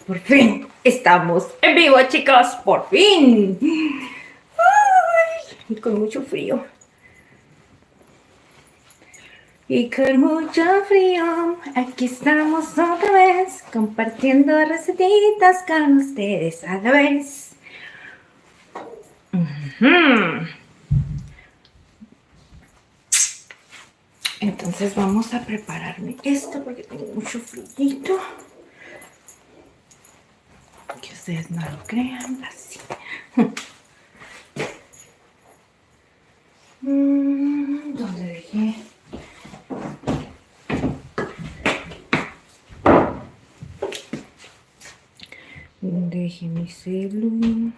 por fin estamos en vivo, chicos, por fin. Ay, y con mucho frío. Y con mucho frío, aquí estamos otra vez, compartiendo recetitas con ustedes a la vez. Entonces vamos a prepararme esto porque tengo mucho frío. Que ustedes no lo crean, así. ¿Dónde dejé? Dejé mi celu.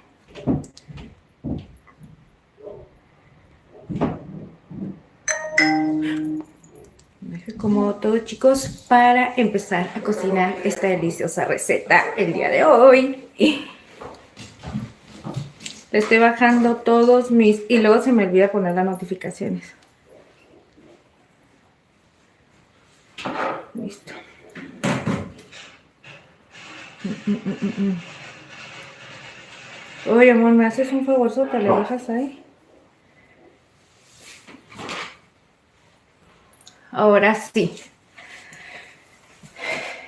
Dejé como todo, chicos, para empezar a cocinar esta deliciosa receta el día de hoy. Le estoy bajando todos mis... Y luego se me olvida poner las notificaciones. Listo. Oye, amor, ¿me haces un favorzote? ¿Le bajas ahí? Ahora sí.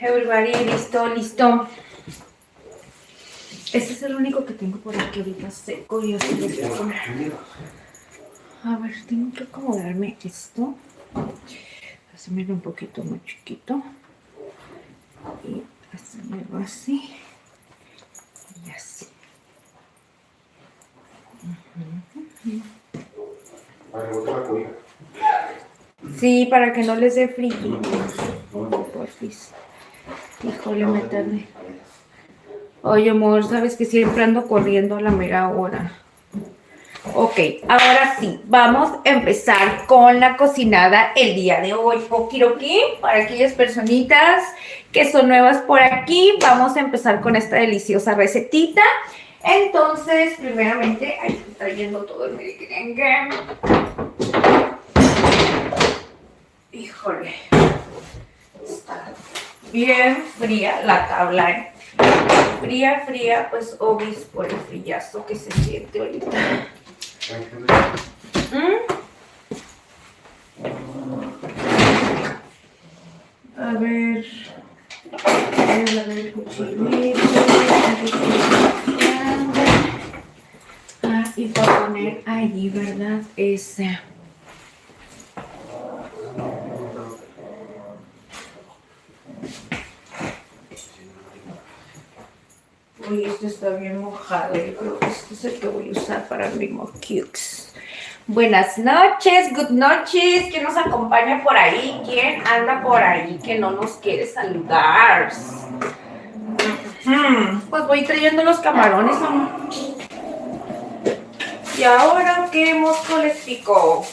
Everybody, listo. Este es el único que tengo por aquí ahorita seco y así lo voy a comer. A ver, tengo que acomodarme esto. Hacerme un poquito más chiquito. Y hacérmelo así. Y así. Sí, para que no les dé frío. Porfis. Híjole, me tardé. Oye, amor, sabes que siempre ando corriendo a la mera hora. Ok, ahora sí, vamos a empezar con la cocinada el día de hoy. Okiroki, para aquellas personitas que son nuevas por aquí, vamos a empezar con esta deliciosa recetita. Entonces, primeramente, ahí estoy trayendo todo el merengue. Híjole, está bien fría la tabla, ¿eh? Fría, pues obvis por el frillazo que se siente ahorita. A ver el cuchillito. Y voy a poner allí, ¿verdad? Ese. Uy, este está bien mojado. Yo creo que este es el que voy a usar para mi mojux. Buenas noches, good noches. ¿Quién nos acompaña por ahí? ¿Quién anda por ahí que no nos quiere saludar? Pues voy trayendo los camarones, amor. Y ahora, ¿qué mosco les pico?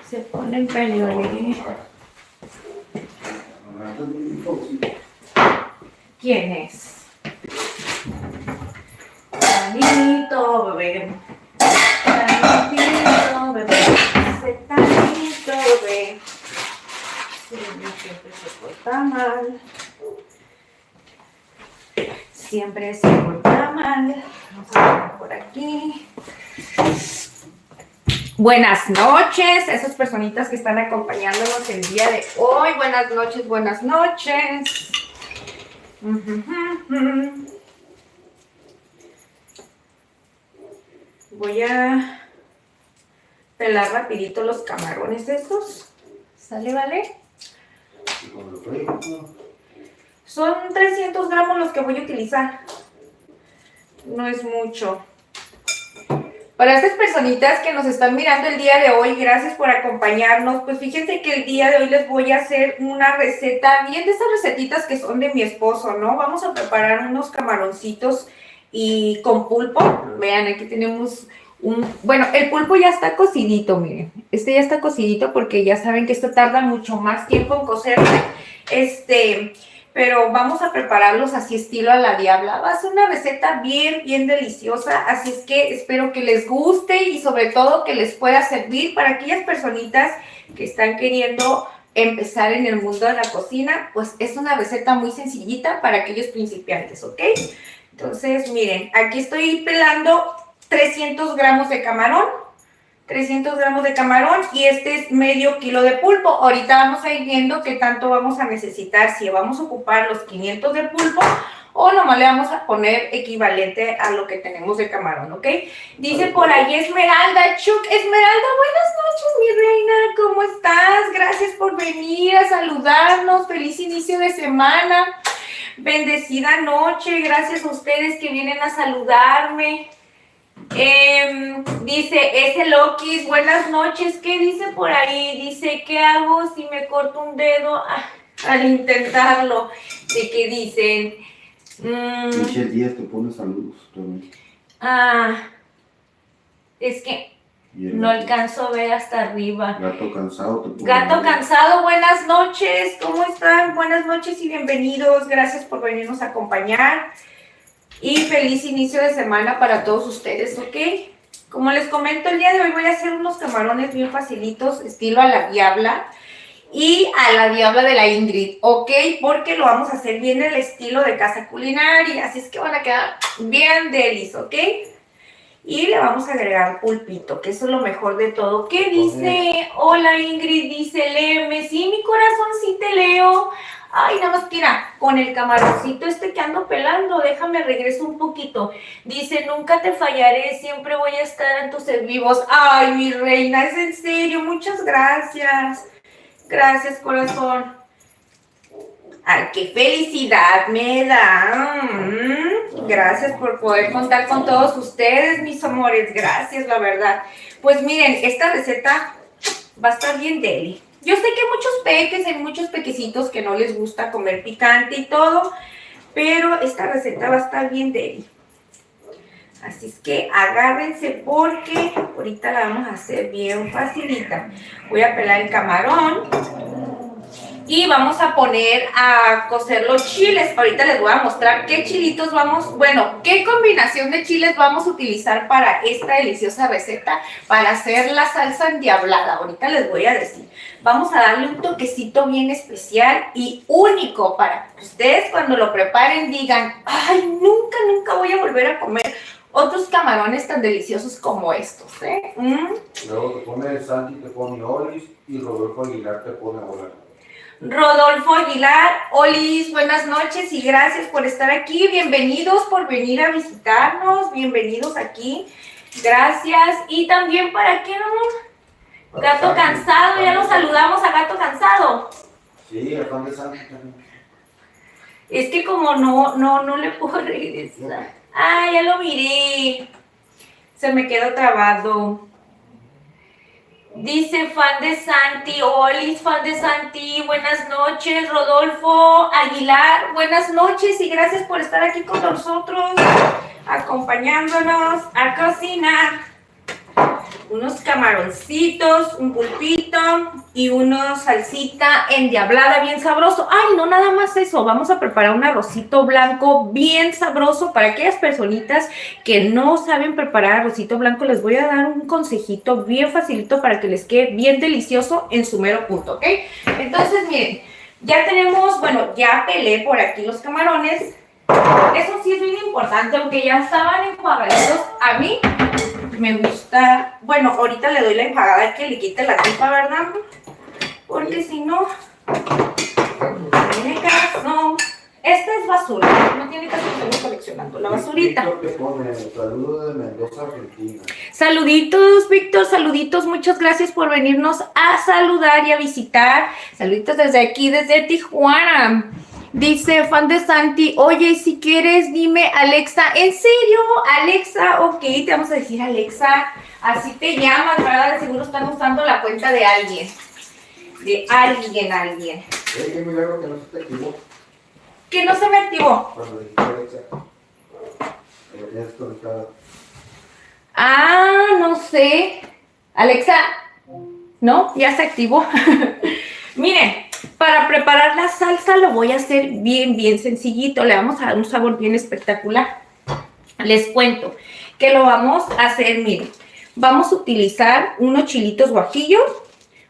Se pone el peleole. ¿Quién es? Tanito, bebé. Tanito, bebé. Tanito, bebé. Siempre se porta mal. Siempre se porta mal. Vamos a ver por aquí. Buenas noches, esas personitas que están acompañándonos el día de hoy. Buenas noches. Voy a pelar rapidito los camarones estos. ¿Sale, vale? Son 300 gramos los que voy a utilizar. No es mucho. Para estas personitas que nos están mirando el día de hoy, gracias por acompañarnos. Pues fíjense que el día de hoy les voy a hacer una receta, bien de esas recetitas que son de mi esposo, ¿no? Vamos a preparar unos camaroncitos y con pulpo. Vean, aquí tenemos bueno, el pulpo ya está cocidito, miren. Este ya está cocidito porque ya saben que esto tarda mucho más tiempo en cocerse. pero vamos a prepararlos así estilo a la diabla. Va a ser una receta bien, bien deliciosa, así es que espero que les guste y sobre todo que les pueda servir para aquellas personitas que están queriendo empezar en el mundo de la cocina. Pues es una receta muy sencillita para aquellos principiantes, ¿ok? Entonces, miren, aquí estoy pelando 300 gramos de camarón. 300 gramos de camarón y este es medio kilo de pulpo. Ahorita vamos a ir viendo qué tanto vamos a necesitar, si vamos a ocupar los 500 de pulpo o nomás le vamos a poner equivalente a lo que tenemos de camarón, ¿ok? Dice por ahí Esmeralda, Chuck, Esmeralda, buenas noches, mi reina, ¿cómo estás? Gracias por venir a saludarnos, feliz inicio de semana, bendecida noche, gracias a ustedes que vienen a saludarme. Dice ese Lokis, buenas noches, ¿qué dice por ahí? Dice, ¿qué hago si me corto un dedo al intentarlo? ¿De qué dicen? Michelle Díaz te pone saludos también. Es que no alcanzo a ver hasta arriba. Gato cansado te pone. Gato cansado, buenas noches, ¿cómo están? Buenas noches y bienvenidos, gracias por venirnos a acompañar. Y feliz inicio de semana para todos ustedes, ¿ok? Como les comento, el día de hoy voy a hacer unos camarones bien facilitos, estilo a la diabla y a la diabla de la Ingrid, ¿ok? Porque lo vamos a hacer bien el estilo de casa culinaria, así es que van a quedar bien delis, ¿ok? Y le vamos a agregar pulpito, que eso es lo mejor de todo. ¿Qué dice? Hola Ingrid, dice léeme. Sí, mi corazón, sí te leo. Ay, nada más que mira, con el camaroncito este que ando pelando, déjame regreso un poquito. Dice, nunca te fallaré, siempre voy a estar en tus en vivos. Ay, mi reina, es en serio, muchas gracias. Gracias, corazón. Ay, qué felicidad me da. Gracias por poder contar con todos ustedes, mis amores. Gracias, la verdad. Pues miren, esta receta va a estar bien deli. Yo sé que hay muchos peques, hay muchos pequecitos que no les gusta comer picante y todo, pero esta receta va a estar bien deli. Así es que agárrense porque ahorita la vamos a hacer bien facilita. Voy a pelar el camarón y vamos a poner a cocer los chiles. Ahorita les voy a mostrar qué chilitos qué combinación de chiles vamos a utilizar para esta deliciosa receta, para hacer la salsa endiablada. Ahorita les voy a decir. Vamos a darle un toquecito bien especial y único para que ustedes cuando lo preparen digan, ay, nunca voy a volver a comer otros camarones tan deliciosos como estos, ¿eh? Luego te pone Santi, te pone Olis y Rodolfo Aguilar te pone Hola. Rodolfo Aguilar, Olis, buenas noches y gracias por estar aquí. Bienvenidos por venir a visitarnos. Bienvenidos aquí. Gracias. Y también para qué, amor. Gato Cansado, ya nos saludamos a Gato Cansado. Sí, el fan de Santi también. Es que como no le puedo regresar. Ah, ya lo miré. Se me quedó trabado. Dice fan de Santi, Olis, fan de Santi, buenas noches, Rodolfo Aguilar, buenas noches y gracias por estar aquí con nosotros, acompañándonos a cocinar. Unos camaroncitos, un pulpito y una salsita endiablada bien sabroso. Ay, no, nada más eso. Vamos a preparar un arrocito blanco bien sabroso para aquellas personitas que no saben preparar arrocito blanco. Les voy a dar un consejito bien facilito para que les quede bien delicioso en su mero punto, ¿ok? Entonces, miren, ya tenemos, ya pelé por aquí los camarones. Eso sí es bien importante, aunque ya estaban enjuagaditos, a mí me gusta, ahorita le doy la enjuagada que le quite la tripa, ¿verdad? Porque si no tiene caso. Esta es basura, no tiene caso que estemos coleccionando la basurita. Víctor te pone saludos de Mendoza, Argentina. Saluditos, Víctor, saluditos, muchas gracias por venirnos a saludar y a visitar. Saluditos desde aquí, desde Tijuana. Dice fan de Santi, oye, si quieres dime Alexa. ¿En serio? Alexa, ok, te vamos a decir Alexa, así te llamas, ¿verdad? De seguro están usando la cuenta de alguien. De alguien. Qué milagro que no se te activó. Que no se me activó. Cuando dijiste Alexa, lo tienes conectado. No sé. Alexa, ¿no? Ya se activó. Miren, para preparar la salsa lo voy a hacer bien sencillito. Le vamos a dar un sabor bien espectacular. Les cuento que lo vamos a hacer, miren. Vamos a utilizar unos chilitos guajillos.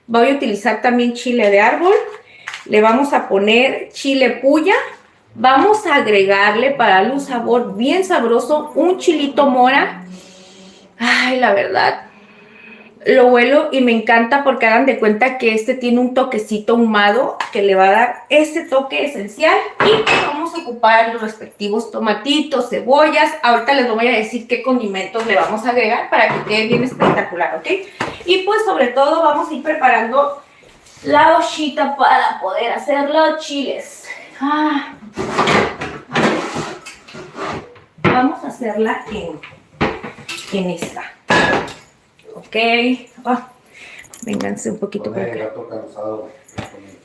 Voy a utilizar también chile de árbol. Le vamos a poner chile puya. Vamos a agregarle para darle un sabor bien sabroso un chilito mora. Ay, la verdad, lo huelo y me encanta porque hagan de cuenta que este tiene un toquecito ahumado que le va a dar ese toque esencial. Y vamos a ocupar los respectivos tomatitos, cebollas. Ahorita les voy a decir qué condimentos le vamos a agregar para que quede bien espectacular, ¿ok? Y pues sobre todo vamos a ir preparando la ollita para poder hacer los chiles. Vamos a hacerla en esta. Ok. Vénganse un poquito por acá. Gato cansado.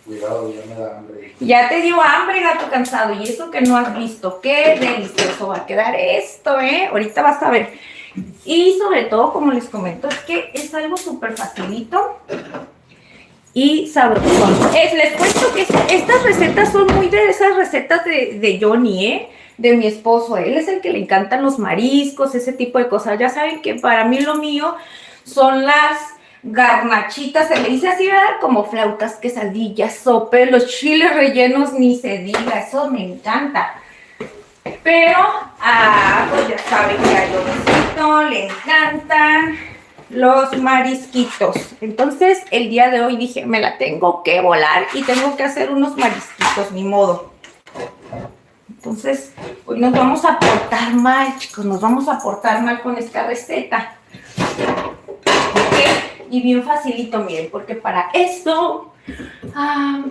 Cuidado, ya me da hambre. Ya te dio hambre, gato cansado. Y eso que no has visto. Qué delicioso va a quedar esto, ¿eh? Ahorita vas a ver. Y sobre todo, como les comento, es que es algo súper facilito y sabroso. Les cuento que estas recetas son muy de esas recetas de Johnny, de mi esposo. Él es el que le encantan los mariscos, ese tipo de cosas. Ya saben que para mí lo mío son las garnachitas, se le dice así, ¿verdad? Como flautas, quesadillas, sope, los chiles rellenos, ni se diga, eso me encanta. Pero, pues ya saben que a Johnnycito le encantan los marisquitos. Entonces, el día de hoy dije, me la tengo que volar y tengo que hacer unos marisquitos, ni modo. Entonces, hoy nos vamos a portar mal, chicos, nos vamos a portar mal con esta receta. ¿Ok? Y bien facilito, miren, porque para esto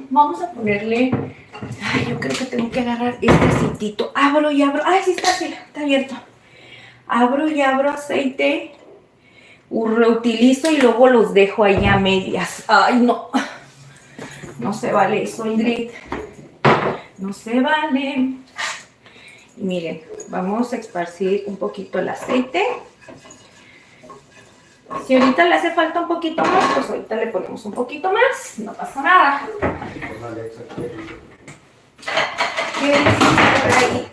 vamos a ponerle, yo creo que tengo que agarrar este aceitito. Abro y abro, sí está abierto. Abro y abro aceite, reutilizo y luego los dejo ahí a medias. Ay, no se vale eso, Ingrid. No se vale. Y miren, vamos a esparcir un poquito el aceite. Si ahorita le hace falta un poquito más, pues ahorita le ponemos un poquito más. No pasa nada. ¿Qué dicen por ahí?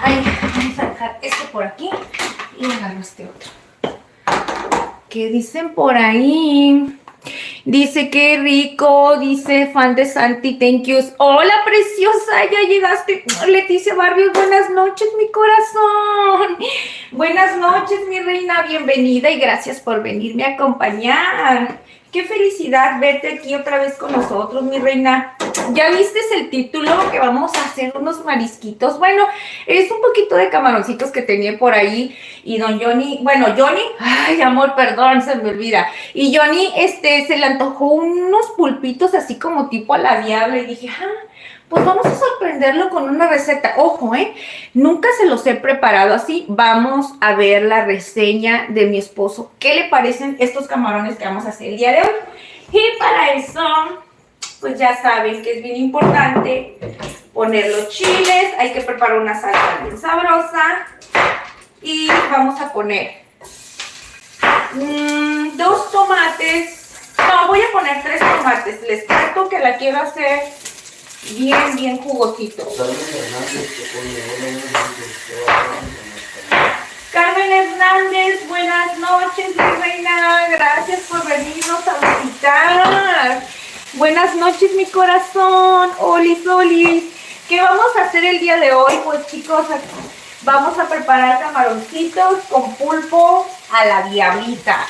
¡Ay! Vamos a dejar esto por aquí y agarro este otro. ¿Qué dicen por ahí? Dice, qué rico, dice fan de Santi, thank yous. Hola, preciosa, ya llegaste. Leticia Barrios, buenas noches, mi corazón. Buenas noches, mi reina, bienvenida y gracias por venirme a acompañar. Qué felicidad verte aquí otra vez con nosotros, mi reina. ¿Ya viste el título? Que vamos a hacer unos marisquitos. Bueno, es un poquito de camaroncitos que tenía por ahí. Y don Johnny, Johnny, ay, amor, perdón, se me olvida. Y Johnny, se le antojó unos pulpitos así como tipo a la diabla. Y dije, pues vamos a sorprenderlo con una receta. Ojo, nunca se los he preparado así. Vamos a ver la reseña de mi esposo. ¿Qué le parecen estos camarones que vamos a hacer el día de hoy? Y para eso, pues ya saben que es bien importante poner los chiles. Hay que preparar una salsa bien sabrosa. Y vamos a poner 2 tomates. No, voy a poner 3 tomates. Les cuento que la quiero hacer bien jugosito. Carmen Hernández, buenas noches, mi reina. Gracias por venirnos a visitar. Buenas noches, mi corazón. Olis. ¿Qué vamos a hacer el día de hoy? Pues chicos, vamos a preparar camaroncitos con pulpo a la diablita.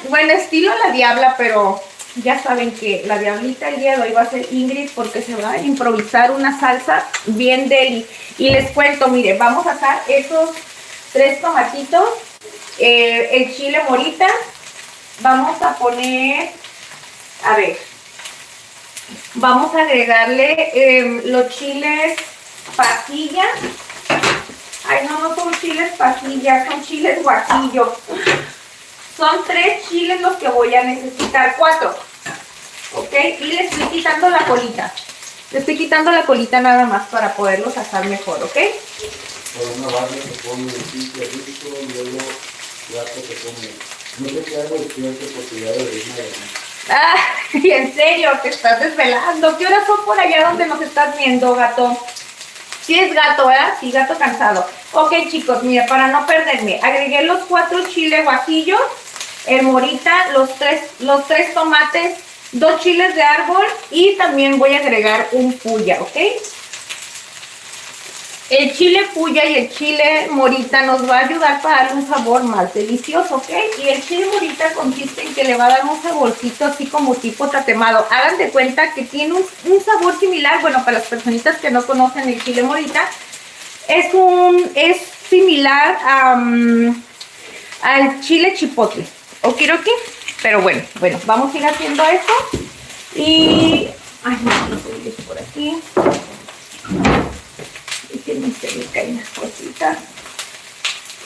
Bueno, estilo la diabla, pero ya saben que la diablita el día de hoy va a ser Ingrid porque se va a improvisar una salsa bien deli. Y les cuento, miren, vamos a asar esos 3 tomatitos, el chile morita. Vamos a poner, vamos a agregarle los chiles pasilla. Ay, no son chiles pasilla, son chiles guajillo. Son 3 chiles los que voy a necesitar, 4. ¿Ok? Y le estoy quitando la colita. Le estoy quitando la colita nada más para poderlos asar mejor, ¿ok? Por una base se come el sitio rico y luego plato se come. No sé qué hago despierto porque ya debería ir. Ah, y en serio, te estás desvelando. ¿Qué horas son por allá donde nos estás viendo, gato? Sí es gato, ¿verdad? Sí, gato cansado. Ok, chicos, mira, para no perderme, agregué los 4 chiles guajillos, el morita, los tres tomates, 2 chiles de árbol y también voy a agregar un puya, ¿ok? El chile puya y el chile morita nos va a ayudar para darle un sabor más delicioso, ¿ok? Y el chile morita consiste en que le va a dar un saborcito así como tipo tatemado. Hagan de cuenta que tiene un sabor similar, bueno, para las personitas que no conocen el chile morita, es similar al chile chipotle, okiroki, pero bueno, vamos a ir haciendo esto y... Ay, no sé, por aquí... Se me caen las cositas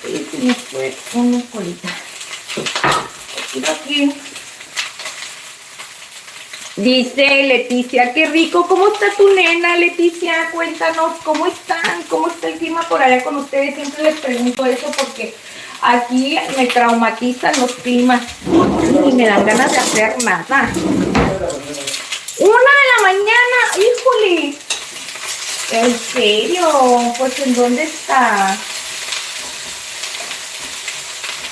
y se me fue una colita aquí. Dice Leticia, qué rico. ¿Cómo está tu nena, Leticia? Cuéntanos cómo están, cómo está el clima por allá con ustedes. Siempre les pregunto eso porque aquí me traumatizan los climas y me dan ganas de hacer nada. 1 de la mañana, híjole. ¿En serio? Pues ¿en dónde está?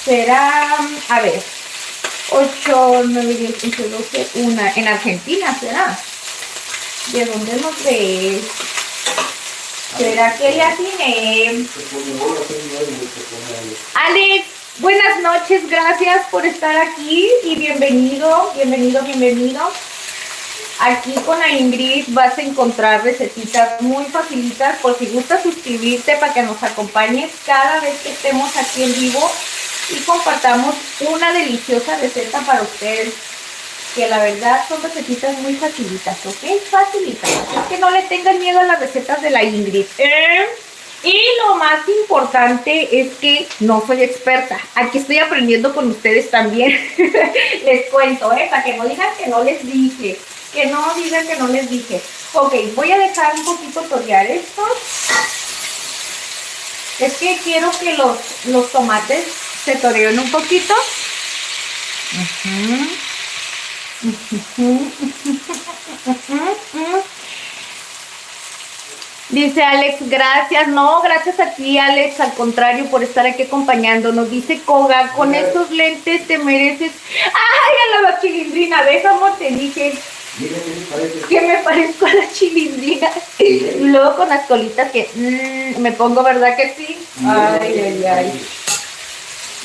Será, a ver, 8, 9, 10, 11, 12, 1. En Argentina será. ¿De dónde nos ves? ¿Será que le atiné? Alex, buenas noches, gracias por estar aquí y bienvenido. Aquí con la Ingrid vas a encontrar recetitas muy facilitas. Por si gustas suscribirte para que nos acompañes cada vez que estemos aquí en vivo y compartamos una deliciosa receta para ustedes, que la verdad son recetitas muy facilitas, ¿ok? Facilitas, así que no le tengan miedo a las recetas de la Ingrid, Y lo más importante es que no soy experta. Aquí estoy aprendiendo con ustedes también. Les cuento, para que no digan que no les dije. Que no digan que no les dije. Ok, voy a dejar un poquito torear esto. Es que quiero que los tomates se toreen un poquito. Dice Alex, gracias. No, gracias a ti, Alex, al contrario, por estar aquí acompañándonos. Dice Koga, con estos lentes te mereces... ¡Ay, a la chilindrina! ¿Ves, amor? Te dije que me parezco a la chilindrina. Y luego con las colitas que me pongo, ¿verdad que sí? Ay.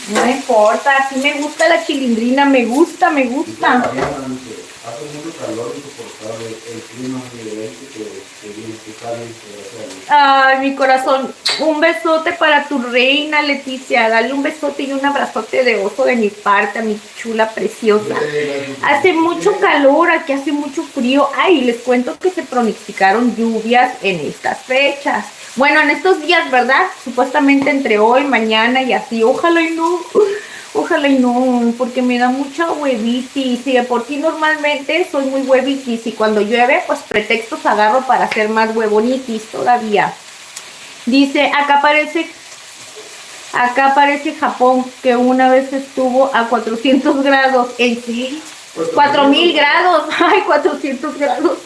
No importa, así me gusta la chilindrina, me gusta. Hace mucho calor insoportable, el clima es diferente que viene, que sale. Ay, mi corazón, un besote para tu reina, Leticia. Dale un besote y un abrazote de oso de mi parte, a mi chula preciosa. Hace mucho calor, aquí hace mucho frío. Ay, les cuento que se pronosticaron lluvias en estas fechas. Bueno, en estos días, ¿verdad? Supuestamente entre hoy, mañana y así. Ojalá y no, porque me da mucha huevitis. Y de por sí normalmente soy muy huevitis y cuando llueve, pues pretextos agarro para hacer más huevonitis todavía. Dice, acá parece Japón, que una vez estuvo a 400 grados. ¿En serio? 4000 grados. Ay, 400 grados.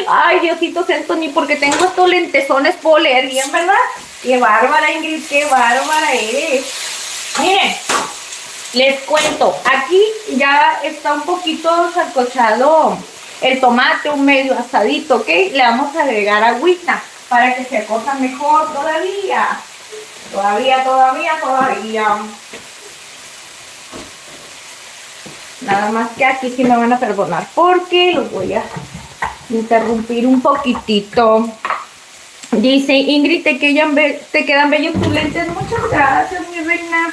Ay, Diosito santo, ni porque tengo estos lentesones puedo leer bien, ¿verdad? Qué bárbara, Ingrid, qué bárbara eres. Miren, les cuento, aquí ya está un poquito sancochado el tomate, un medio asadito, ¿ok? Le vamos a agregar agüita para que se cosa mejor todavía. Todavía. Nada más que aquí sí me van a perdonar porque los voy a interrumpir un poquitito. Dice Ingrid, te quedan bellos tus lentes. Muchas gracias, mi reina.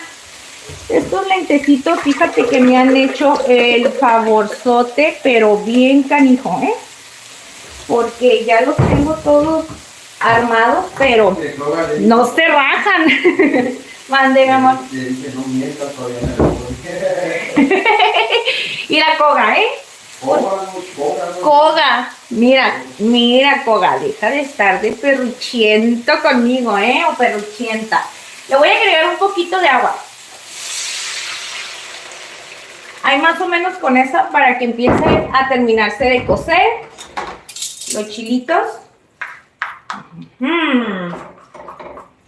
Estos lentecitos, fíjate que me han hecho el favorzote, pero bien canijo, porque ya los tengo todos armados, pero no se rajan. Mande, mi amor. Y la Koga, Koga, mira, Koga, deja de estar de perruchiento conmigo, o perruchienta. Le voy a agregar un poquito de agua. Hay más o menos con esa para que empiece a terminarse de cocer los chilitos.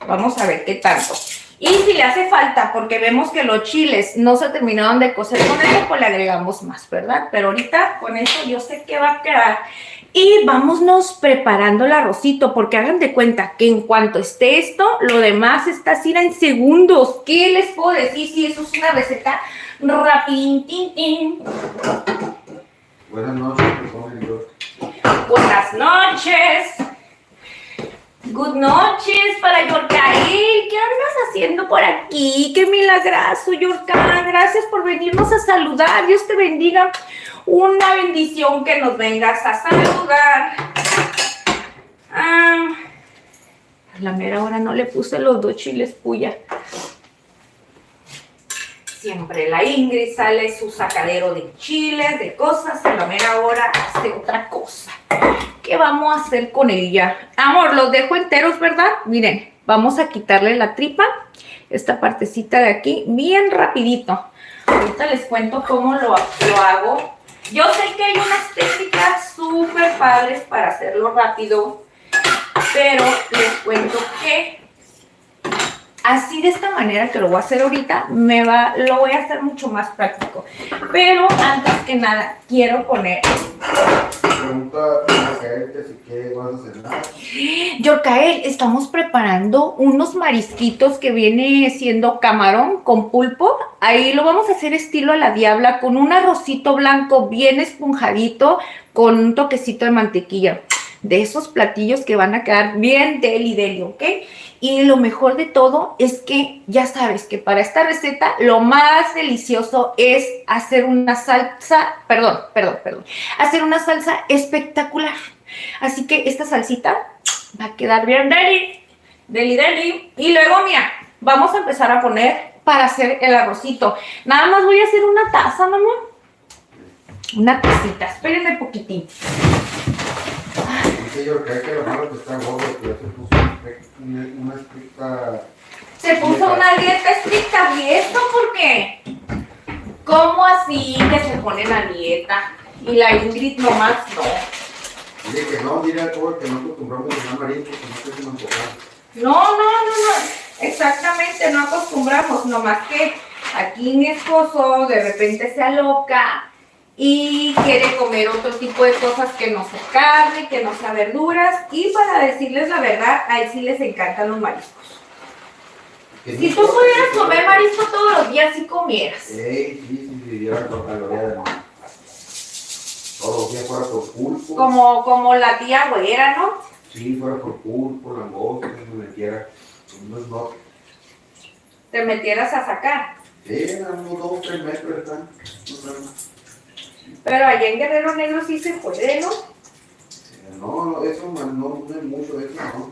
Vamos a ver qué tanto. Y si le hace falta, porque vemos que los chiles no se terminaron de cocer con eso, pues le agregamos más, ¿verdad? Pero ahorita con eso yo sé que va a quedar. Y vámonos preparando el arrocito, porque hagan de cuenta que en cuanto esté esto, lo demás está así en segundos. ¿Qué les puedo decir? Si eso es una receta rapidín, tin, tin. Buenas noches, Buenas noches. Good noches para Yorcael. ¿Qué andas haciendo por aquí? ¡Qué milagroso, Yorca! Gracias por venirnos a saludar. Dios te bendiga. Una bendición que nos vengas a saludar. A la mera hora no le puse los 2 chiles puya. Siempre la Ingrid sale su sacadero de chiles, de cosas, y a la mera hora hace otra cosa. ¿Qué vamos a hacer con ella? Amor, los dejo enteros, ¿verdad? Miren, vamos a quitarle la tripa, esta partecita de aquí, bien rapidito. Ahorita les cuento cómo lo hago. Yo sé que hay unas técnicas súper padres para hacerlo rápido, pero les cuento que así de esta manera que lo voy a hacer ahorita, lo voy a hacer mucho más práctico. Pero antes que nada, quiero poner... Pregunta a Yorcael que si qué vas a cenar. Yorcael, estamos preparando unos marisquitos que viene siendo camarón con pulpo. Ahí lo vamos a hacer estilo a la diabla, con un arrocito blanco bien esponjadito, con un toquecito de mantequilla. De esos platillos que van a quedar bien deli, ¿ok? Y lo mejor de todo es que ya sabes que para esta receta lo más delicioso es hacer una salsa, hacer una salsa espectacular. Así que esta salsita va a quedar bien deli. Y luego, mira, vamos a empezar a poner para hacer el arrocito. Nada más voy a hacer una taza, mamá. Una tacita, espérenme poquitín. Dice Yorcael que lo malo que está gordo, que ya se puso una estricta... Se puso una dieta estricta. ¿Y esto por qué? ¿Cómo así que se pone la dieta? Y la Ingrid nomás no. Dice que no, mira, todo que no acostumbramos a cenar marisco, que no se nos antoja. No. Exactamente, no acostumbramos. Nomás que aquí mi esposo de repente se aloca y quiere comer otro tipo de cosas que no sea carne, que no sea verduras. Y para decirles la verdad, a él sí les encantan los mariscos. Si tú pudieras comer marisco todos los días, sí comieras. Sí, viviera con calorías de mar. Todos los días fuera por pulpo. Como la tía güera, ¿no? Sí, fuera por pulpo, langosta, me metiera unos no. Te metieras a sacar. Sí, eran unos 2 o 3 metros, están. Pero allá en Guerrero Negro sí se puede, ¿no? No, eso no es mucho, eso no.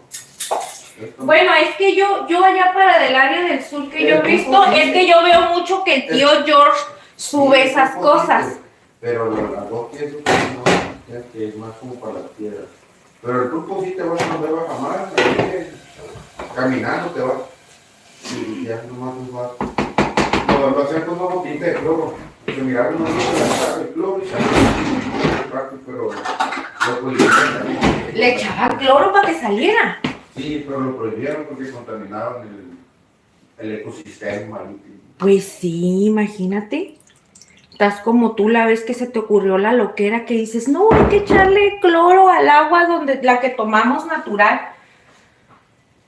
Bueno, es que yo allá para del área del sur que yo he visto, es que yo veo mucho que el tío George sube esas cosas. Pero las 2 piezas no, es que es más como para las piedras. Pero el pulpo sí te vas a mover jamás, caminando te vas. Y ya nomás vas. Lo hacen con una botita de cloro. Porque miraron una botita de cloro y salió, pero lo prohibieron también. Le echaban cloro para que saliera. Sí, pero lo prohibieron porque contaminaban el ecosistema marítimo. Pues sí, imagínate. Estás como tú la vez que se te ocurrió la loquera que dices, no, hay que echarle cloro al agua la que tomamos natural.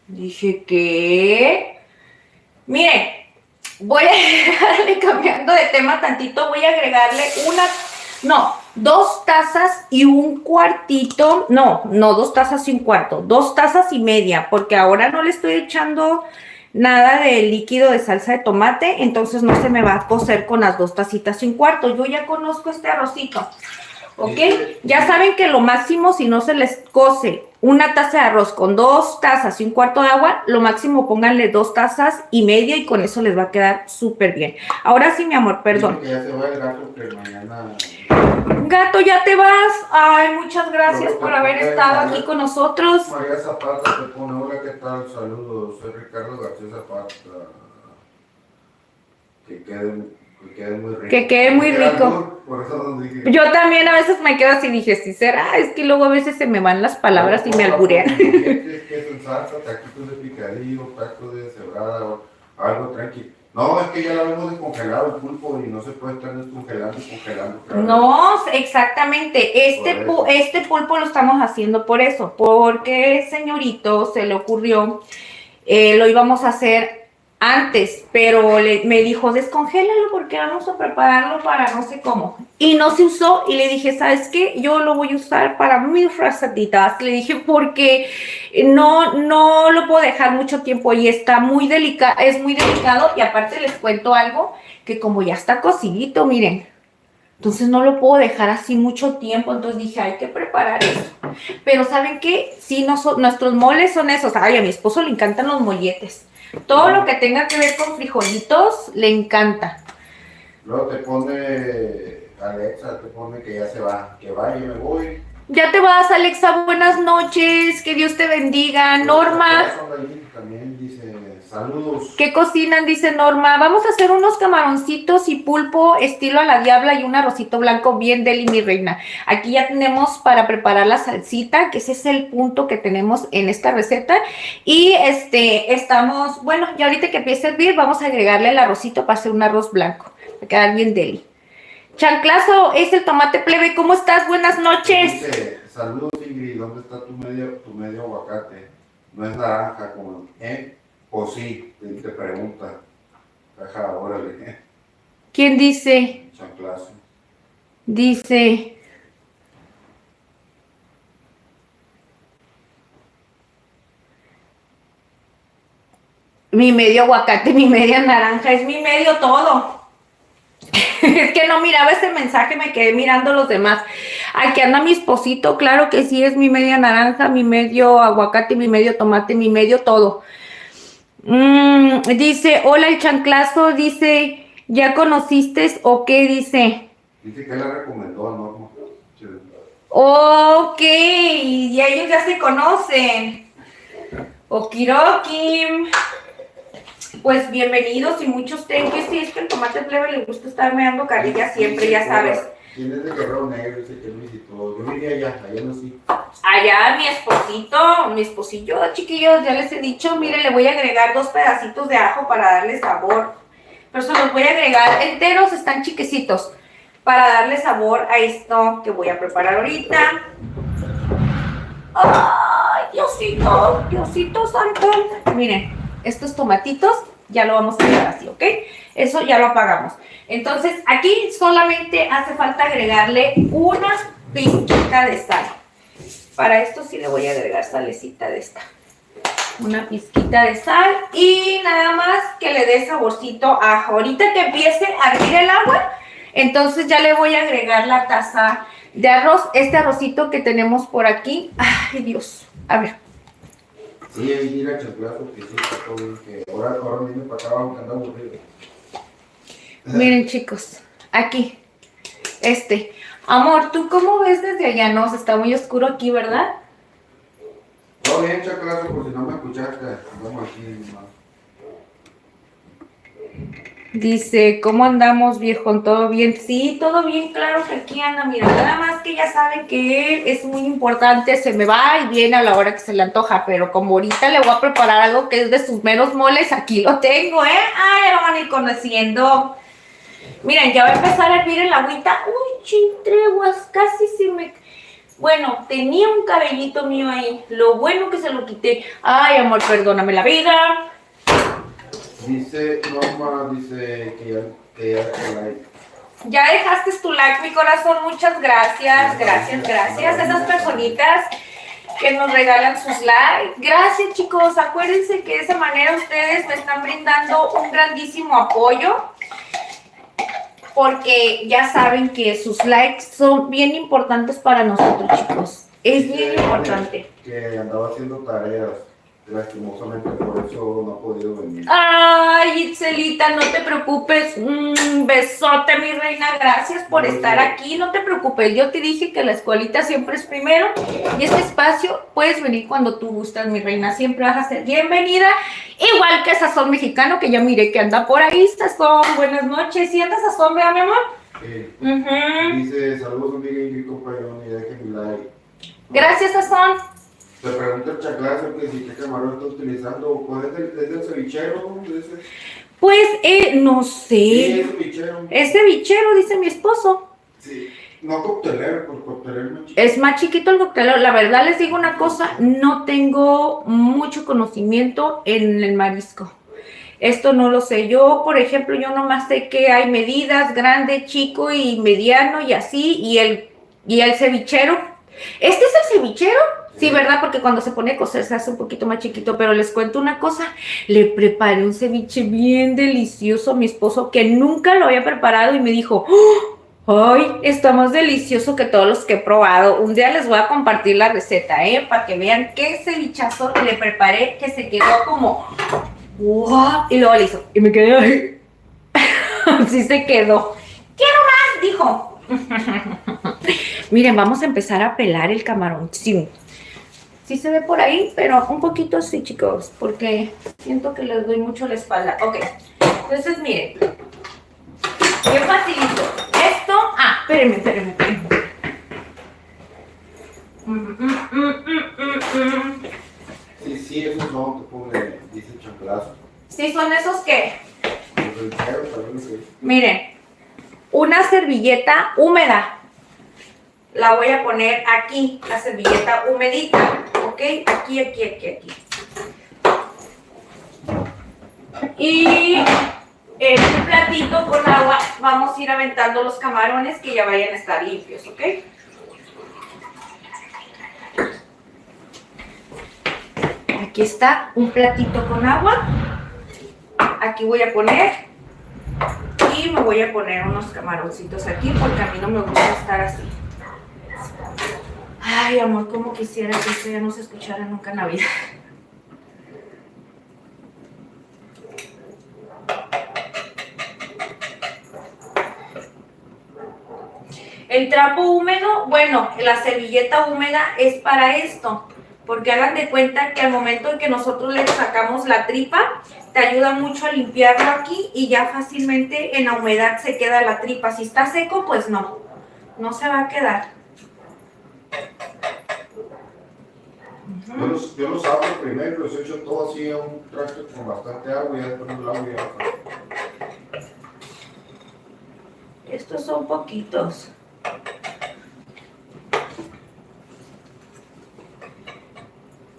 Dije, ¿qué? Miren, voy a darle cambiando de tema tantito, voy a agregarle 2 tazas y un cuartito, no 2 tazas y un cuarto, 2 tazas y media, porque ahora no le estoy echando nada de líquido de salsa de tomate, entonces no se me va a cocer con las 2 tacitas y un cuarto. Yo ya conozco este arrocito, ¿ok? Ya saben que lo máximo, si no se les cose una taza de arroz con 2 tazas y un cuarto de agua, lo máximo pónganle 2 tazas y media y con eso les va a quedar súper bien. Ahora sí, mi amor, perdón. Dice que ya se va el gato, que mañana... Gato, ya te vas. Ay, muchas gracias por haber estado aquí con nosotros. María Zapata te pone, hola, ¿qué tal? Saludos, soy Ricardo García Zapata. Que Que quede muy rico. Que quede muy rico. Por eso nos dije. Yo también a veces me quedo así, dije, sí será, es que luego a veces se me van las palabras y me alburean. Queso en salsa, taquitos de picadillo, tacos de cebrada o algo tranquilo. No, es que ya lo habíamos descongelado el pulpo y no se puede estar descongelando y congelando. No, exactamente. Este pulpo lo estamos haciendo por eso, porque señorito se le ocurrió, lo íbamos a hacer antes, pero me dijo, descongélalo porque vamos a prepararlo para no sé cómo. Y no se usó y le dije, ¿sabes qué? Yo lo voy a usar para mis recetitas. Le dije, porque no lo puedo dejar mucho tiempo y está muy delicado, es muy delicado. Y aparte les cuento algo, que como ya está cocidito, miren, entonces no lo puedo dejar así mucho tiempo. Entonces dije, hay que preparar eso. Pero ¿saben qué? Sí, nuestros moles son esos. Ay, a mi esposo le encantan los molletes. Todo lo que tenga que ver con frijolitos le encanta. Luego te pone Alexa, te pone que ya se va, que vaya, me voy. Ya te vas, Alexa, buenas noches, que Dios te bendiga. Norma, también dice saludos. ¿qué cocinan? Dice Norma. Vamos a hacer unos camaroncitos y pulpo estilo a la diabla y un arrocito blanco bien deli, mi reina. Aquí ya tenemos para preparar la salsita, que ese es el punto que tenemos en esta receta. Y estamos, bueno, ya ahorita que empiece a hervir, vamos a agregarle el arrocito para hacer un arroz blanco. Va a quedar bien deli. Chanclazo, es el tomate plebe. ¿Cómo estás? Buenas noches. Dice, saludos Ingrid, ¿dónde está tu medio aguacate? No es naranja, como, o sí, te pregunta. Ajá, órale. ¿Quién dice? Chanclazo. Dice. Mi medio aguacate, mi media naranja, es mi medio todo. Es que no miraba ese mensaje, me quedé mirando los demás. Aquí anda mi esposito, claro que sí, es mi media naranja, mi medio aguacate, mi medio tomate, mi medio todo. Dice, hola el chanclazo, dice, ¿ya conociste o qué? Dice. Dice que la recomendó a Norma. Ok, y ellos ya se conocen. Okiroki. Pues bienvenidos y muchos thank you. Sí, es que el tomate plebe le gusta estarme dando carrilla siempre, ya sabes. ¿Quién es de Guerrero Negro? Dice que él visitó. Yo vine allá no sí. Allá mi esposillo, chiquillos, ya les he dicho, miren, le voy a agregar 2 pedacitos de ajo para darle sabor. Pero se los voy a agregar enteros, están chiquecitos, para darle sabor a esto que voy a preparar ahorita. ¡Ay, Diosito, Diosito santo! Miren, estos tomatitos ya lo vamos a dejar así, ¿ok? Eso ya lo apagamos. Entonces, aquí solamente hace falta agregarle una pizquita de sal. Para esto sí le voy a agregar salecita de esta. Una pizquita de sal y nada más que le dé saborcito a ajo. Ahorita que empiece a hervir el agua, entonces ya le voy a agregar la taza de arroz. Este arrocito que tenemos por aquí. Ay, Dios. A ver. Sí, ahí mira, chanclazo, que sí, está todo bien, que ahora viene para acá abajo, que anda aburrido. Miren, chicos, aquí, amor, ¿tú cómo ves desde allá? No, está muy oscuro aquí, ¿verdad? Todo bien, chanclazo, por si no me escuchaste, andamos aquí nomás. Dice, ¿cómo andamos, viejo? ¿Todo bien? Sí, todo bien, claro que aquí anda, mira, nada más que ya saben que es muy importante, se me va y viene a la hora que se le antoja, pero como ahorita le voy a preparar algo que es de sus meros moles, aquí lo tengo, ¿eh? Ah, ya lo van a ir conociendo. Miren, ya va a empezar a hervir el agüita. Uy, chintreguas, casi se me... Bueno, tenía un cabellito mío ahí, lo bueno que se lo quité. Ay, amor, perdóname la vida. Dice Norma, dice que ya like. Ya dejaste tu like, mi corazón, muchas gracias, gracias. Esas personitas que nos regalan sus likes. Gracias, chicos, acuérdense que de esa manera ustedes me están brindando un grandísimo apoyo. Porque ya saben que sus likes son bien importantes para nosotros, chicos. Es bien importante. Que andaba haciendo tareas. lastimosamente por eso no ha podido venir. Ay, Itzelita, no te preocupes. Un besote, mi reina. Gracias por estar aquí. No te preocupes. Yo te dije que la escuelita siempre es primero. Y este espacio puedes venir cuando tú gustas, mi reina. Siempre vas a ser bienvenida. Igual que Sazón Mexicano, que ya miré que anda por ahí. Sazón, buenas noches. ¿Sí anda Sazón, vea, mi amor? Dice, saludos amiga y compañero, y dejen mi like. Gracias, Sazón. Te pregunta el chaclazo que si qué camarón está utilizando, pues es del cevichero, ¿no? Pues, no sé. Sí, es cevichero. Es cevichero, dice mi esposo. Sí, no coctelero, porque coctelero es más chiquito. Es más chiquito el coctelero. La verdad les digo una cosa, no tengo mucho conocimiento en el marisco. Esto no lo sé. Yo, por ejemplo, yo nomás sé que hay medidas, grande, chico y mediano y así, y el cevichero. ¿Este es el cevichero? Sí, ¿verdad? Porque cuando se pone a cocer se hace un poquito más chiquito, pero les cuento una cosa, le preparé un ceviche bien delicioso a mi esposo que nunca lo había preparado y me dijo, ¡ay! Está más delicioso que todos los que he probado. Un día les voy a compartir la receta, para que vean qué cevichazo le preparé que se quedó como, ¡wow! Y luego le hizo, y me quedé ahí. Así se quedó. ¡Quiero más! Dijo. Miren, vamos a empezar a pelar el camarón. Sí se ve por ahí, pero un poquito sí, chicos, porque siento que les doy mucho la espalda. Ok, entonces miren, bien facilito. Esto, espérenme. Sí, esos son, te pone, dice chanclazo. Sí, son esos que, Los cevicheros también sí. miren, una servilleta húmeda. La voy a poner aquí, la servilleta humedita, ¿ok? Aquí. Y en un platito con agua vamos a ir aventando los camarones que ya vayan a estar limpios, ¿ok? Aquí está un platito con agua. Aquí voy a poner y me voy a poner unos camaroncitos aquí porque a mí no me gusta estar así. Ay, amor, cómo quisiera que esto ya no se escuchara nunca en la vida. El trapo húmedo, bueno, la servilleta húmeda es para esto, porque hagan de cuenta que al momento en que nosotros le sacamos la tripa, te ayuda mucho a limpiarlo aquí y ya fácilmente en la humedad se queda la tripa. Si está seco, pues no se va a quedar. Yo los abro primero, los echo todo así a un traste con bastante agua y ya después el agua y ya. Estos son poquitos.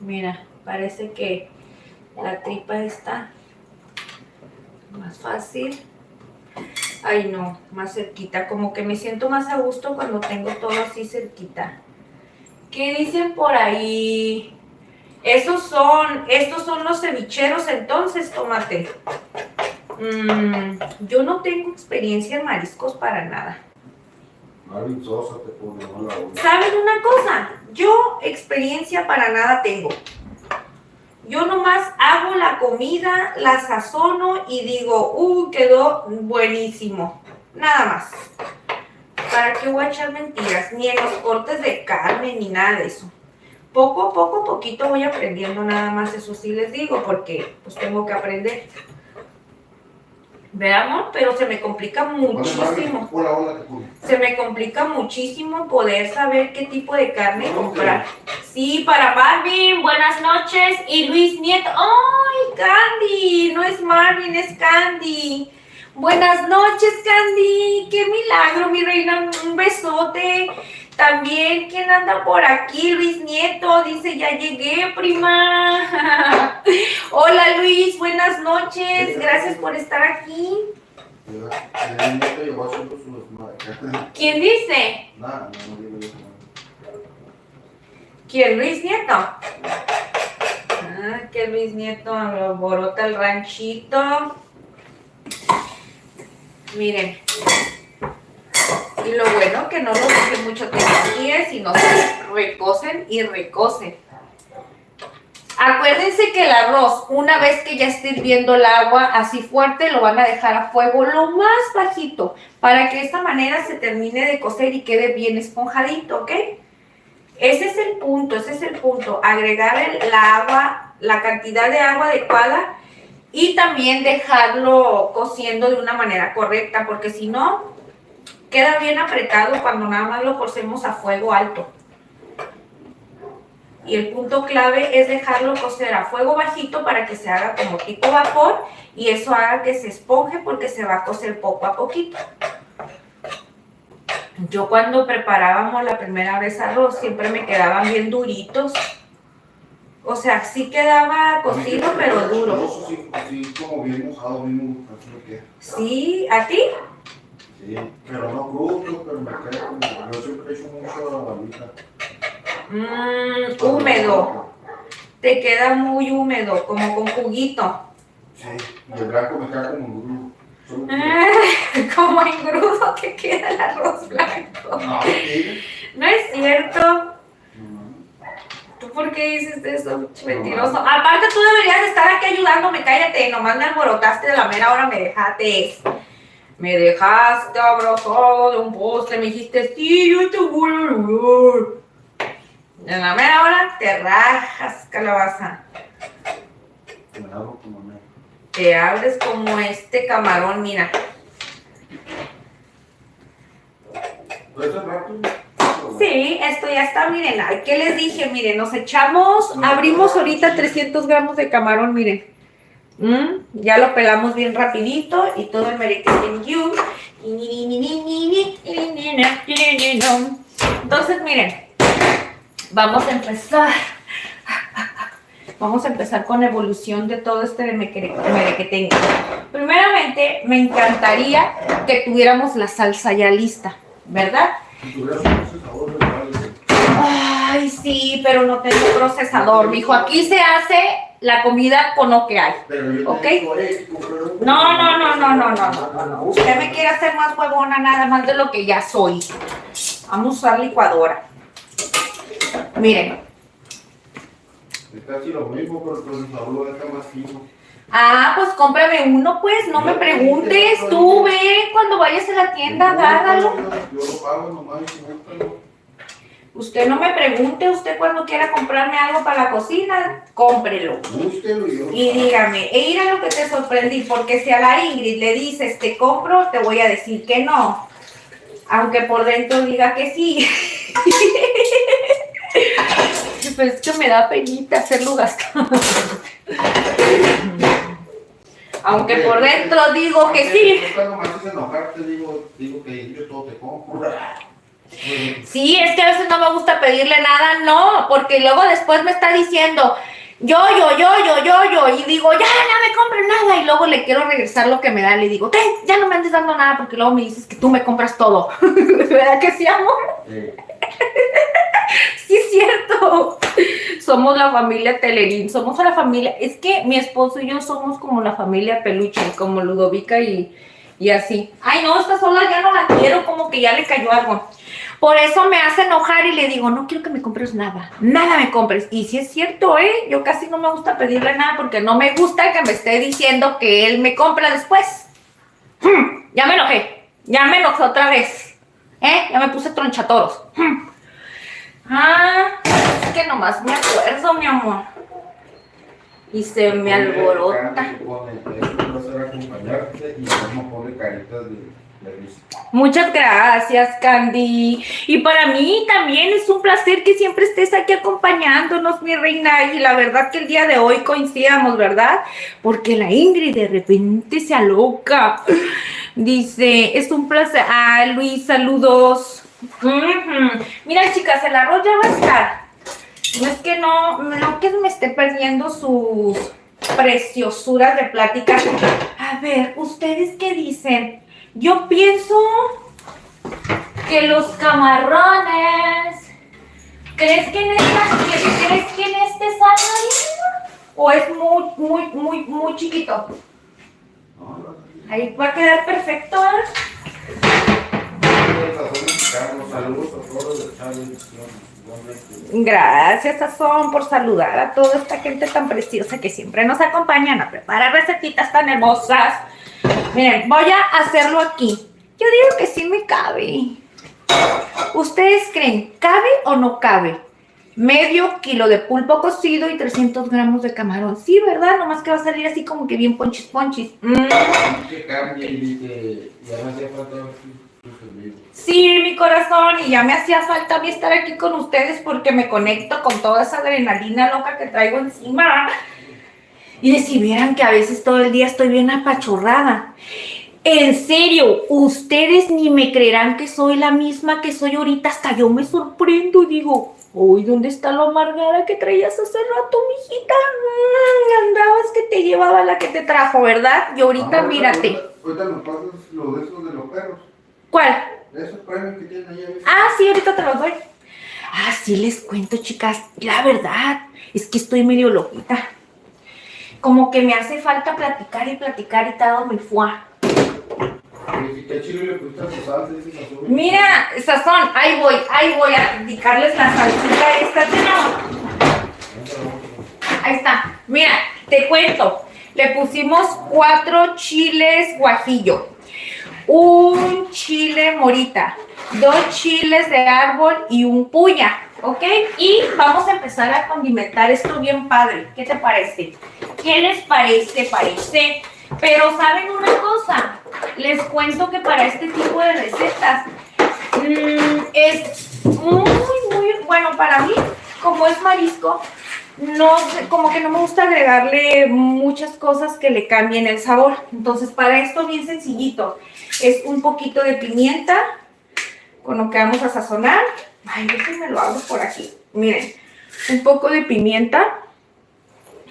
Mira, parece que la tripa está más fácil. Ay, no, más cerquita. Como que me siento más a gusto cuando tengo todo así cerquita. ¿Qué dicen por ahí? Estos son los cevicheros entonces, tómate. Yo no tengo experiencia en mariscos para nada. Marvin Sosa te pone a la olla. ¿Saben una cosa? Yo experiencia para nada tengo. Yo nomás hago la comida, la sazono y digo, quedó buenísimo. Nada más. ¿Para qué voy a echar mentiras? Ni en los cortes de carne, ni nada de eso. Poquito voy aprendiendo nada más, eso sí les digo, porque pues tengo que aprender. Veamos, pero se me complica muchísimo. Se me complica muchísimo poder saber qué tipo de carne comprar. Sí, para Marvin, buenas noches. Y Luis Nieto. ¡Ay, Candy! No es Marvin, es Candy. Buenas noches, Candy. ¡Qué milagro, mi reina! Un besote. También, ¿quién anda por aquí? Luis Nieto dice, ya llegué, prima. Hola, Luis, buenas noches. Gracias por estar aquí. ¿Quién dice? ¿Quién? ¿Luis Nieto? Que Luis Nieto alborota el ranchito. Miren. Y lo bueno que no lo dejen mucho tiempo aquí, sino se recocen y recocen. Acuérdense que el arroz, una vez que ya esté hirviendo el agua así fuerte, lo van a dejar a fuego lo más bajito, para que de esta manera se termine de cocer y quede bien esponjadito, ¿ok? Ese es el punto, agregar la agua, la cantidad de agua adecuada y también dejarlo cociendo de una manera correcta, porque si no, queda bien apretado cuando nada más lo cocemos a fuego alto. Y el punto clave es dejarlo cocer a fuego bajito para que se haga como tipo vapor y eso haga que se esponje porque se va a cocer poco a poquito. Yo cuando preparábamos la primera vez arroz siempre me quedaban bien duritos. O sea, sí quedaba cocido pero duro. Sí, como bien mojado, bien así me queda. ¿Sí? ¿A ti? Sí, pero no crudo, pero me queda como, yo siempre he hecho mucho balita. Húmedo. Te queda muy húmedo, como con juguito. Sí, y el blanco me queda como duro. Como engrudo te queda el arroz blanco. No, sí. No es cierto. ¿Tú por qué dices eso, mentiroso? Aparte tú deberías estar aquí ayudándome, cállate, nomás me alborotaste de la mera hora, me dejaste abrazado de un poste, me dijiste, sí, yo te voy a ayudar. En la mera hora te rajas, calabaza. Me abro como no. Te abres como este camarón, mira. ¿Puede ser rápido? Sí, esto ya está, miren. Ay, ¿qué les dije? Miren, nos echamos, abrimos ahorita 300 gramos de camarón, miren. Ya lo pelamos bien rapidito y todo el merequetenguiú. Entonces, miren, vamos a empezar. Vamos a empezar con la evolución de todo este merequetengue. Primeramente, me encantaría que tuviéramos la salsa ya lista, ¿verdad? Si tuvieras ese sabor de vale. Ay, sí, pero no tengo procesador, mijo. Aquí se hace la comida con lo que hay. Pero yo ¿Ok? te digo, No. Usted me quiere hacer más huevona nada más de lo que ya soy. Vamos a usar licuadora. Miren. Es casi lo mismo, pero el procesador lo deja más fino. Ah, pues cómprame uno, pues. No me preguntes. Tú ve cuando vayas a la tienda, agárralo. Yo lo pago nomás y búscalo. Usted no me pregunte, usted cuando quiera comprarme algo para la cocina, cómprelo. Búsquelo y yo lo Y pago. dígame, mira lo que te sorprendí, porque si a la Ingrid le dices te compro, te voy a decir que no. Aunque por dentro diga que sí. Pues es que me da penita hacerlo gastar. Aunque por dentro digo que sí. Yo cuando me haces enojar te digo que yo todo te compro. Sí, es que a veces no me gusta pedirle nada, no, porque luego después me está diciendo yo, y digo, ya no me compres nada, y luego le quiero regresar lo que me da, le digo, ya no me andes dando nada, porque luego me dices que tú me compras todo. ¿Verdad que sí, amor? Sí, es cierto. Somos la familia Telerín, somos la familia, es que mi esposo y yo somos como la familia Peluche, como Ludovica y así. Ay, no, esta sola ya no la quiero, como que ya le cayó algo. Por eso me hace enojar y le digo, no quiero que me compres nada me compres. Y sí es cierto, yo casi no me gusta pedirle nada porque no me gusta que me esté diciendo que él me compra después. Ya me enojé otra vez. Ya me puse tronchatoros. Es que nomás me acuerdo, mi amor. Y se me alborota. Muchas gracias, Candy. Y para mí también es un placer que siempre estés aquí acompañándonos, mi reina. Y la verdad que el día de hoy coincidamos, ¿verdad? Porque la Ingrid de repente se aloca. Dice, es un placer. Luis, saludos. Mira, chicas, el arroz ya va a estar. No es que no que me esté perdiendo sus preciosuras de plática. A ver, ¿ustedes qué dicen? Yo pienso que los camarones. ¿Crees que en este salga bien? ¿O es muy chiquito? Ahí va a quedar perfecto, Saludos a todos de Chávez. Gracias, Sazón, por saludar a toda esta gente tan preciosa que siempre nos acompañan a preparar recetitas tan hermosas. Miren, voy a hacerlo aquí. Yo digo que sí me cabe. ¿Ustedes creen, cabe o no cabe? Medio kilo de pulpo cocido y 300 gramos de camarón. Sí, ¿verdad? Nomás que va a salir así como que bien ponchis. Que cambie y que ya no hacía falta tus amigos. Sí, mi corazón, y ya me hacía falta a mí estar aquí con ustedes porque me conecto con toda esa adrenalina loca que traigo encima. Y si vieran que a veces todo el día estoy bien apachurrada. En serio, ustedes ni me creerán que soy la misma que soy ahorita. Hasta yo me sorprendo y digo, uy, ¿dónde está la amargada que traías hace rato, mijita? Andabas que te llevaba la que te trajo, ¿verdad? Y ahorita mírate. Ahorita nos pasas lo de esos de los perros. ¿Cuál? De esos premios que tienen ahí. Ah, sí, ahorita te los doy. Ah, sí les cuento, chicas. La verdad es que estoy medio loquita. Como que me hace falta platicar y te ha dado mi fuá. ¿Qué chile le pusiste a su salsa? Mira, Sazón, ahí voy a indicarles la salsita esta. Ahí está. Mira, te cuento. Le pusimos 4 chiles guajillo, 1 chile morita, 2 chiles de árbol y 1 puya, ¿ok? Y vamos a empezar a condimentar esto bien padre. ¿Qué te parece? ¿Qué les parece? Pero ¿saben una cosa? Les cuento que para este tipo de recetas es muy bueno para mí. Como es marisco, no sé, como que no me gusta agregarle muchas cosas que le cambien el sabor. Entonces para esto bien sencillito, es un poquito de pimienta con lo que vamos a sazonar. Ay, déjenme lo abro por aquí. Miren, un poco de pimienta,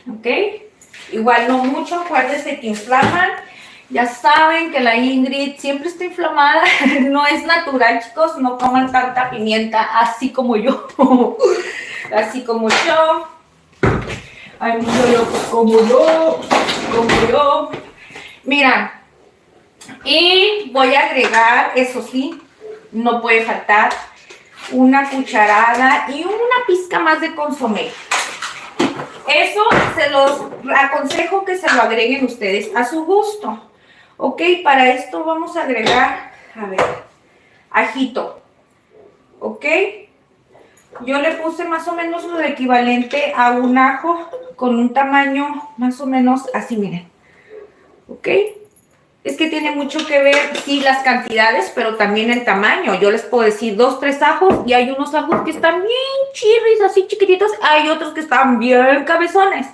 ¿ok? Igual no mucho, acuérdense que inflaman. Ya saben que la Ingrid siempre está inflamada. No es natural, chicos, no coman tanta pimienta así como yo. Así como yo. Hay mucho loco como yo. Mira, y voy a agregar, eso sí, no puede faltar, una cucharada y una pizca más de consomé. Eso se los aconsejo que se lo agreguen ustedes a su gusto. Ok, para esto vamos a agregar, a ver, ajito. Ok, yo le puse más o menos lo equivalente a un ajo con un tamaño más o menos así, miren. Ok, es que tiene mucho que ver, sí, las cantidades, pero también el tamaño. Yo les puedo decir 2, 3 ajos y hay unos ajos que están bien chirris, así chiquititos. Hay otros que están bien cabezones.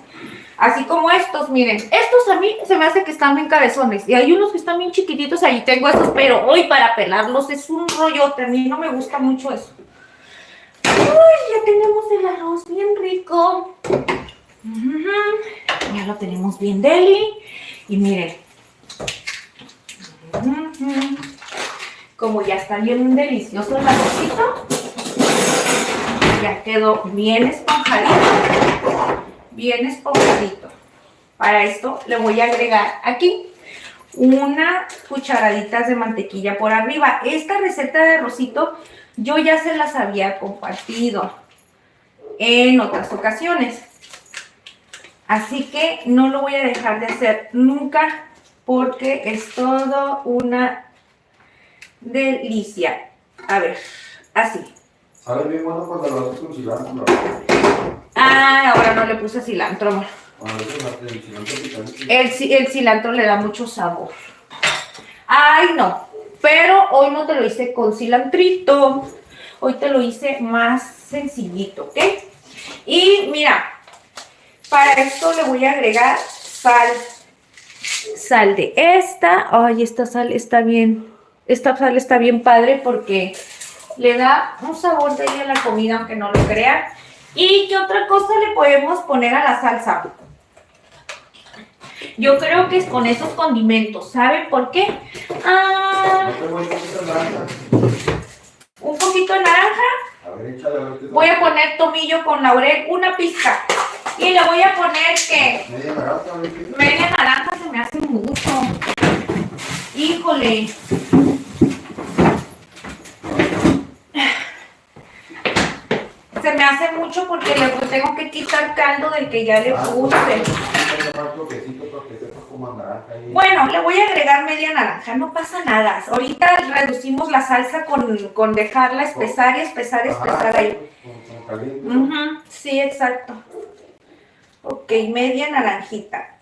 Así como estos, miren. Estos a mí se me hace que están bien cabezones. Y hay unos que están bien chiquititos, ahí tengo estos, pero hoy para pelarlos es un rollote. A mí no me gusta mucho eso. Uy, ya tenemos el arroz bien rico. Ya lo tenemos bien deli. Y miren. Como ya está bien delicioso el arrocito, ya quedó bien esponjadito. Bien esponjadito. Para esto le voy a agregar aquí unas cucharaditas de mantequilla por arriba. Esta receta de arrocito yo ya se las había compartido en otras ocasiones. Así que no lo voy a dejar de hacer nunca porque es todo una delicia. A ver, así. Sabe bien bueno cuando lo haces con cilantro. Ah, ahora no le puse cilantro, amor. El cilantro le da mucho sabor. Ay, no. Pero hoy no te lo hice con cilantrito. Hoy te lo hice más sencillito, ¿ok? Y mira, para esto le voy a agregar sal. Sal de esta. Ay, esta sal está bien. Esta sal está bien padre porque le da un sabor de ella a la comida, aunque no lo crean. ¿Y qué otra cosa le podemos poner a la salsa? Yo creo que es con esos condimentos. ¿Saben por qué? Un poquito de naranja. Voy a poner tomillo con laurel, una pizca. Y le voy a poner que media naranja se me hace mucho. Híjole. mucho porque le tengo que quitar caldo del que ya le puse. Bueno, le voy a agregar media naranja, no pasa nada. Ahorita reducimos la salsa con dejarla espesar y espesar ahí. Sí, exacto. Ok, media naranjita.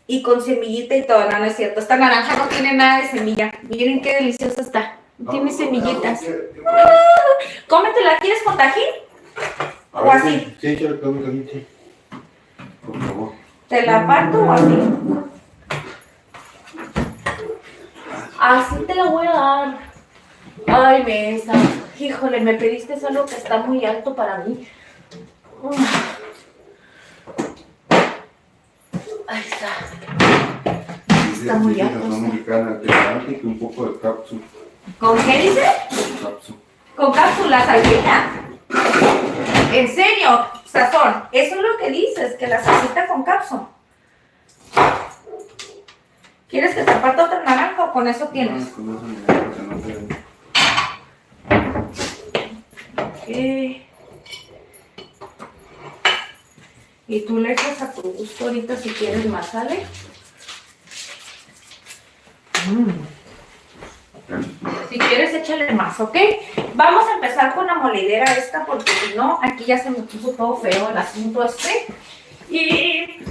Y con semillita y todo, no es cierto. Esta naranja no tiene nada de semilla. Miren qué deliciosa está. Tiene semillitas. Cómetela, ¿quieres con tajín? ¿O así? Sí, yo le tomo tajín, sí. Por favor. ¿Te la parto o así? Así te la voy a dar. Ay, besa. Híjole, me pediste algo que está muy alto para mí. Ahí está. Está muy alto. Un poco de cápsula. ¿Con qué dice? Con cápsula. Con cápsula, salsita. ¿En serio? Sazón. Eso es lo que dices, que la salsita con cápsula. ¿Quieres que te aparta otra naranja o con eso tienes? Ok. Y tú le echas a tu gusto ahorita si quieres más, ¿sale? Si quieres, échale más, ¿ok? Vamos a empezar con la molidera esta porque si no, aquí ya se me puso todo feo el asunto este. Y...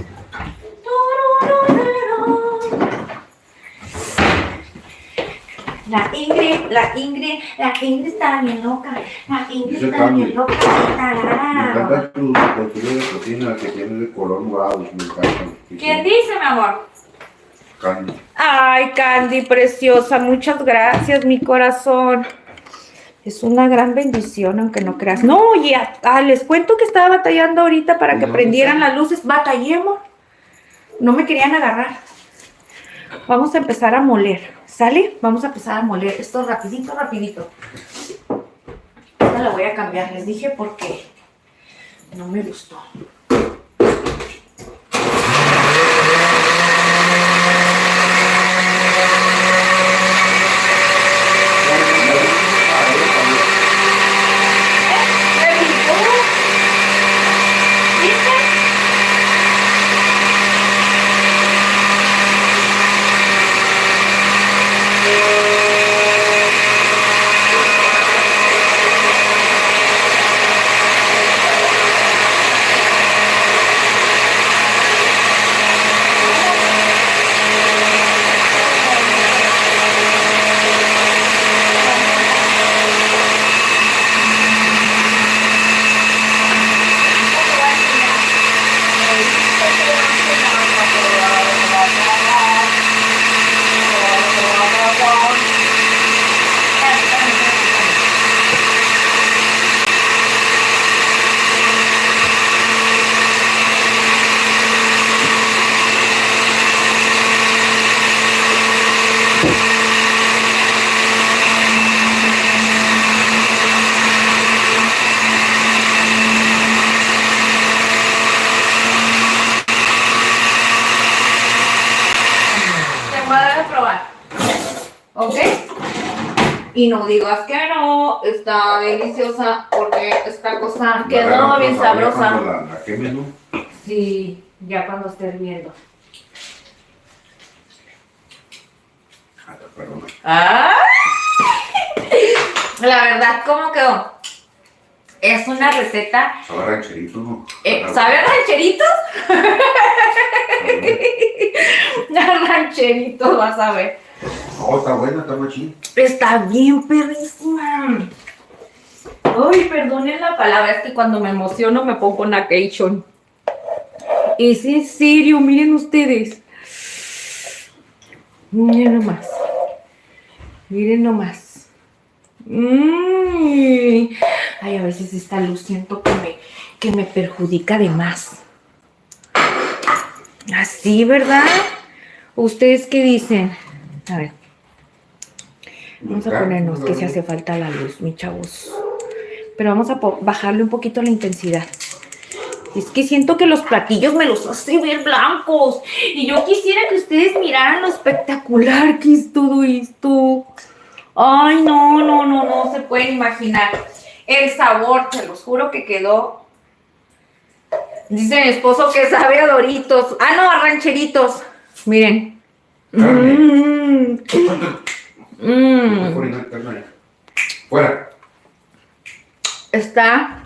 La Ingrid está bien loca. La Ingrid está bien loca. Me encanta tu costura de cocina que tiene de color morado. Me encanta. ¿Quién dice, mi amor? Candy. Ay, Candy, preciosa. Muchas gracias, mi corazón. Es una gran bendición, aunque no creas. No, ya, les cuento que estaba batallando ahorita para que prendieran las luces. Batallé, amor. No me querían agarrar. Vamos a empezar a moler, ¿sale? Vamos a empezar a moler esto rapidito, rapidito. Esta la voy a cambiar, les dije porque no me gustó. ¿Ok? Y no digas que no, está deliciosa porque esta cosa quedó bien sabrosa. La queme, ¿no? Sí, ya cuando esté hirviendo. Perdón. ¡Ah! La verdad, ¿cómo quedó? Es una receta. Sabe rancherito, ¿no? ¿Sabe a rancheritos? Rancheritos, vas a ver. Oh, está buena, está machín. Está bien perrísima. Ay, perdonen la palabra, es que cuando me emociono me pongo nacation. Es en serio, miren ustedes. Miren nomás. Miren nomás. Ay, a veces esta luz siento que me perjudica de más. Así, ¿verdad? ¿Ustedes qué dicen? A ver. Vamos a ponernos que si hace falta la luz, mis chavos. Pero vamos a bajarle un poquito la intensidad. Es que siento que los platillos me los hace ver blancos. Y yo quisiera que ustedes miraran lo espectacular que es todo esto. Ay, no se pueden imaginar. El sabor, se los juro que quedó Dice mi esposo que sabe a Doritos. Ah, no, a rancheritos. Miren. Carne. Fuera. Está.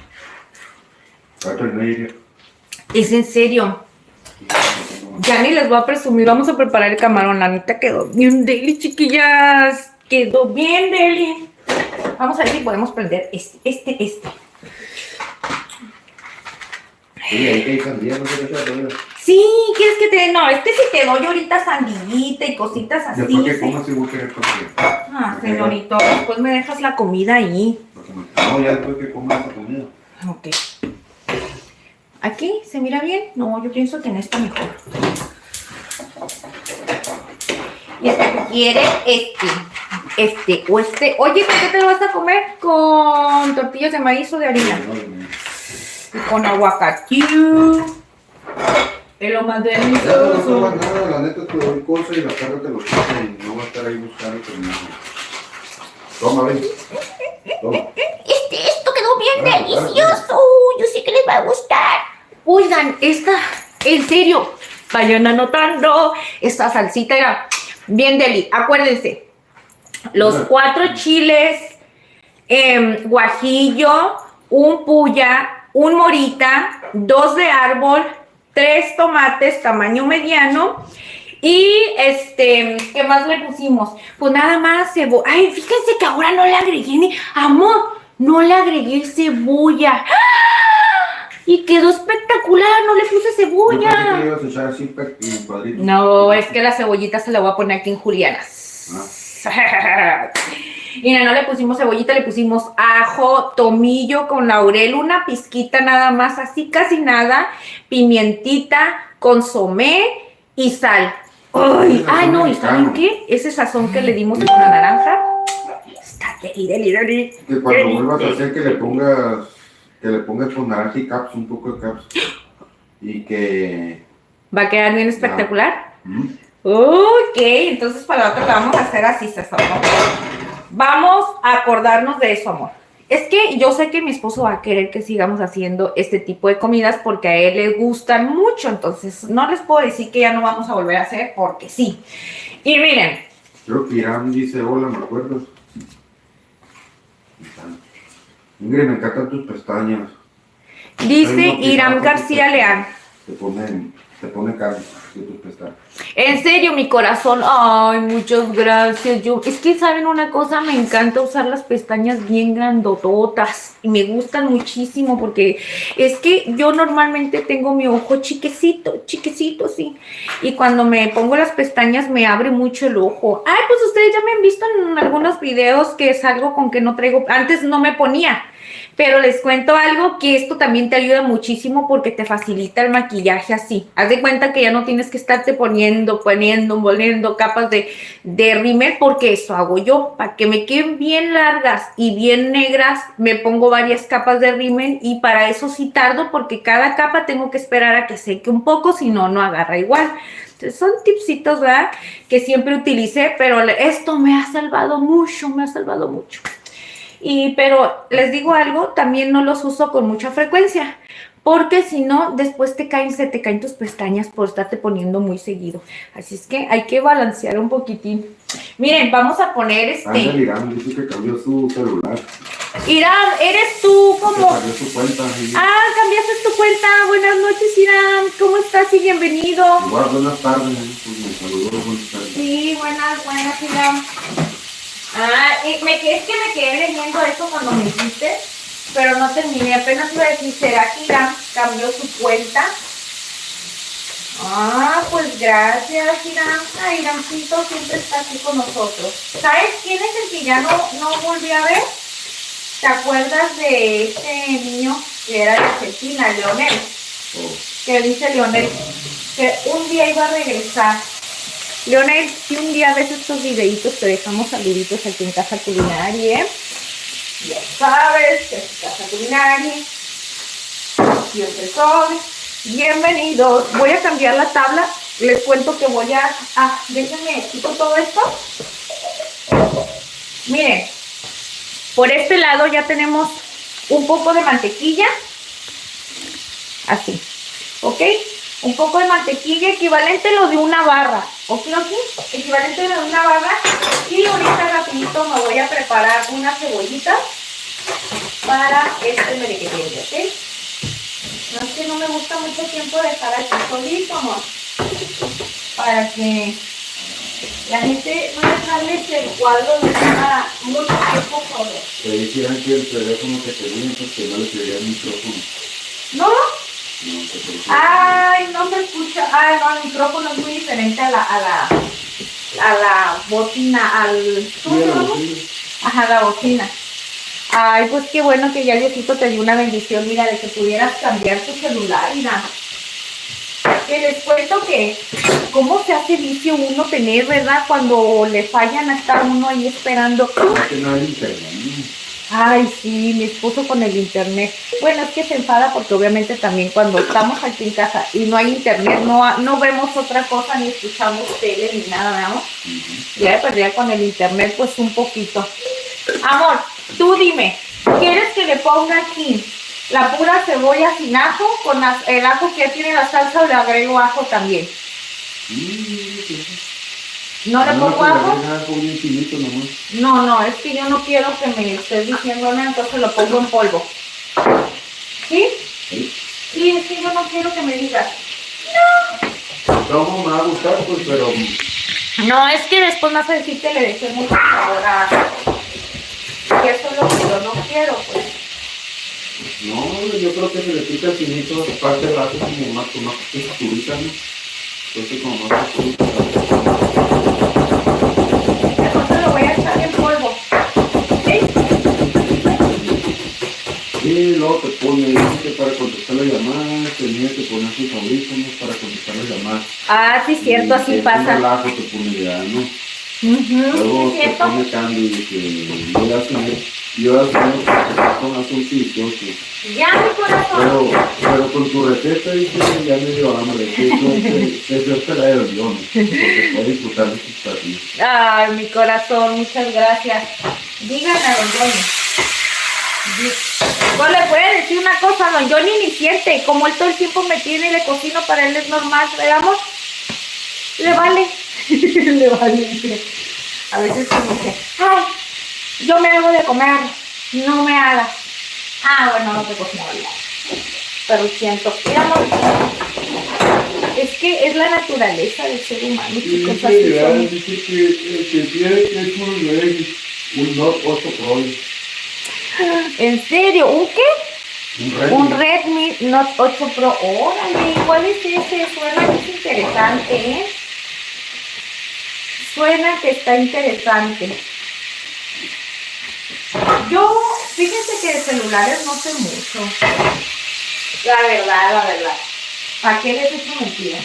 Es en serio. Ya ni les voy a presumir. Vamos a preparar el camarón. La neta quedó bien deli, chiquillas. Quedó bien deli. Vamos a ver si podemos prender este. Sí, ahí que hay sandía, no sé qué sea. Sí, ¿quieres que te... No, si te doy ahorita sandillita y cositas así. Después que comas, sí voy a querer comer. Ah, señorito, después me dejas la comida ahí. No, ya después que comas esa comida. Ok. ¿Aquí se mira bien? No, yo pienso que en esta mejor. Y este que quiere este o este. Oye, ¿con qué te lo vas a comer? ¿Con tortillas de maíz o de harina? Y con aguacate. Es lo más No delicioso. tomas nada, la neta te doy cosas y la tarde te lo quita y no va a estar ahí buscando terminando. Toma, ven. Toma. Esto quedó bien Claro, delicioso. Yo sé que les va a gustar. Oigan, en serio, vayan anotando. Esta salsita era bien deli. Acuérdense, los 4 chiles, guajillo, un puya, un morita, 2 de árbol, 3 tomates tamaño mediano. Y ¿qué más le pusimos? Pues nada más cebolla. Ay, fíjense que ahora no le agregué no le agregué cebolla. ¡Ah! Y quedó espectacular, no le puse cebolla. Yo pensé que le ibas a echar así en cuadritos. No, es que la cebollita se la voy a poner aquí en julianas. Mira, no le pusimos cebollita, le pusimos ajo, tomillo con laurel, una pizquita nada más, así casi nada, pimientita, consomé y sal. Ay, no, ¿y saben qué? Ese sazón que le dimos con la naranja. Está deli. Que cuando vuelvas a hacer que le pongas con naranja y caps, un poco de caps. Y que... ¿Va a quedar bien espectacular? ¿Mm? Ok, entonces para la otra la vamos a hacer así, sazón, ¿no? Vamos a acordarnos de eso, amor. Es que yo sé que mi esposo va a querer que sigamos haciendo este tipo de comidas porque a él le gustan mucho. Entonces, no les puedo decir que ya no vamos a volver a hacer porque sí. Y miren. Creo que Irán dice hola, ¿me acuerdas? Ingrid, me encantan tus pestañas. Dice Irán García Leán. Te pone carne de tus pestañas. En serio, mi corazón. Ay, muchas gracias. Es que, ¿saben una cosa? Me encanta usar las pestañas bien grandototas. Y me gustan muchísimo porque es que yo normalmente tengo mi ojo chiquecito, sí. Y cuando me pongo las pestañas me abre mucho el ojo. Ay, pues ustedes ya me han visto en algunos videos que salgo con que no traigo. Antes no me ponía. Pero les cuento algo, que esto también te ayuda muchísimo porque te facilita el maquillaje así. Haz de cuenta que ya no tienes que estarte poniendo capas de rímel, porque eso hago yo. Para que me queden bien largas y bien negras, me pongo varias capas de rímel y para eso sí tardo porque cada capa tengo que esperar a que seque un poco, si no, no agarra igual. Entonces son tipsitos, ¿verdad? Que siempre utilicé, pero esto me ha salvado mucho. Pero les digo algo, también no los uso con mucha frecuencia, porque si no, después se te caen tus pestañas por estarte poniendo muy seguido. Así es que hay que balancear un poquitín. Miren, vamos a poner Irán dice que cambió su celular. Irán, ¿eres tú como...? Cambió su cuenta. ¿Sí? Ah, cambiaste tu cuenta. Buenas noches, Irán. ¿Cómo estás? Y bienvenido. Igual, buenas tardes. Pues me saludó, buenas tardes. Sí, buenas, Irán. Es que me quedé leyendo eso cuando me dijiste, pero no terminé. Apenas iba a decir, ¿será que Irán cambió su cuenta? Pues gracias, Irán. Irancito siempre está aquí con nosotros. ¿Sabes quién es el que ya no volví a ver? ¿Te acuerdas de este niño que era de Argentina, Leonel? Que dice Leonel, que un día iba a regresar. Leonel, si un día ves estos videitos, te dejamos saluditos aquí en Casa Culinaria. Ya sabes que es Casa Culinaria. Siempre son bienvenidos. Voy a cambiar la tabla. Les cuento que voy a... déjenme, quito todo esto. Miren, por este lado ya tenemos un poco de mantequilla. Así. ¿ok? Un poco de mantequilla, equivalente a lo de una barra, ¿ok? Equivalente a lo de una barra. Y ahorita rapidito me voy a preparar una cebollita para este merequetengue, ¿ok? No es que no me gusta mucho tiempo dejar aquí solito, amor, para que la gente no dejarles el cuadro de nada mucho tiempo solo. Te decían que el teléfono que tenía porque no le quería el micrófono. ¿No? No, se te Ay, no se escucha. Ay, no, el micrófono es muy diferente a la bocina, ¿cómo se llama? Ajá, la bocina. Ay, pues qué bueno que ya Diosito te dio una bendición, mira, de que pudieras cambiar tu celular, mira. Que les cuento que cómo se hace vicio uno tener, ¿verdad? Cuando le fallan a estar uno ahí esperando. no hay internet. Ay, sí, mi esposo con el internet. Bueno, es que se enfada porque obviamente también cuando estamos aquí en casa y no hay internet, no vemos otra cosa, ni escuchamos tele, ni nada, ¿no? Ya de perdida con el internet, pues un poquito. Amor, tú dime, ¿quieres que le ponga aquí la pura cebolla sin ajo, con el ajo que ya tiene la salsa, o le agrego ajo también? ¿No le pongo ajo? No, es que yo no quiero que me estés diciendo nada, entonces lo pongo en polvo. ¿Sí? Sí, es que yo no quiero que me digas. No me va a gustar, pues, pero... No, es que después me vas a decir que le dejé mucho sabor a... Y eso es lo que yo no quiero, pues. No, yo creo que se le quita el finito, aparte de rato como más texturita, ¿no? Entonces como más texturita. Entonces lo voy a echar en polvo. ¿Sí? Y luego te pone, dice que para contestar las llamadas, tenía que poner sus audífonos para contestar las llamadas. Ah, sí, cierto, así pasa. El ajo te pone ya, ¿no? Luego sí, te pone cambio de que yo ya con azul que ya, mi corazón. pero con tu receta dice ya me dio hambre, que yo te la doy, ¿no? Porque puedo disfrutar de tus platillos. Ay, mi corazón, muchas gracias. Díganle a don Johnny. No le puede decir una cosa, don Johnny ni siente, como él todo el tiempo me tiene y le cocino, para él es normal, veamos. Le vale. Le vale. A veces como que, ay, yo me hago de comer, no me hagas. Ah, bueno, no te cocino ya. Pero siento, amor, es que es la naturaleza del ser humano, chicos, así somos. Dice que tiene que es un Note 8 Pro. ¿En serio? ¿Un qué? Un Redmi Note 8 Pro. Órale, ¿cuál es ese? Suena que es interesante, ¿eh? Suena que está interesante. Yo, fíjense que de celulares no sé mucho. La verdad. ¿Para qué les echo mentiras?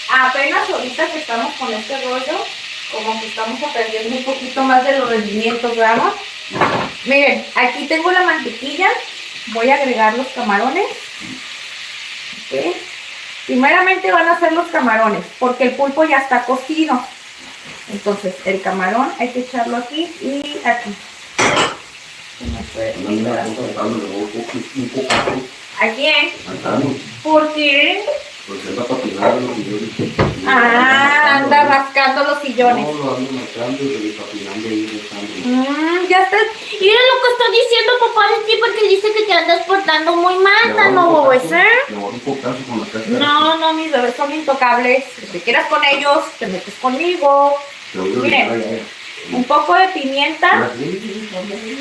Apenas ahorita que estamos con este rollo, como que estamos aprendiendo un poquito más de los rendimientos, ¿verdad? Miren, aquí tengo la mantequilla. Voy a agregar los camarones. ¿Okay? Primeramente van a ser los camarones, porque el pulpo ya está cocido. Entonces, el camarón hay que echarlo aquí y aquí. ¿A quién? ¿Por qué? Porque anda patinando los sillones. Ah, anda rascando los sillones. No, lo ando marcando y patinando y dejando. Ya está. Mira lo que está diciendo papá de ti, porque dice que te andas portando muy mal, ¿no, bebé? No, mis bebés son intocables. Si te quieras con ellos, te metes conmigo. Miren, un poco de pimienta. No, bebé,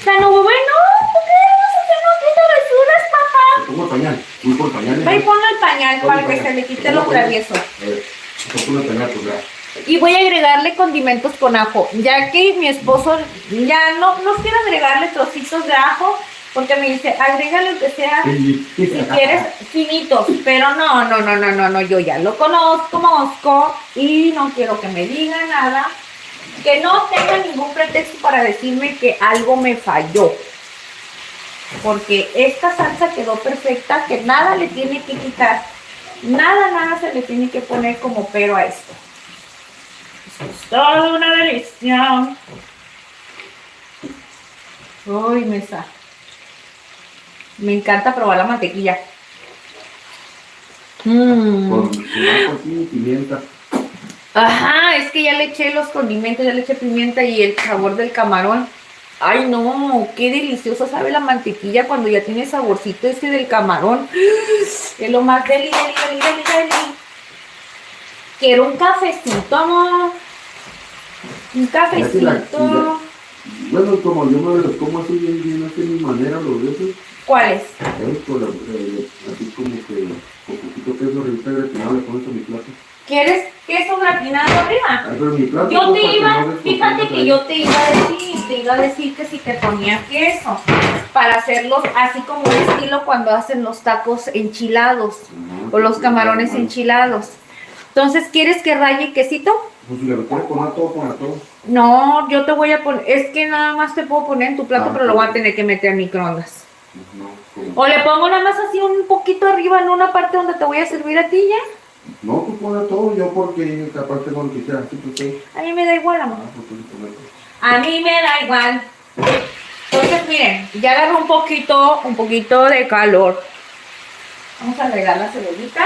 no, ¿por qué vamos a hacer unas travesuras, papá? Pongo el pañal, pongo el pañal. Ve y ponle el pañal para que se le quite lo travieso. Pongo el pañal, pues ya. Y voy a agregarle condimentos con ajo, ya que mi esposo ya no quiere agregarle trocitos de ajo, porque me dice, agrégale que sea, si quieres, finitos, pero no, yo ya lo conozco y no quiero que me diga nada, que no tenga ningún pretexto para decirme que algo me falló, porque esta salsa quedó perfecta, que nada le tiene que quitar, nada se le tiene que poner como pero a esto. Es toda una delicia. Uy, mesa. Me encanta probar la mantequilla. Con ajo así, pimienta. Ajá, es que ya le eché los condimentos, ya le eché pimienta y el sabor del camarón. Ay, no, qué delicioso sabe la mantequilla cuando ya tiene saborcito ese del camarón. Es lo más deli, deli, deli, deli, deli. Quiero un cafecito, amor. Un cafecito. Bueno, como yo me los como así bien, así de mi manera, los de esos. ¿Cuáles? Así como que con poquito queso revista gratinado le pones a mi plato. ¿Quieres queso gratinado arriba? Ah, pero mi plato. Yo te para que iba, no fíjate que ahí. yo te iba a decir que si te ponía queso para hacerlos así como un estilo cuando hacen los tacos enchilados o los camarones enchilados. Entonces, ¿quieres que raye quesito? Pues si le quieres poner todo, ponle todo. No, yo te voy a poner, es que nada más te puedo poner en tu plato, Ah, pero lo voy a tener que meter al microondas. No, como... O le pongo nada más así un poquito arriba en una parte donde te voy a servir a ti ya. No, tú pones todo, yo porque capaz tengo lo que sea, así pues sí. A mí me da igual, amor. Pues tú pones todo. A mí me da igual. Entonces, miren, ya agarró un poquito de calor. Vamos a agregar la cebollita.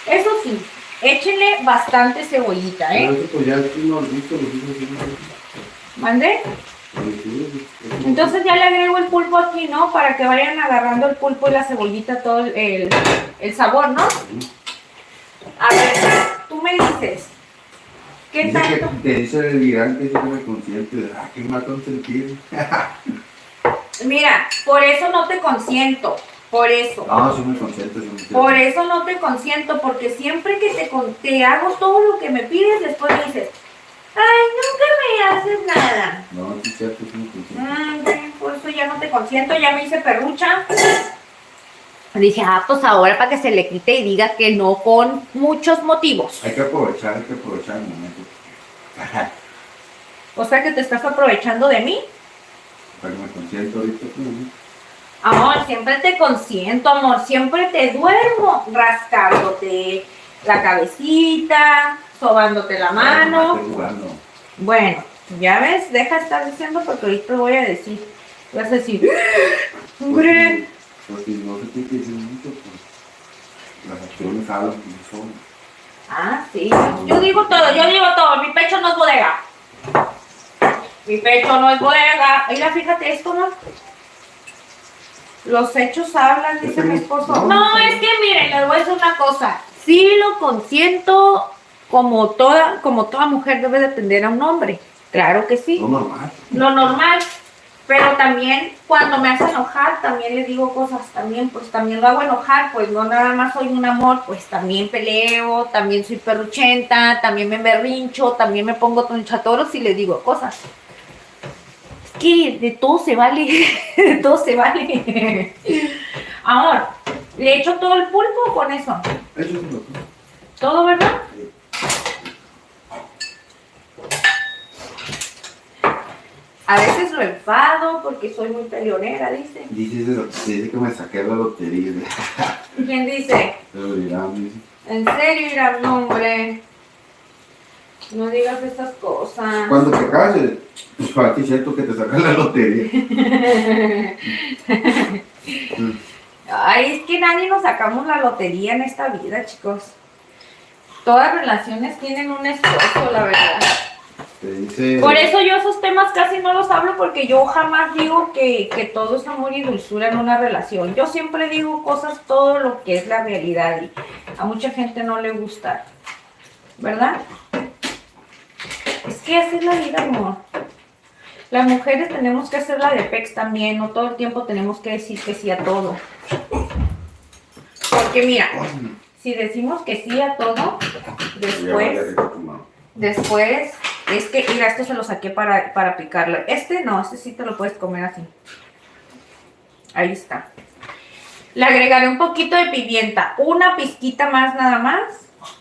Eso sí, échenle bastante cebollita, ¿eh? Pero eso pues ya tú lo has visto, lo dices así. ¿Mande? Entonces ya le agrego el pulpo aquí, ¿no? Para que vayan agarrando el pulpo y la cebollita todo el sabor, ¿no? A ver, tú me dices, ¿qué Dice tanto? que dice el Irán que eso me consiente de, que me ha consentido. Mira, por eso no te consiento, por eso. No, sí me consiento, sí me consiento. Por eso no te consiento, porque siempre que te hago todo lo que me pides, después me dices, ay, nunca me haces nada. No, sí es cierto, sí me consiento. Por eso ya no te consiento, ya me hice perrucha. Dije, pues ahora para que se le quite y diga que no con muchos motivos. Hay que aprovechar el momento. O sea que te estás aprovechando de mí. Para que me consiento ahorita. Amor, siempre te consiento, amor. Siempre te duermo rascándote la cabecita, sobándote la mano. Estoy jugando. Bueno, ya ves, deja de estar diciendo porque ahorita lo voy a decir. Vas a decir, ¡hombre! Porque no se tiene que decir mucho, pues las acciones hablan como son. Ah, sí. Yo digo todo. Mi pecho no es bodega. Mi pecho no es bodega. Mira, fíjate esto, ¿no? Los hechos hablan, dice mi esposo. No, es que miren, les voy a decir una cosa. Sí lo consiento como toda mujer debe de atender a un hombre. Claro que sí. Lo normal. Lo normal. Pero también cuando me hace enojar, también le digo cosas, también lo hago enojar, pues no nada más soy un amor, pues también peleo, también soy perruchenta, también me berrincho, también me pongo tronchatoros y le digo cosas. Es que de todo se vale, de todo se vale. Ahora, ¿le echo todo el pulpo con eso? Eso es lo que... ¿Todo, verdad? A veces lo enfado porque soy muy peleonera, dice. Dice que me saqué la lotería. ¿Quién dice? Pero dirán, dice. En serio, Irán, no, hombre. No digas esas cosas. Cuando te cases, pues para ti es cierto que te sacas la lotería. Ay, es que nadie nos sacamos la lotería en esta vida, chicos. Todas relaciones tienen un esfuerzo, la verdad. Te dice... Por eso yo esos temas casi no los hablo porque yo jamás digo que todo es amor y dulzura en una relación. Yo siempre digo cosas, todo lo que es la realidad y a mucha gente no le gusta, ¿verdad? Es que así es la vida, amor. Las mujeres tenemos que hacer la de pex también, no todo el tiempo tenemos que decir que sí a todo. Porque mira, si decimos que sí a todo, después es que, mira, esto se lo saqué para picarlo. Este no, este sí te lo puedes comer así. Ahí está. Le agregaré un poquito de pimienta, una pizquita más nada más.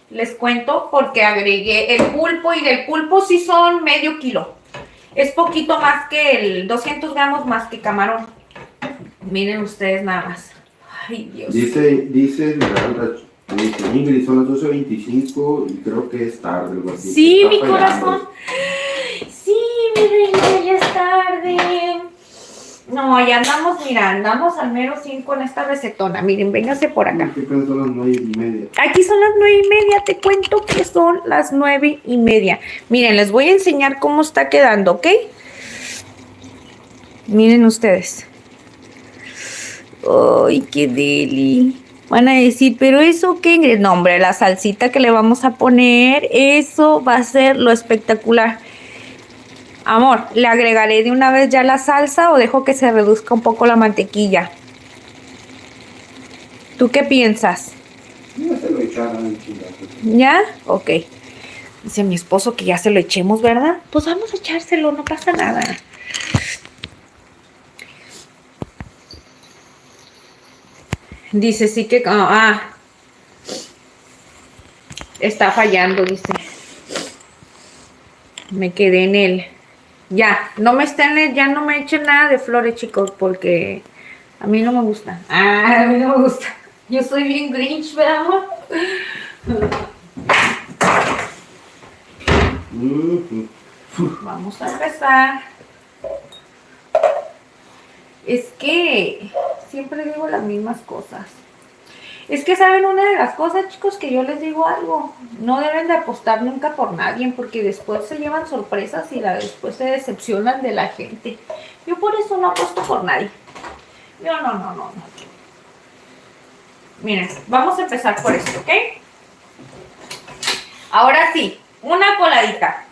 Les cuento porque agregué el pulpo y del pulpo sí son medio kilo. Es poquito más que el 200 gramos más que camarón. Miren ustedes nada más. Ay, Dios. Dice Ingrid, son las 12:25 y creo que es tarde. Algo así. Sí, mi corazón. Sí, mi reina, ya es tarde. No, ya andamos, mira, andamos al mero 5 en esta recetona. Miren, véngase por acá. ¿Qué son las 9:30? Aquí son las 9:30, te cuento que son las 9:30. Miren, les voy a enseñar cómo está quedando, ¿ok? Miren ustedes. ¡Ay, qué deli! Van a decir, ¿pero eso qué? No, hombre, la salsita que le vamos a poner, eso va a ser lo espectacular. Amor, ¿le agregaré de una vez ya la salsa o dejo que se reduzca un poco la mantequilla? ¿Tú qué piensas? Ya se lo echaron en chingazo. ¿Ya? Ok. Dice mi esposo que ya se lo echemos, ¿verdad? Pues vamos a echárselo, no pasa nada. Dice, sí que... está fallando, dice. Me quedé en él. Ya, no me estén, ya no me echen nada de flores, chicos, porque a mí no me gusta. A mí no me gusta. Yo soy bien Grinch, ¿verdad, amor? Vamos a empezar. Es que siempre digo las mismas cosas. Es que saben una de las cosas, chicos, que yo les digo algo. No deben de apostar nunca por nadie, porque después se llevan sorpresas y después se decepcionan de la gente. Yo por eso no apuesto por nadie. Yo no. Miren, vamos a empezar por esto, ¿ok? Ahora sí, una coladita.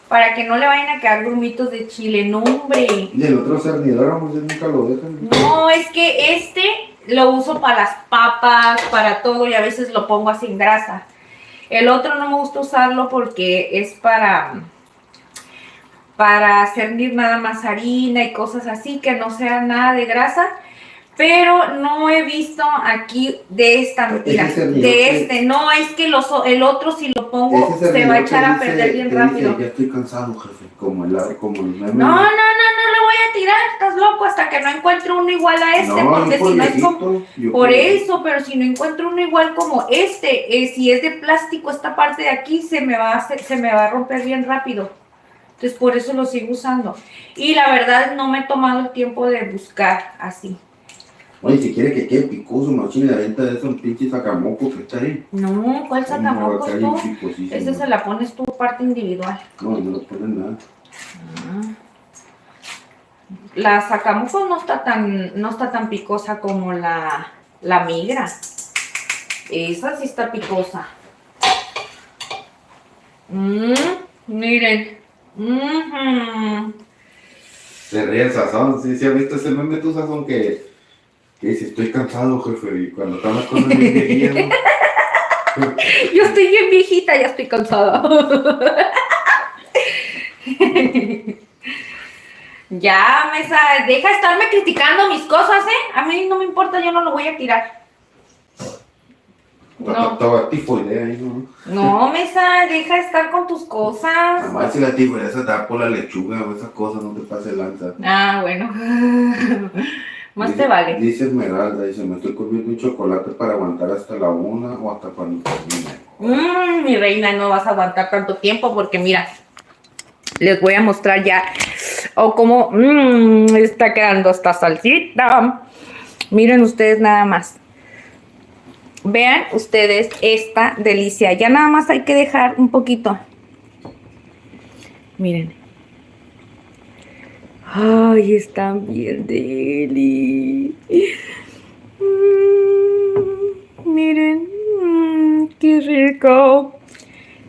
Para que no le vayan a quedar grumitos de chile, no, hombre. Y el otro cernidor, amor, ya nunca lo dejan. No, es que este lo uso para las papas, para todo, y a veces lo pongo así en grasa. El otro no me gusta usarlo porque es para cernir nada más harina y cosas así, que no sea nada de grasa. Pero no he visto aquí de esta, mira, de este. No, es que el otro si lo pongo se va a echar a perder bien rápido. Ya estoy cansado, jefe, como el meme. No le voy a tirar, estás loco, hasta que no encuentre uno igual a este, porque si no es como... Por eso, pero si no encuentro uno igual como este, si es de plástico, esta parte de aquí se me va a romper bien rápido. Entonces por eso lo sigo usando. Y la verdad no me he tomado el tiempo de buscar así. Oye, si quiere que quede picoso, machín, la venta de esos pinches sacamoco que está ahí. No, ¿cuál sacamoco tú? Ese se la pones tú parte individual. No lo ponen nada. La sacamoco no está tan picosa como la migra. Esa sí está picosa. Miren. Se ríe el sazón, sí, ha visto ese meme tu sazón que dice, estoy cansado, jefe, y cuando están las cosas bien viejías, ¿no? Yo estoy bien viejita, ya estoy cansada. Ya, Mesa, deja de estarme criticando mis cosas, ¿eh? A mí no me importa, yo no lo voy a tirar. No. Estaba tifoidea ahí, ¿no? No, Mesa, deja de estar con tus cosas. Además, si la tifoidea se da por la lechuga o esas cosas, no te pase lanza. Ah, bueno. Más te vale. Dice Esmeralda, dice, me estoy comiendo un chocolate para aguantar hasta la 1 o hasta cuando termine. Mi reina, no vas a aguantar tanto tiempo porque mira, les voy a mostrar ya cómo está quedando esta salsita. Miren ustedes nada más. Vean ustedes esta delicia. Ya nada más hay que dejar un poquito. Miren. Ay, están bien deli. Miren, qué rico.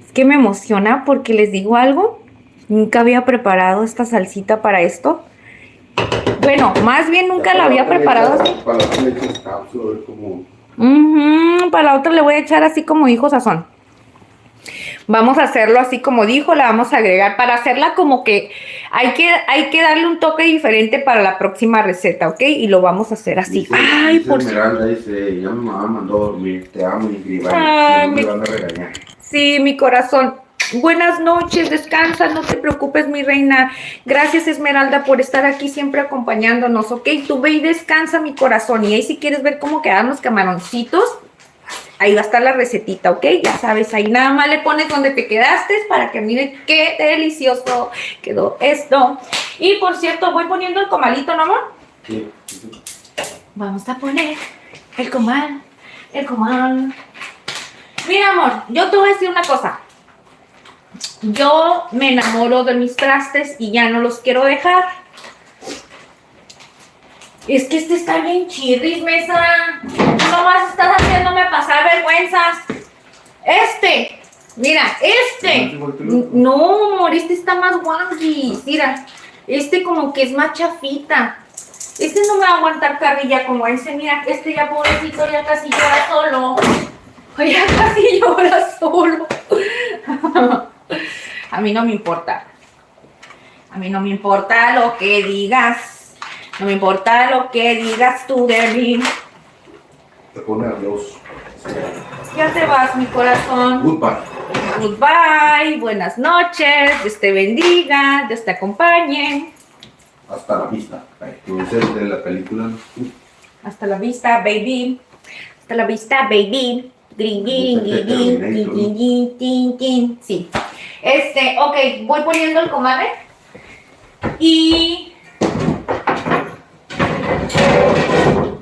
Es que me emociona porque les digo algo. Nunca había preparado esta salsita para esto. Bueno, más bien nunca la había preparado así. Para la leche cápsula, a ver cómo... Para la otra le voy a echar así como dijo Sazón. Vamos a hacerlo así como dijo, la vamos a agregar para hacerla como que hay que darle un toque diferente para la próxima receta, ¿ok? Y lo vamos a hacer así. Dice Esmeralda, dice, ya mi mamá mandó a dormir, te amo y gribay, no me van a regañar. Sí, mi corazón. Buenas noches, descansa, no te preocupes, mi reina. Gracias, Esmeralda, por estar aquí siempre acompañándonos, ¿ok? Tú ve y descansa, mi corazón. Y ahí si quieres ver cómo quedan los camaroncitos, ahí va a estar la recetita, ¿ok? Ya sabes, ahí nada más le pones donde te quedaste para que miren qué delicioso quedó esto. Y por cierto, voy poniendo el comalito, ¿no, amor? Sí. Vamos a poner el comal, el comal. Mira, amor, yo te voy a decir una cosa. Yo me enamoro de mis trastes y ya no los quiero dejar. Es que este está bien chirris, Mesa. Tú nomás estás haciéndome pasar vergüenzas. Mira, No, amor, este está más guangui. Mira, como que es más chafita. No me va a aguantar carrilla como ese. Mira, ya pobrecito ya casi llora solo. Ya casi llora solo. A mí no me importa. A mí no me importa lo que digas. No me importa lo que digas tú de mí. Te pone nervioso. Ya te vas, mi corazón. Goodbye. Goodbye. Buenas noches. Dios te bendiga. Dios te acompañe. Hasta la vista. Tú dices de la película. Hasta la vista, baby. Hasta la vista, baby. Sí. Ok, voy poniendo el comadre. Y...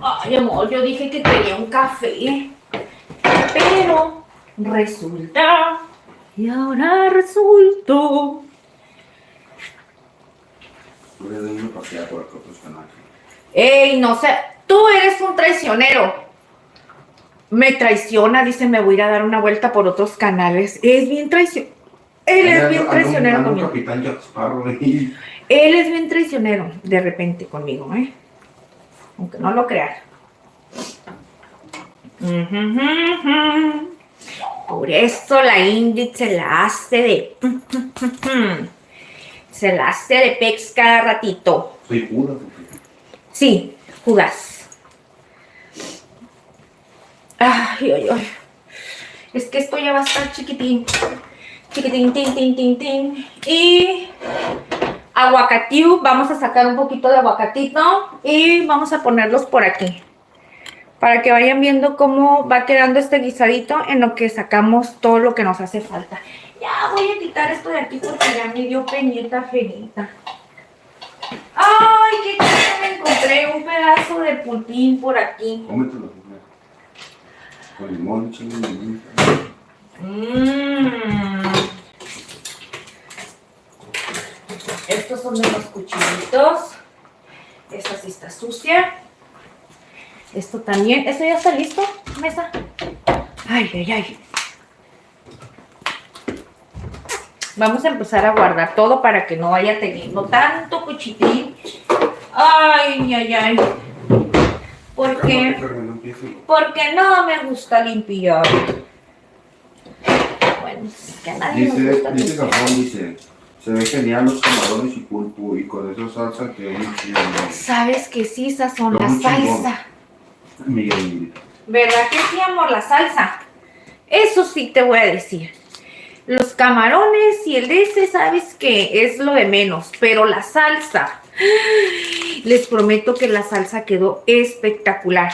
Ay, amor, yo dije que quería un café. Pero resulta... Y ahora resultó... Voy a dar una paseada por acá, otros canales. Ey, no sé, tú eres un traicionero. Me traiciona, dice, me voy a ir a dar una vuelta por otros canales. Es bien traicionero. Él es bien traicionero conmigo. Capitán Jack Sparrow. Él es bien traicionero de repente conmigo, ¿eh? Aunque no lo crean. Por eso la Ingrid se la hace de... Se la hace de pex cada ratito. Soy Judas. Sí, Judas. Ay, ay, ay. Es que esto ya va a estar chiquitín. Chiquitín, tin, tin, tin, tin. Y aguacatiu. Vamos a sacar un poquito de aguacatito y vamos a ponerlos por aquí. Para que vayan viendo cómo va quedando este guisadito en lo que sacamos todo lo que nos hace falta. Ya voy a quitar esto de aquí porque ya me dio penita. Ay, qué chido, me encontré un pedazo de pulpín por aquí. Cómetelo. Con limón, échale limón. Estos son de los cuchillitos. Esta sí está sucia. Esto también. ¿Esto ya está listo, Mesa? Ay, ay, ay. Vamos a empezar a guardar todo para que no vaya teniendo tanto cuchitín. Ay, ay, ay. ¿Por qué? Porque no me gusta limpiar. Bueno, es que a nadie nos gusta dice limpiar. Japón, dice, se ve genial los camarones y pulpo y con esa salsa que un chingón. ¿Sabes que sí, sazón? La Un chingón. salsa. Miguel. ¿Verdad que sí, amor? La salsa. Eso sí te voy a decir. Los camarones y el de ese, sabes que es lo de menos. Pero la salsa, les prometo que la salsa quedó espectacular.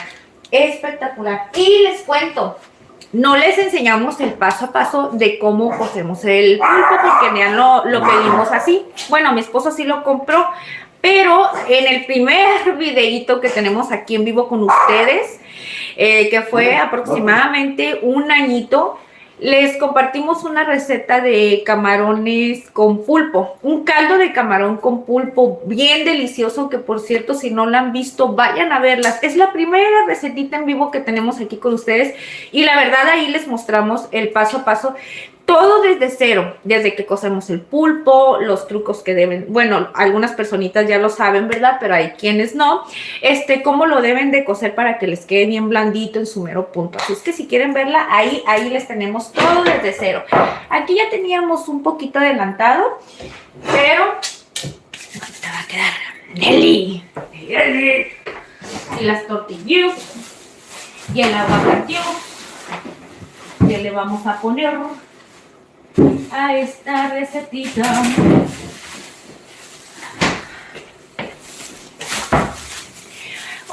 Espectacular. Y les cuento, no les enseñamos el paso a paso de cómo cocemos el pulpo porque ya lo pedimos así. Bueno, mi esposo sí lo compró. Pero en el primer videíto que tenemos aquí en vivo con ustedes, que fue aproximadamente un añito, les compartimos una receta de camarones con pulpo. Un caldo de camarón con pulpo bien delicioso que, por cierto, si no la han visto, vayan a verlas. Es la primera recetita en vivo que tenemos aquí con ustedes y la verdad ahí les mostramos el paso a paso. Todo desde cero, desde que cocemos el pulpo, los trucos que deben, bueno, algunas personitas ya lo saben, ¿verdad? Pero hay quienes no, cómo lo deben de cocer para que les quede bien blandito en su mero punto. Así es que si quieren verla, ahí les tenemos todo desde cero. Aquí ya teníamos un poquito adelantado, pero te va a quedar Nelly. Y las tortillas y el aguacate. Ya le vamos a poner a esta recetita.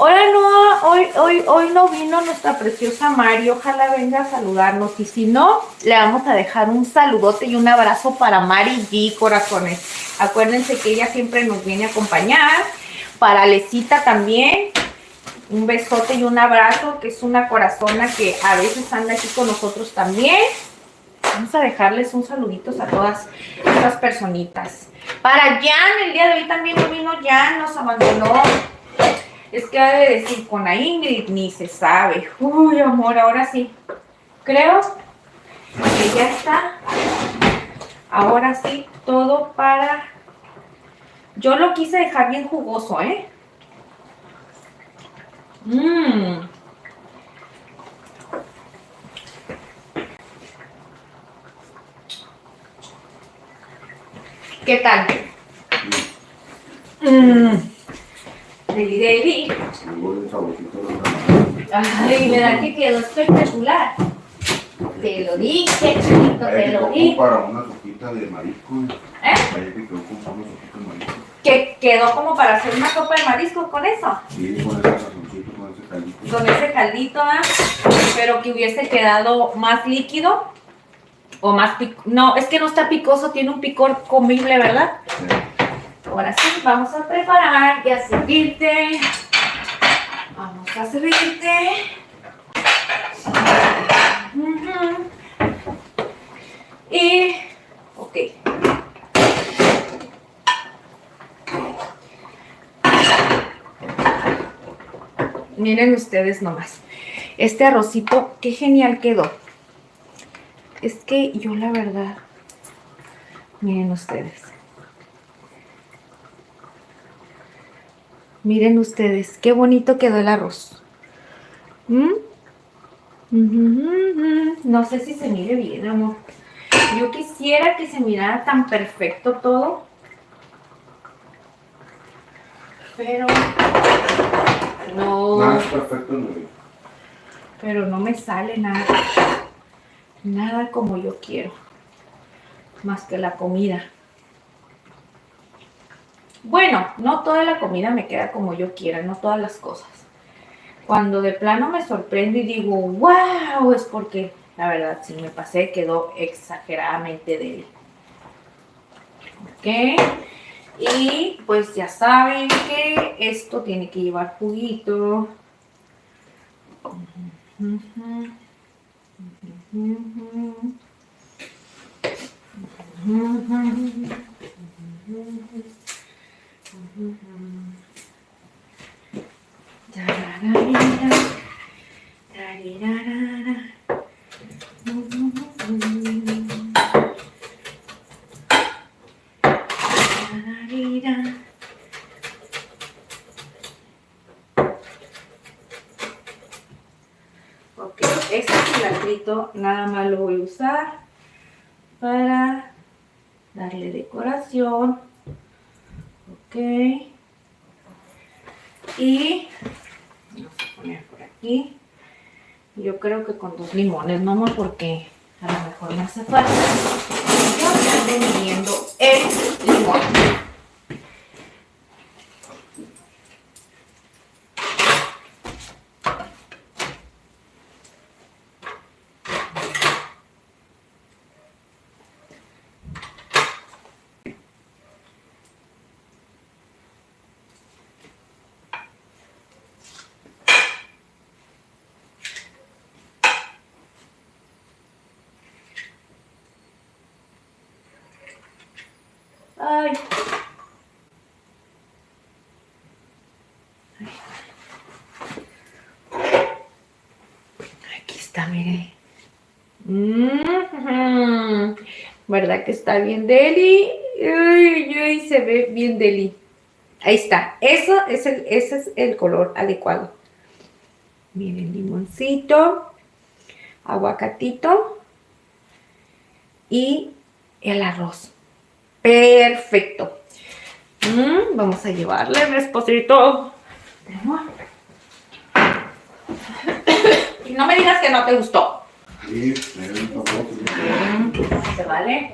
Hola, no, hoy no vino nuestra preciosa Mari. Ojalá venga a saludarnos. Y si no, le vamos a dejar un saludote y un abrazo para Mari G, corazones. Acuérdense que ella siempre nos viene a acompañar. Para Lecita también. Un besote y un abrazo, que es una corazona que a veces anda aquí con nosotros también. Vamos a dejarles un saludito a todas estas personitas. Para Jan, el día de hoy también no vino Jan, nos abandonó. Es que ha de decir, con la Ingrid ni se sabe. Uy, amor, ahora sí. Creo que ya está. Ahora sí, todo para... Yo lo quise dejar bien jugoso, ¿eh? ¿Qué tal? Deli. Ay, ¿verdad que quedó espectacular? Te lo dije, chiquito, te lo dije. Para una sopita de marisco. Vaya que quedó con una sopita de marisco. ¿Que quedó como para hacer una sopa de marisco con eso? Sí, con ese sazoncito, con ese caldito. Con ese caldito, ¿ah? Pero que hubiese quedado más líquido o más picoso. No, es que no está picoso, tiene un picor comible, ¿verdad? Sí. Ahora sí, vamos a preparar y a servirte. Vamos a servirte. Y, ok. Miren ustedes nomás. Este arrocito, qué genial quedó. Es que yo la verdad, miren ustedes. Miren ustedes, qué bonito quedó el arroz. No sé si se mire bien, amor. Yo quisiera que se mirara tan perfecto todo. Pero no. Nada es perfecto en la vida. Pero no me sale nada. Nada como yo quiero. Más que la comida. Bueno, no toda la comida me queda como yo quiera, no todas las cosas. Cuando de plano me sorprendo y digo, wow, es porque la verdad si me pasé quedó exageradamente débil. Ok. Y pues ya saben que esto tiene que llevar juguito. Ok, este cilantrito nada más lo voy a usar para darle decoración. Ok. Y vamos a poner por aquí. Yo creo que con 2 limones, no más porque a lo mejor me hace falta. Yo ya ando midiendo el limón. Ay. Aquí está, mire. ¿Verdad que está bien deli? Uy, se ve bien deli. Ahí está. Ese es el color adecuado. Miren, limoncito, aguacatito y el arroz. Perfecto. Vamos a llevarle el esposito. Y no me digas que no te gustó. Sí, me dio un favor. Más te vale.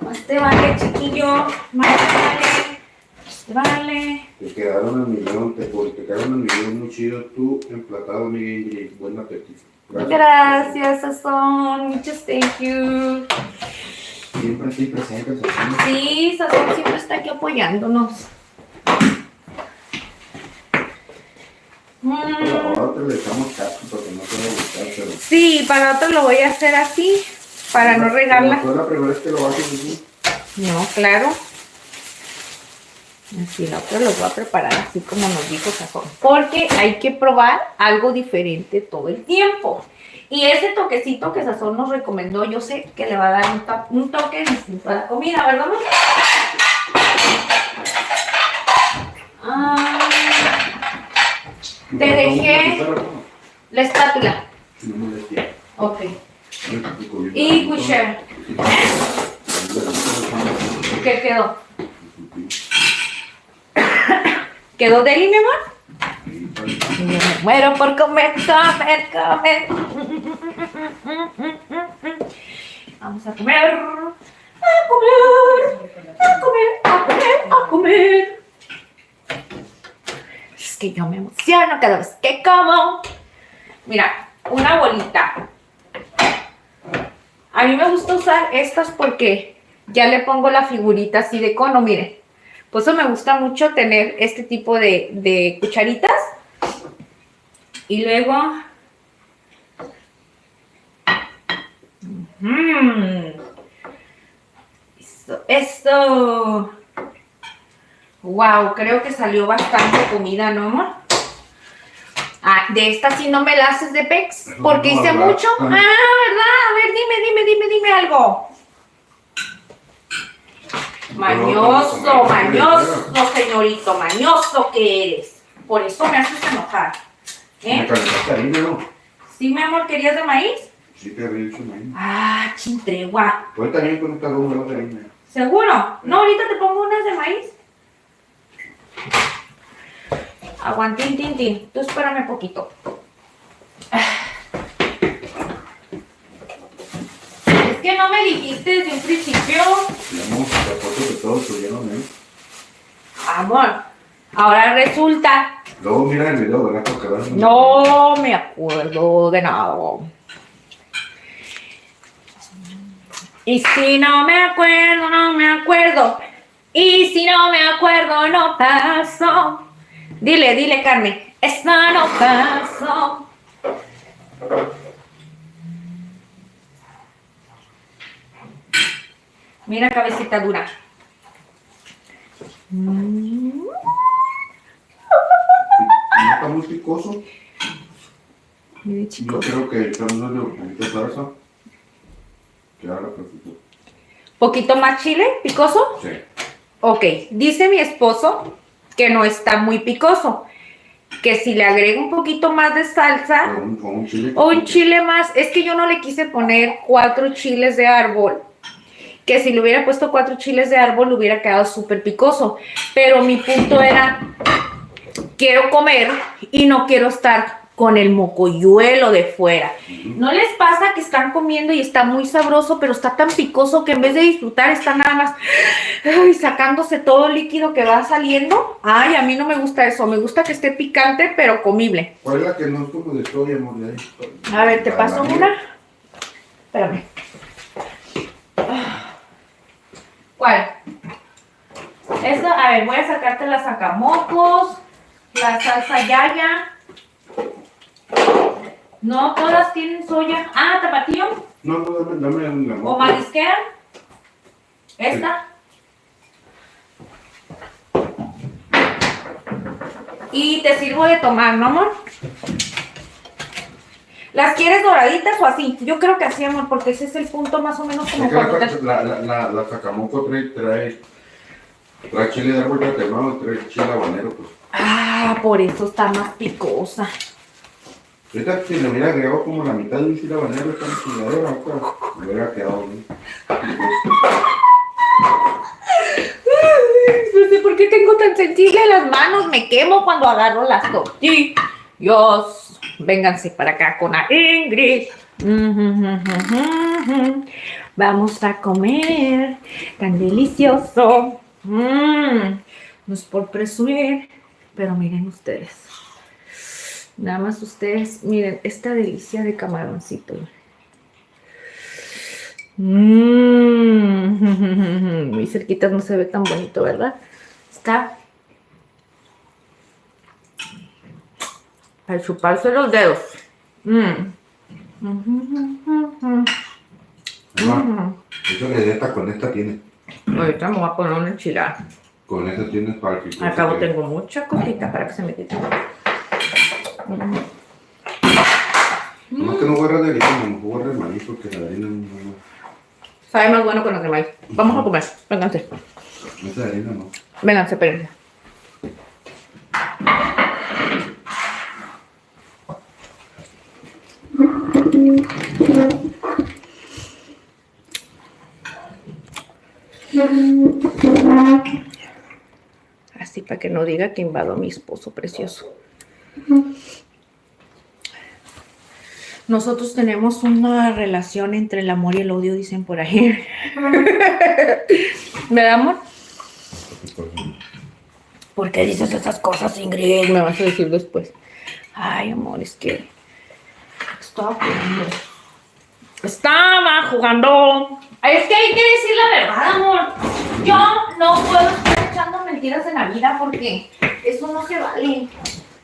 Más te vale, chiquillo. Más te vale. Vale. Te quedaron al millón, te quedaron al millón muy chido. Tú emplatado, mi Ingrid. Buen apetito. Gracias, Sazón. Muchas thank you. Siempre estoy presente, Sazón. Sí, Sazón siempre está aquí apoyándonos. Ahora le echamos casco porque no te va a gustar, pero... Sí, para otro lo voy a hacer así, para no regarla. Fue la primera vez que lo haces así. No, claro. Así la otra los voy a preparar así como nos dijo Sazón. Porque hay que probar algo diferente todo el tiempo. Y ese toquecito que Sazón nos recomendó, yo sé que le va a dar un toque distinto a la comida, ¿verdad? Te dejé la espátula. Ok. Y cuchara. ¿Qué quedó? ¿Quedó deli, mi amor? Yo me muero por comer. Vamos a comer. A comer. Es que yo me emociono cada vez que como. Mira, una bolita. A mí me gusta usar estas porque ya le pongo la figurita así de cono, miren. Por eso me gusta mucho tener este tipo de cucharitas. Y luego... Esto. Wow, creo que salió bastante comida, ¿no, amor? Ah, de esta sí no me la haces de Pex, porque hice mucho. Ah, ¿verdad? A ver, dime algo. Mañoso, señorito, mañoso que eres. Por eso me haces enojar. ¿Me calentaste harina, no? Sí, mi amor, ¿querías de maíz? Sí, te había dicho maíz. Ah, chintregua. Pues también con esta goma de harina. ¿Seguro? No, ahorita te pongo unas de maíz. Aguantín, tin. Tú espérame poquito. Es que no me dijiste desde un principio. Digamos, te apuesto que todos tuvieron, ¿eh? Amor, ahora resulta. Luego mira el video, ¿verdad? Porque vas a... No me acuerdo de nada. Y si no me acuerdo, no me acuerdo. Y si no me acuerdo, no pasó. Dile, Carmen. Esto no pasó. Mira, cabecita dura. ¿No está muy picoso? Mire, Yo chicos. creo que echándole un poquito de salsa queda la perfección. ¿Poquito más chile? ¿Picoso? Sí. Ok, dice mi esposo que no está muy picoso, que si le agrego un poquito más de salsa Con un chile. o un chile más, es que yo no le quise poner 4 chiles de árbol, que si le hubiera puesto 4 chiles de árbol le hubiera quedado súper picoso, pero mi punto era, quiero comer y no quiero estar con el mocoyuelo de fuera. ¿No les pasa que están comiendo y está muy sabroso, pero está tan picoso que en vez de disfrutar están nada más sacándose todo el líquido que va saliendo? Ay, a mí no me gusta eso. Me gusta que esté picante, pero comible. ¿Cuál es la que no es como de soya, amor? De ahí? A ver, ¿te paso una? Espérame. ¿Cuál? Esta, a ver, voy a sacarte las sacamocos, la salsa yaya. No, todas tienen soya. Ah, tapatío. No, dame una ¿O moto. marisquera? Esta. Y te sirvo de tomar, ¿no, amor? ¿Las quieres doraditas o así? Yo creo que así, amor, porque ese es el punto más o menos como cuando te... La sacamoco trae chile de árbol ya quemado, trae chile habanero, pues. Ah, por eso está más picosa. Ahorita si le hubiera agregado como la mitad de un chile habanero esta chingadera, me hubiera quedado bien. No sé por qué tengo tan sensible las manos, me quemo cuando agarro las tortillas. Vénganse para acá con la Ingrid. Vamos a comer tan delicioso. No es por presumir, pero miren ustedes. Nada más ustedes, miren esta delicia de camaroncito. Muy cerquita no se ve tan bonito, ¿verdad? Está para chuparse los dedos. Eso de esta con esta tiene. Ahorita me voy a poner una enchilada. Con esta tienes para que... Al cabo tengo mucha cosita para que se me quite. No que no guarda de harina, no guarda el maíz porque la harina no... Sabe más bueno con los de maíz. Vamos a comer. Vénganse. Esa harina no. Vénganse, espérense. Así para que no diga que invado a mi esposo precioso. Nosotros tenemos una relación entre el amor y el odio, dicen por ahí. ¿Verdad, amor? ¿Por qué dices esas cosas, Ingrid? Me vas a decir después. Ay, amor, es que estaba jugando. Estaba jugando. Ay, es que hay que decir la verdad, amor. Yo no puedo estar echando mentiras en la vida porque eso no se vale.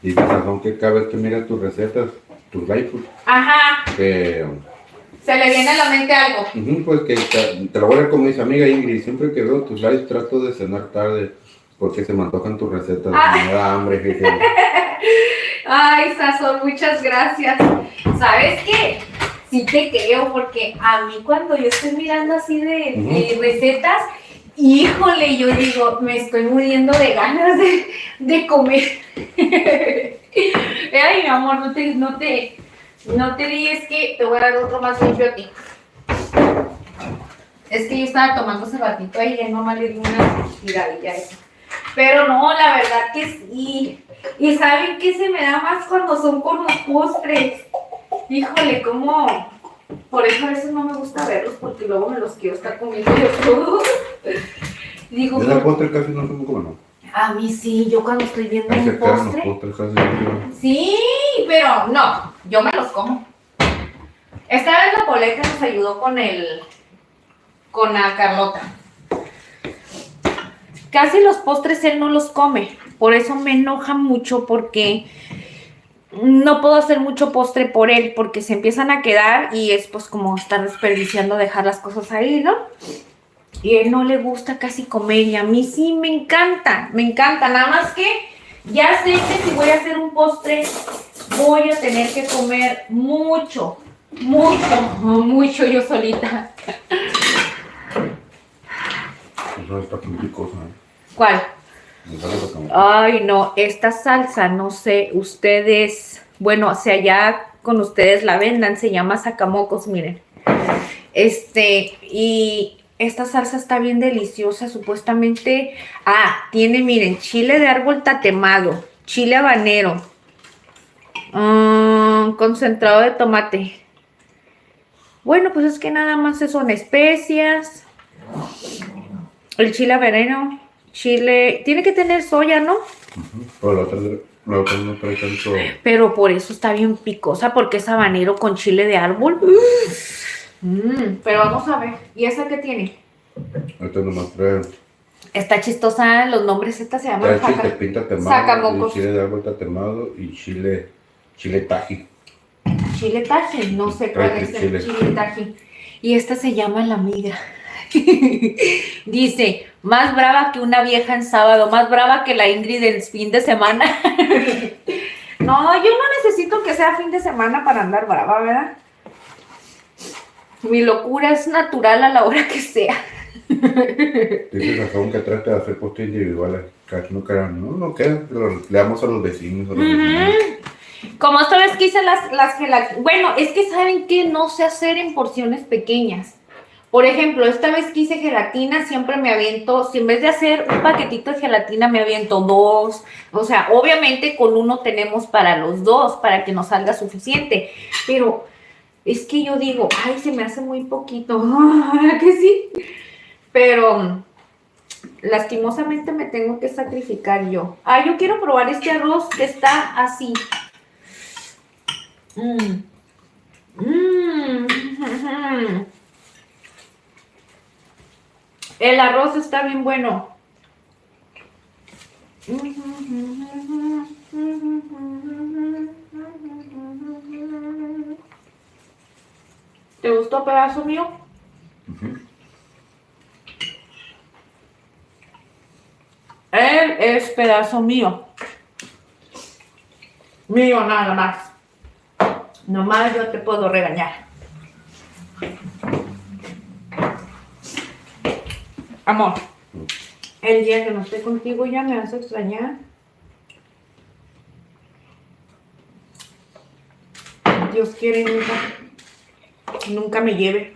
Y razón que cada vez que miras tus recetas, tus lives, Ajá. que... Se le viene a la mente algo. Pues que te lo voy a ver como dice amiga Ingrid, siempre que veo tus lives trato de cenar tarde porque se me antojan tus recetas, me da hambre, jeje. Ay, Sazón, muchas gracias. ¿Sabes qué? Sí te creo, porque a mí cuando yo estoy mirando así de recetas, híjole, yo digo, me estoy muriendo de ganas de comer. Ay, mi amor, no te digas que te voy a dar otro más limpio a ti. Es que yo estaba tomando ese ratito ahí y nomás le di una tiradilla a eso. Pero no, la verdad que sí. Y ¿saben qué se me da más cuando son con los postres? Híjole, cómo... Por eso a veces no me gusta verlos porque luego me los quiero estar comiendo yo todos. Digo, Yo de postre casi no como no. a mí sí, yo cuando estoy viendo Ahí se un quedan postre... los postres casi no. Sí, pero no, yo me los como. Esta vez la Poleta nos ayudó con la Carlota. Casi los postres él no los come, por eso me enoja mucho porque no puedo hacer mucho postre por él porque se empiezan a quedar y es pues como estar desperdiciando dejar las cosas ahí, ¿no? Y a él no le gusta casi comer y a mí sí me encanta, nada más que ya sé que si voy a hacer un postre voy a tener que comer mucho yo solita. Eso está muy picosa, ¿Cuál? Ay, no, esta salsa, no sé, ustedes, bueno, o sea, ya con ustedes la vendan, se llama sacamocos, miren. Y esta salsa está bien deliciosa, supuestamente. Tiene, miren, chile de árbol tatemado, chile habanero, concentrado de tomate. Bueno, pues es que nada más son especias. El chile habanero, chile, tiene que tener soya, ¿no? Pero la otra no trae tanto. Pero por eso está bien picosa, porque es habanero con chile de árbol. Pero vamos a ver. ¿Y esa qué tiene? Ahorita nomás trae. Está chistosa, los nombres, esta se llama Trae chile tatemado, sacamocos. chile de árbol tatemado y chile taji. Chile taji, no sé cuál es el chile taji. Y esta se llama la amiga. Dice, más brava que una vieja en sábado, más brava que la Ingrid en fin de semana. No, yo no necesito que sea fin de semana para andar brava, ¿verdad? Mi locura es natural a la hora que sea. Dice Sazón que trata de hacer postres individuales. Casi no quedan, no quedan, pero le damos a los vecinos. Como esta vez que hice las gelatinas. Bueno, es que saben que no sé hacer en porciones pequeñas. Por ejemplo, esta vez que hice gelatina, siempre me aviento, si en vez de hacer un paquetito de gelatina, me aviento 2. O sea, obviamente con uno tenemos para los 2, para que nos salga suficiente. Pero es que yo digo, ay, se me hace muy poquito. ¿Verdad que sí? Pero lastimosamente me tengo que sacrificar yo. Ah, yo quiero probar este arroz que está así. El arroz está bien bueno. ¿Te gustó, pedazo mío? Él es pedazo mío. Mío nada más. Nomás yo te puedo regañar. Amor, el día que no esté contigo ya me vas a extrañar. Dios quiere nunca me lleve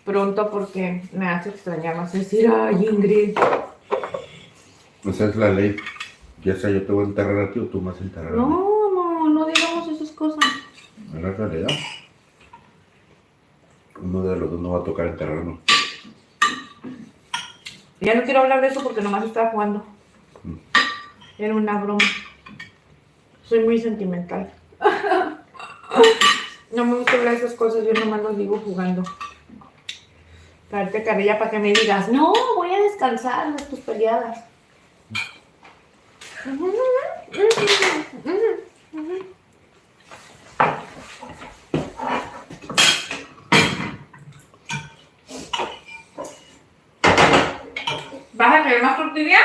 pronto porque me hace extrañar. Vas a decir, ay, Ingrid. Esa es la ley. Ya sea yo te voy a enterrar a ti o tú me vas a enterrar a mí. No digamos esas cosas. Es la realidad. Uno de los dos no va a tocar enterrarnos. Ya no quiero hablar de eso porque nomás estaba jugando. Era una broma. Soy muy sentimental. No me gusta hablar de esas cosas, yo nomás lo digo jugando. Para darte carrilla para que me digas, no, voy a descansar de tus peleadas. ¿Vas a querer más tortilla?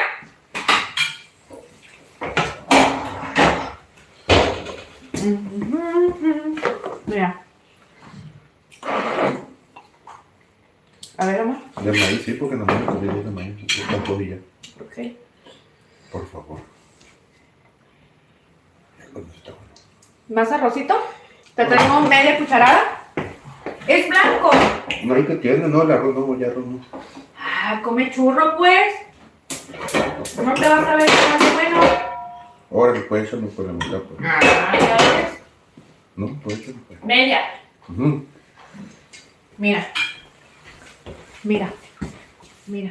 Mira. A ver, amor. De maíz, sí, porque no me comí de maíz. Tampoco ya. Ok. Por favor. Está bueno. ¿Más arrocito? Te traigo media cucharada. Es blanco. No hay que tiene, no, el arroz no, ya arroz no. Ah, come churro, pues. No te vas a ver más bueno. Ahora después echarme por la mitad, pues. Ah, ya ves. No, pues echarme pues. Media. Uh-huh. Mira. Mira. Mira.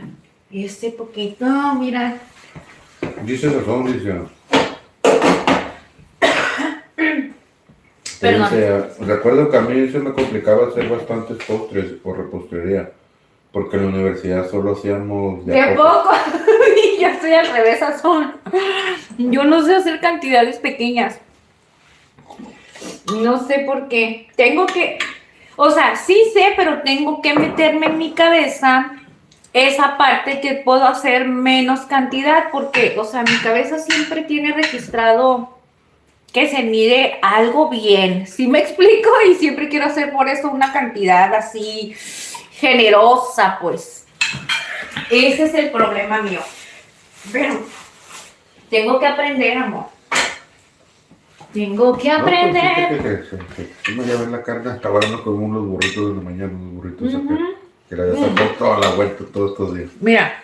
Este poquito, mira. Dice razón, dice. Perdón. Recuerdo que a mí se me complicaba hacer bastantes postres por repostería. Porque en la universidad solo hacíamos de poco. Yo estoy al revés, Azón. Yo no sé hacer cantidades pequeñas. No sé por qué. Tengo que, o sea, sí sé, pero tengo que meterme en mi cabeza esa parte que puedo hacer menos cantidad, porque, o sea, mi cabeza siempre tiene registrado que se mide algo bien. ¿Sí me explico? Y siempre quiero hacer por eso una cantidad así generosa, pues. Ese es el problema mío. Pero tengo que aprender, amor. Tengo que aprender. No, pues, uno ya ve la carne hasta ahora no como unos burritos de la mañana, unos burritos acá, que le había sacado toda la vuelta todos estos días. Mira,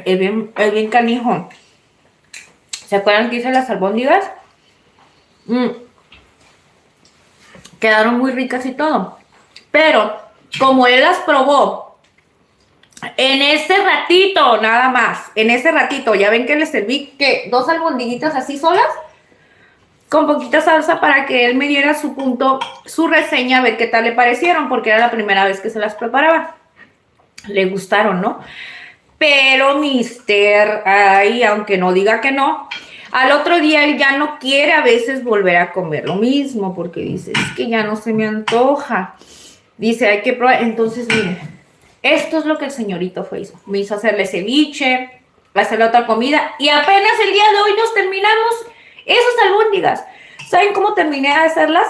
es bien canijo. ¿Se acuerdan que hice las albóndigas? Quedaron muy ricas y todo. Pero, como él las probó, en ese ratito, nada más, en ese ratito, ya ven que le serví que 2 albondiguitas así solas, con poquita salsa para que él me diera su punto, su reseña, a ver qué tal le parecieron, porque era la primera vez que se las preparaba. Le gustaron, ¿no? Pero Mister, ay, aunque no diga que no, al otro día él ya no quiere a veces volver a comer lo mismo, porque dice, es que ya no se me antoja. Dice, hay que probar. Entonces, miren, esto es lo que el señorito hizo. Me hizo hacerle ceviche, hacerle otra comida, y apenas el día de hoy nos terminamos esas albóndigas. ¿Saben cómo terminé de hacerlas?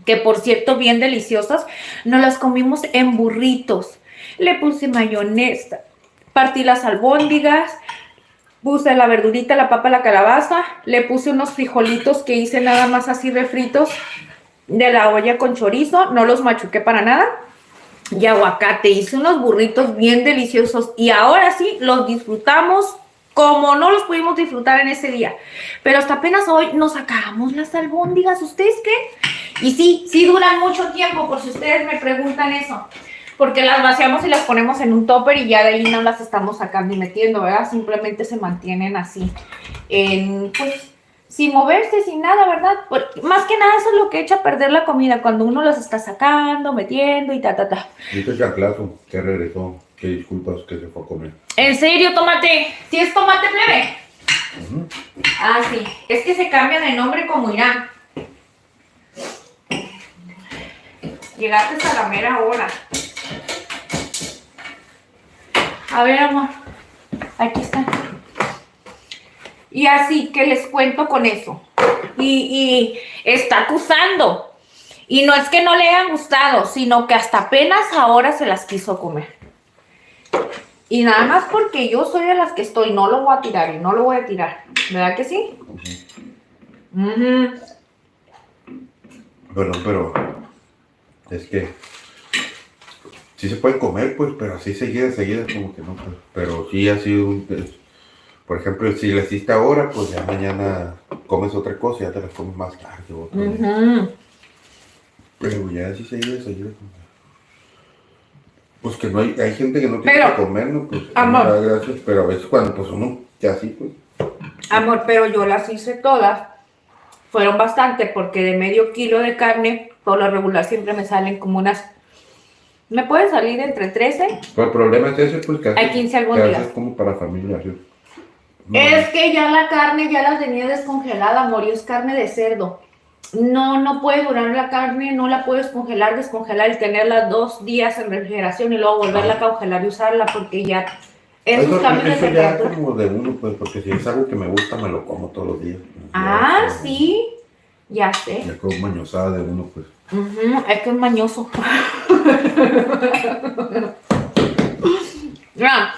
Que por cierto, bien deliciosas. Nos las comimos en burritos. Le puse mayonesa, partí las albóndigas, puse la verdurita, la papa, la calabaza, le puse unos frijolitos que hice nada más así refritos de la olla con chorizo, no los machuqué para nada, y aguacate. Hice unos burritos bien deliciosos y ahora sí los disfrutamos como no los pudimos disfrutar en ese día. Pero hasta apenas hoy nos acabamos las albóndigas. ¿Ustedes qué? Y sí duran mucho tiempo, por si ustedes me preguntan eso. porque las vaciamos y las ponemos en un topper y ya de ahí no las estamos sacando y metiendo, ¿verdad? Simplemente se mantienen así, pues, sin moverse, sin nada, ¿verdad? Pues, más que nada eso es lo que echa a perder la comida, cuando uno las está sacando, metiendo y ta. Dice Chanclazo que regresó, que disculpas que se fue a comer. ¿En serio, tomate? ¿Sí es tomate, plebe? Ah, sí, es que se cambian de nombre como Irán. Llegaste a la mera hora. A ver, amor. Aquí está. Y así que les cuento con eso. Y está acusando. Y no es que no le hayan gustado, sino que hasta apenas ahora se las quiso comer. Y nada más porque yo soy de las que estoy, no lo voy a tirar y no lo voy a tirar. ¿Verdad que sí? Bueno, pero es que sí se puede comer, pues, pero así seguidas, como que no, pues. Pero sí ha sido por ejemplo, si le hiciste ahora, pues ya mañana comes otra cosa y ya te la comes más tarde. Otro día. Pero ya así seguidas, como que, pues que no hay gente que no tiene que comer, ¿no? Pues, amor, gracias, pero a veces cuando pues uno, ya así, pues. Amor, pero yo las hice todas. Fueron bastante porque de medio kilo de carne, por lo regular siempre me salen como unas... ¿Me puede salir entre 13? Pero el problema es ese, pues, que hay 15 albóndigas. es como para familia, ¿sí? No. Es que ya la carne ya la tenía descongelada, amor, y es carne de cerdo. No puede durar la carne, no la puedes congelar, descongelar y tenerla 2 días en refrigeración y luego volverla a congelar y usarla porque ya... Esos cambios de temperatura. Ya como de uno, pues, porque si es algo que me gusta, me lo como todos los días. Ah, ya, sí, ya sé. Ya como mañosada de uno, pues. Es que es mañoso. Ya.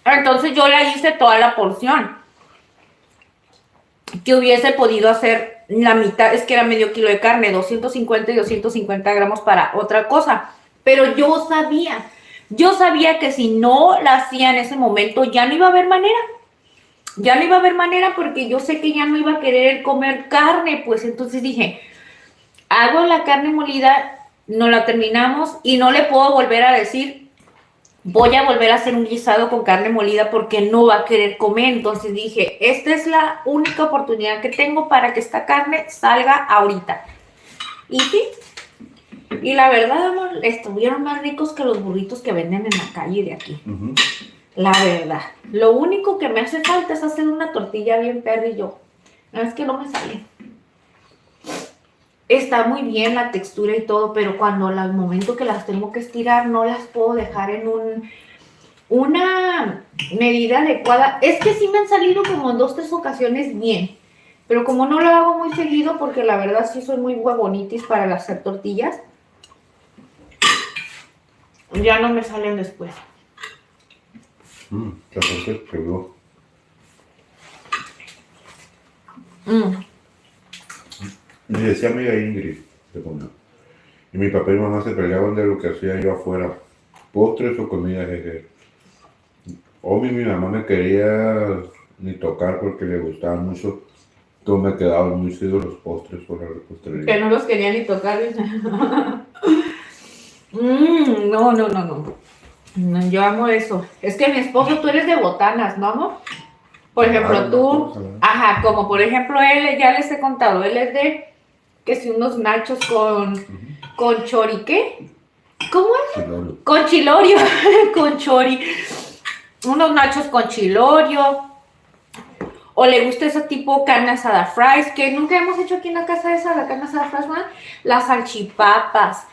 Entonces yo le hice toda la porción. Que hubiese podido hacer la mitad, es que era medio kilo de carne, 250 y 250 gramos para otra cosa. Pero yo sabía que si no la hacía en ese momento ya no iba a haber manera. Ya no iba a haber manera porque yo sé que ya no iba a querer comer carne, pues entonces dije, hago la carne molida, no la terminamos y no le puedo volver a decir, voy a volver a hacer un guisado con carne molida porque no va a querer comer. Entonces dije, esta es la única oportunidad que tengo para que esta carne salga ahorita. Y sí, y la verdad, amor, estuvieron más ricos que los burritos que venden en la calle de aquí. La verdad. Lo único que me hace falta es hacer una tortilla bien perra y yo. No, es que no me sale. Está muy bien la textura y todo, pero cuando al momento que las tengo que estirar, no las puedo dejar en una medida adecuada. Es que sí me han salido como en 2-3 ocasiones bien, pero como no lo hago muy seguido, porque la verdad sí soy muy huevonitis para hacer tortillas, ya no me salen después. Ya sé que no. Y decía amiga Ingrid, y mi papá y mamá se peleaban de lo que hacía yo afuera, postres o comida jeje. O mi mamá me quería ni tocar porque le gustaban mucho, entonces me quedaban muy seguidos los postres por la repostería. Que no los quería ni tocar. No, yo amo eso. Es que mi esposo, tú eres de botanas, ¿no, amor? Por ejemplo, tú, ajá, como por ejemplo él, ya les he contado, él es de, que si unos nachos con chori, ¿qué? ¿Cómo es? Chilorio. Con chilorio, con chori. Unos nachos con chilorio. O le gusta ese tipo carne asada fries, que nunca hemos hecho aquí en la casa esa, la carne asada fries, ¿no? Las salchipapas,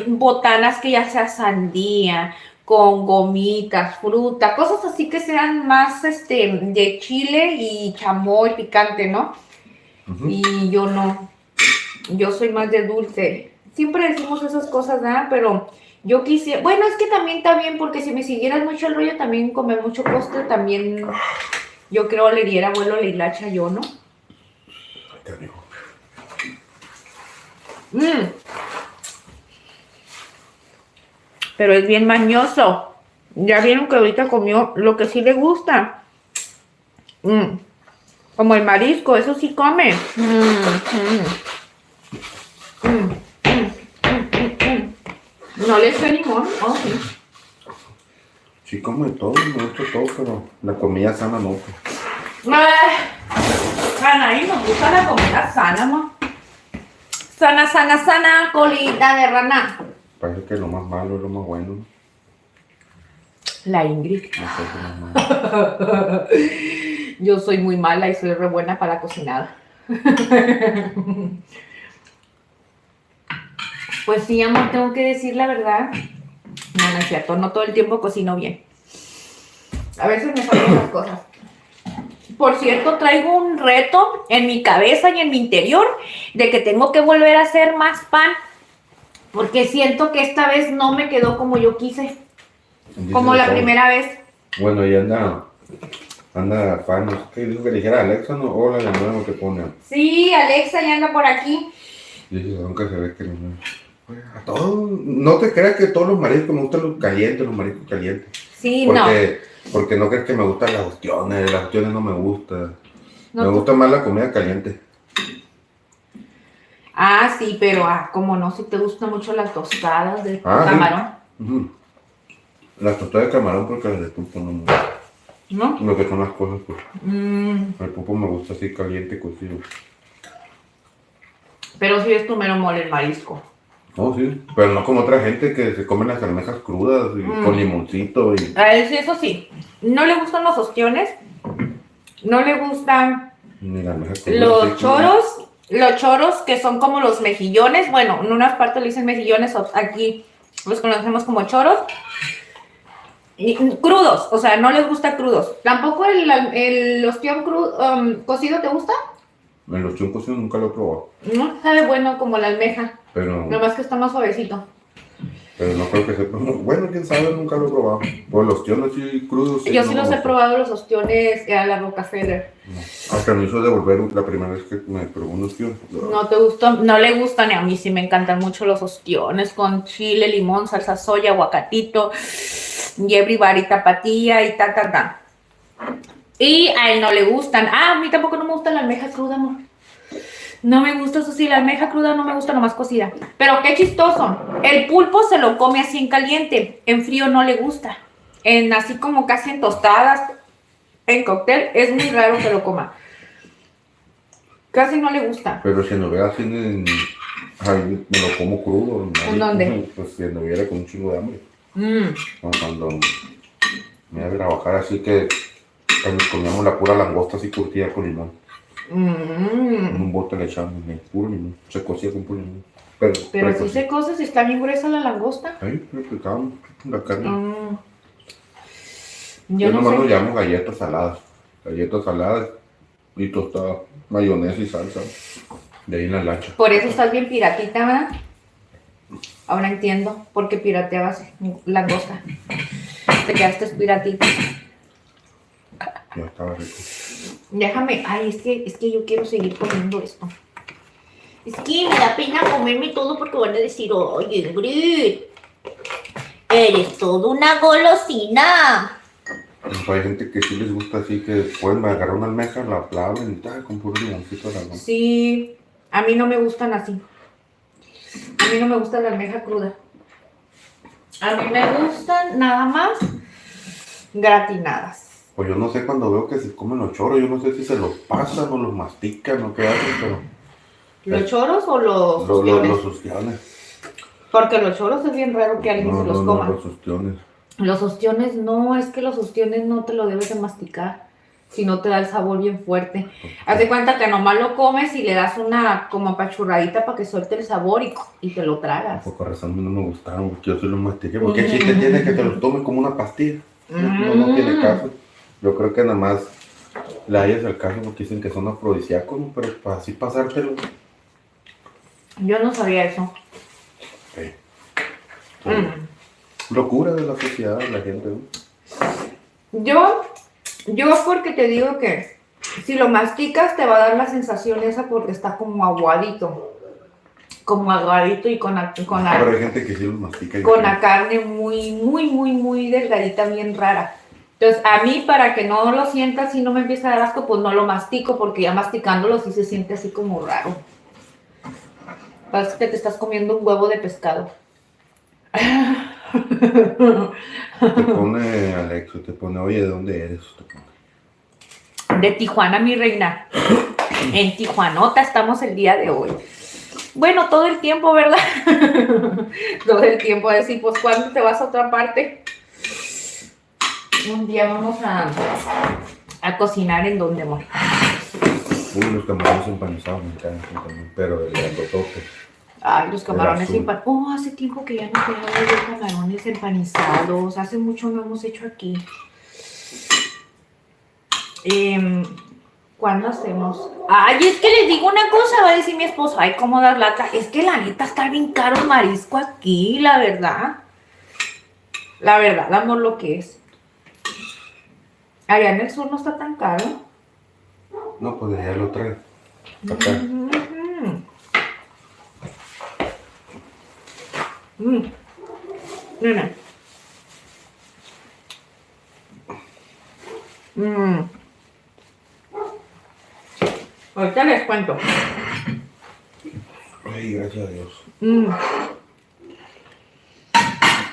botanas que ya sea sandía, con gomitas, fruta, cosas así que sean más de chile y chamoy picante, ¿no? Y yo no, yo soy más de dulce. Siempre decimos esas cosas, ¿verdad? Pero yo quisiera, bueno, es que también está bien, porque si me siguieras mucho el rollo, también comer mucho postre, también yo creo le diera vuelo a la hilacha yo, ¿no? Pero es bien mañoso. Ya vieron que ahorita comió lo que sí le gusta. Como el marisco, eso sí come. ¿No le eché limón? Oh, sí. Sí, como de todo, me gusta todo, pero la comida sana no. Anaí, nos gusta la comida sana, ma. Sana, sana, sana, colita de rana. Parece que lo más malo es lo más bueno, ¿no? La Ingrid. No sé qué es lo más malo. Yo soy muy mala y soy re buena para la cocinada. Pues sí, amor, tengo que decir la verdad. No, no es cierto, no todo el tiempo cocino bien. A veces me faltan las cosas. Por cierto, traigo un reto en mi cabeza y en mi interior de que tengo que volver a hacer más pan. Porque siento que esta vez no me quedó como yo quise. Como la primera vez. Bueno, y anda fan, no sé qué dijo que le dijera a Alexa, ¿no? Hola, de nuevo que pone. Sí, Alexa ya anda por aquí. Dice, nunca se ve que no. A todos, no te creas que todos los mariscos me gustan los calientes, los mariscos calientes. Sí, Porque no crees que me gustan las ostiones no me gustan. No, Me gusta más la comida caliente. Ah, sí, pero como no, si te gustan mucho las tostadas de camarón. Sí. Uh-huh. Las tostadas de camarón porque las de pulpo no me gustan. ¿No? Lo que son las cosas, pues. El pulpo me gusta así caliente, cocido. Pero sí es tu mero mole el marisco. Oh, sí, pero no como otra gente que se come las almejas crudas y con limoncito y... A él sí, eso sí. No le gustan los ostiones. No le gustan Ni las almejas crudas. los choros. Los choros que son como los mejillones. Bueno, en unas partes le dicen mejillones. Aquí los conocemos como choros. Y, crudos, o sea, no les gusta crudos. ¿Tampoco el ostión cocido te gusta? En los chuncos yo nunca lo he probado. No, sabe bueno como la almeja. Pero... Nomás que está más suavecito. Pero no creo que sepa. Bueno, quién sabe, nunca lo he probado. Pues los ostiones así crudos. Yo sí los he probado, los ostiones a la Rockefeller. No. Hasta me hizo devolver la primera vez que me probó un ostión. No te gustó, no le gustan, y a mí sí me encantan mucho los ostiones con chile, limón, salsa soya, aguacatito, yebri, varita, patilla y ta. Y a él no le gustan. A mí tampoco no me gusta la almeja cruda, amor. No me gusta, eso sí, la almeja cruda no me gusta, nomás cocida. Pero qué chistoso. El pulpo se lo come así en caliente. En frío no le gusta. Así como casi en tostadas, en cóctel, es muy raro que lo coma. Casi no le gusta. Pero si no vea así ay, me lo como crudo. ¿En dónde? Pues si no viera con un chingo de hambre. Cuando me iba a trabajar así que nos comíamos la pura langosta así curtida con limón. En un bote le echamos puro limón. Se cocía con puro limón. Pero si se cose, si está bien gruesa la langosta. Ahí le picamos la carne. Yo no nomás sé. nos llamamos galletas saladas. Galletas saladas y tostada, mayonesa y salsa. De ahí en la lancha. Por eso estás bien piratita, ¿verdad? Ahora entiendo por qué pirateabas langosta. Te quedaste piratita. Ya estaba rico. Déjame, ay, es que yo quiero seguir comiendo esto. Es que me da pena comerme todo porque van a decir, oye, Ingrid, eres toda una golosina. Pues hay gente que sí les gusta así, que pueden agarrar una almeja, la lavan y tal, con puro limoncito de la almeja. Sí, a mí no me gustan así. A mí no me gusta la almeja cruda. A mí me gustan nada más gratinadas. Pues yo no sé cuando veo que se comen los choros, yo no sé si se los pasan o los mastican o qué hacen, pero... ¿Los choros o los ostiones? Los ostiones. Porque los choros es bien raro que alguien se los coma. No, los ostiones. Los ostiones no, es que los ostiones no te lo debes de masticar, si no te da el sabor bien fuerte. Haz de cuenta que nomás lo comes y le das una como apachurradita para que suelte el sabor y te lo tragas. Por razón no me gustaron, porque yo sí los mastiqué. Porque el chiste tiene que te los tomes como una pastilla. No tiene caso. Yo creo que nada más le hayas al caso porque dicen que son afrodisíacos, ¿no? Pero para así pasártelo. Yo no sabía eso. Sí. Locura de la sociedad, de la gente, ¿no? Yo porque te digo que si lo masticas te va a dar la sensación esa porque está como aguadito. Como aguadito y con la Pero hay gente que sí los mastica. Con la carne muy delgadita, bien rara. Entonces, a mí, para que no lo sientas y no me empiece a dar asco, pues no lo mastico, porque ya masticándolo sí se siente así como raro. Parece que te estás comiendo un huevo de pescado. Te pone Alexo, te pone, oye, ¿de dónde eres? Te pone. De Tijuana, mi reina. En Tijuanota estamos el día de hoy. Bueno, todo el tiempo, ¿verdad? Todo el tiempo a decir, pues, ¿cuándo te vas a otra parte? Un día vamos a cocinar en donde, amor. Uy, los camarones empanizados me encantan también, pero el grandotote. Ay, los camarones azul. empanizados. Oh, hace tiempo que ya no tenemos de camarones empanizados. Hace mucho no hemos hecho aquí. ¿Cuándo hacemos? Ay, es que les digo una cosa, va a decir mi esposo, ay, cómo dar lata. Es que la neta está bien caro el marisco aquí, la verdad. La verdad, damos lo que es. Allá en el sur no está tan caro. No, pues ya lo trae. Acá. Mira. Ahorita les cuento. Ay, gracias a Dios.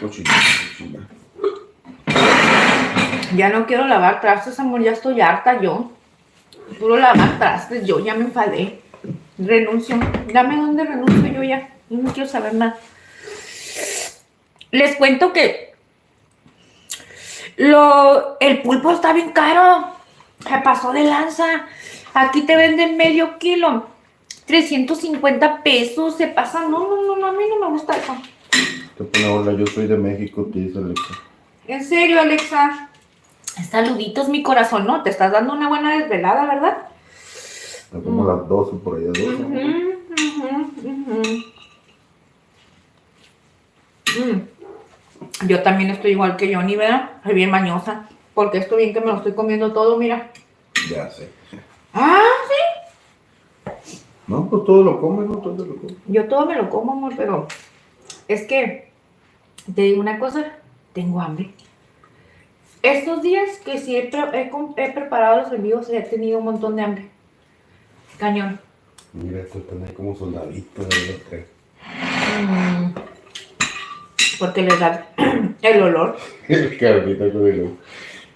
Cochina. Ya no quiero lavar trastes, amor, ya estoy harta yo. Puro lavar trastes, yo ya me enfadé. Renuncio. Dame dónde renuncio yo ya. Yo no quiero saber nada. Les cuento que el pulpo está bien caro. Se pasó de lanza. Aquí te venden medio kilo. 350 pesos. Se pasa. No, a mí no me gusta eso. Te pone, hola, yo soy de México, te dice Alexa. ¿En serio, Alexa? Saluditos, mi corazón, ¿no? Te estás dando una buena desvelada, ¿verdad? Como las 12 por allá, 12. Yo también estoy igual que Johnny, ¿verdad? Soy bien mañosa. Porque estoy bien que me lo estoy comiendo todo, mira. Ya sé. Ah, ¿sí? No, pues todo lo come, ¿no? Todo lo come. Yo todo me lo como, amor, pero es que te digo una cosa, tengo hambre. Estos días que sí he preparado los envíos, he tenido un montón de hambre. Cañón. Mira, estos están ahí como soldaditos de los tres. Porque les da el olor. El carnita con el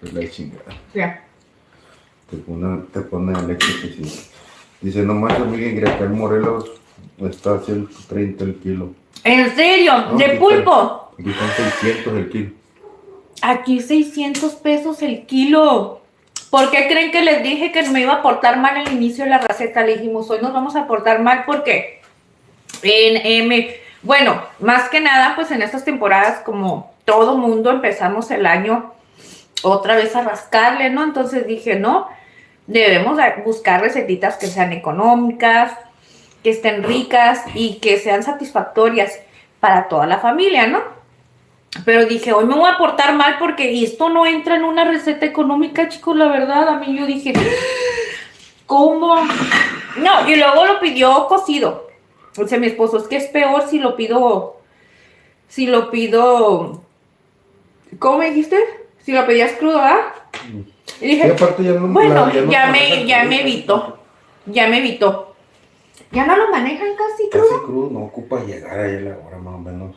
es la chingada. Ya. Te pone Alexa que sí. Dice, no más, amiga, en Gracán, Morelos está a 130 el kilo. ¿En serio? No, ¿De pulpo? Aquí están 600 el kilo. Aquí 600 pesos el kilo. ¿Por qué creen que les dije que me iba a portar mal al inicio de la receta? Le dijimos, hoy nos vamos a portar mal porque bueno, más que nada, pues en estas temporadas, como todo mundo, empezamos el año otra vez a rascarle, ¿no? Entonces dije, no, debemos buscar recetitas que sean económicas, que estén ricas y que sean satisfactorias para toda la familia, ¿no? Pero dije, hoy me voy a portar mal porque esto no entra en una receta económica, chicos, la verdad. A mí yo dije, ¿cómo? No, y luego lo pidió cocido. O sea, mi esposo, es que es peor si lo pido, ¿cómo me dijiste? Si lo pedías crudo, ¿verdad? Y dije, aparte ya no, bueno, ya no me evitó. Ya no lo manejan casi crudo. Casi crudo, no ocupa llegar ahí a la hora más o menos.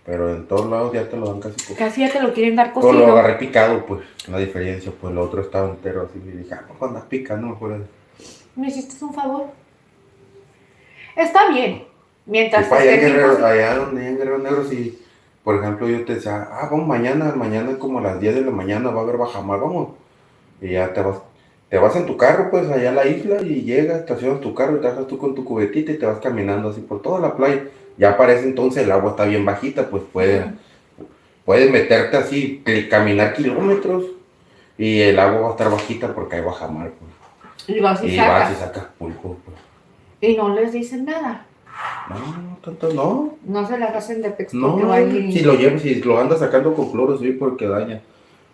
Pero en todos lados ya te lo dan casi crudo. Casi ya te lo quieren dar Pero cocido. lo agarré picado, pues, la diferencia, pues, lo otro estaba entero así, y dije, pues andas picando, mejor. ¿Me hiciste un favor? Está bien. Mientras allá en Guerrero Negro, si, por ejemplo, yo te decía, vamos mañana como a las 10 de la mañana va a haber bajamar, vamos. Y ya te vas en tu carro, pues, allá a la isla, y llegas, estacionas tu carro, y te dejas tú con tu cubetita, y te vas caminando así por toda la playa. Ya para ese entonces el agua está bien bajita, pues, puedes meterte así, caminar kilómetros, y el agua va a estar bajita porque hay bajamar, pues. Y vas y sacas pulpo, pues. Y no les dicen nada. No, tanto no. No se las hacen de pex No, porque si lo andas sacando con cloro, sí, porque daña.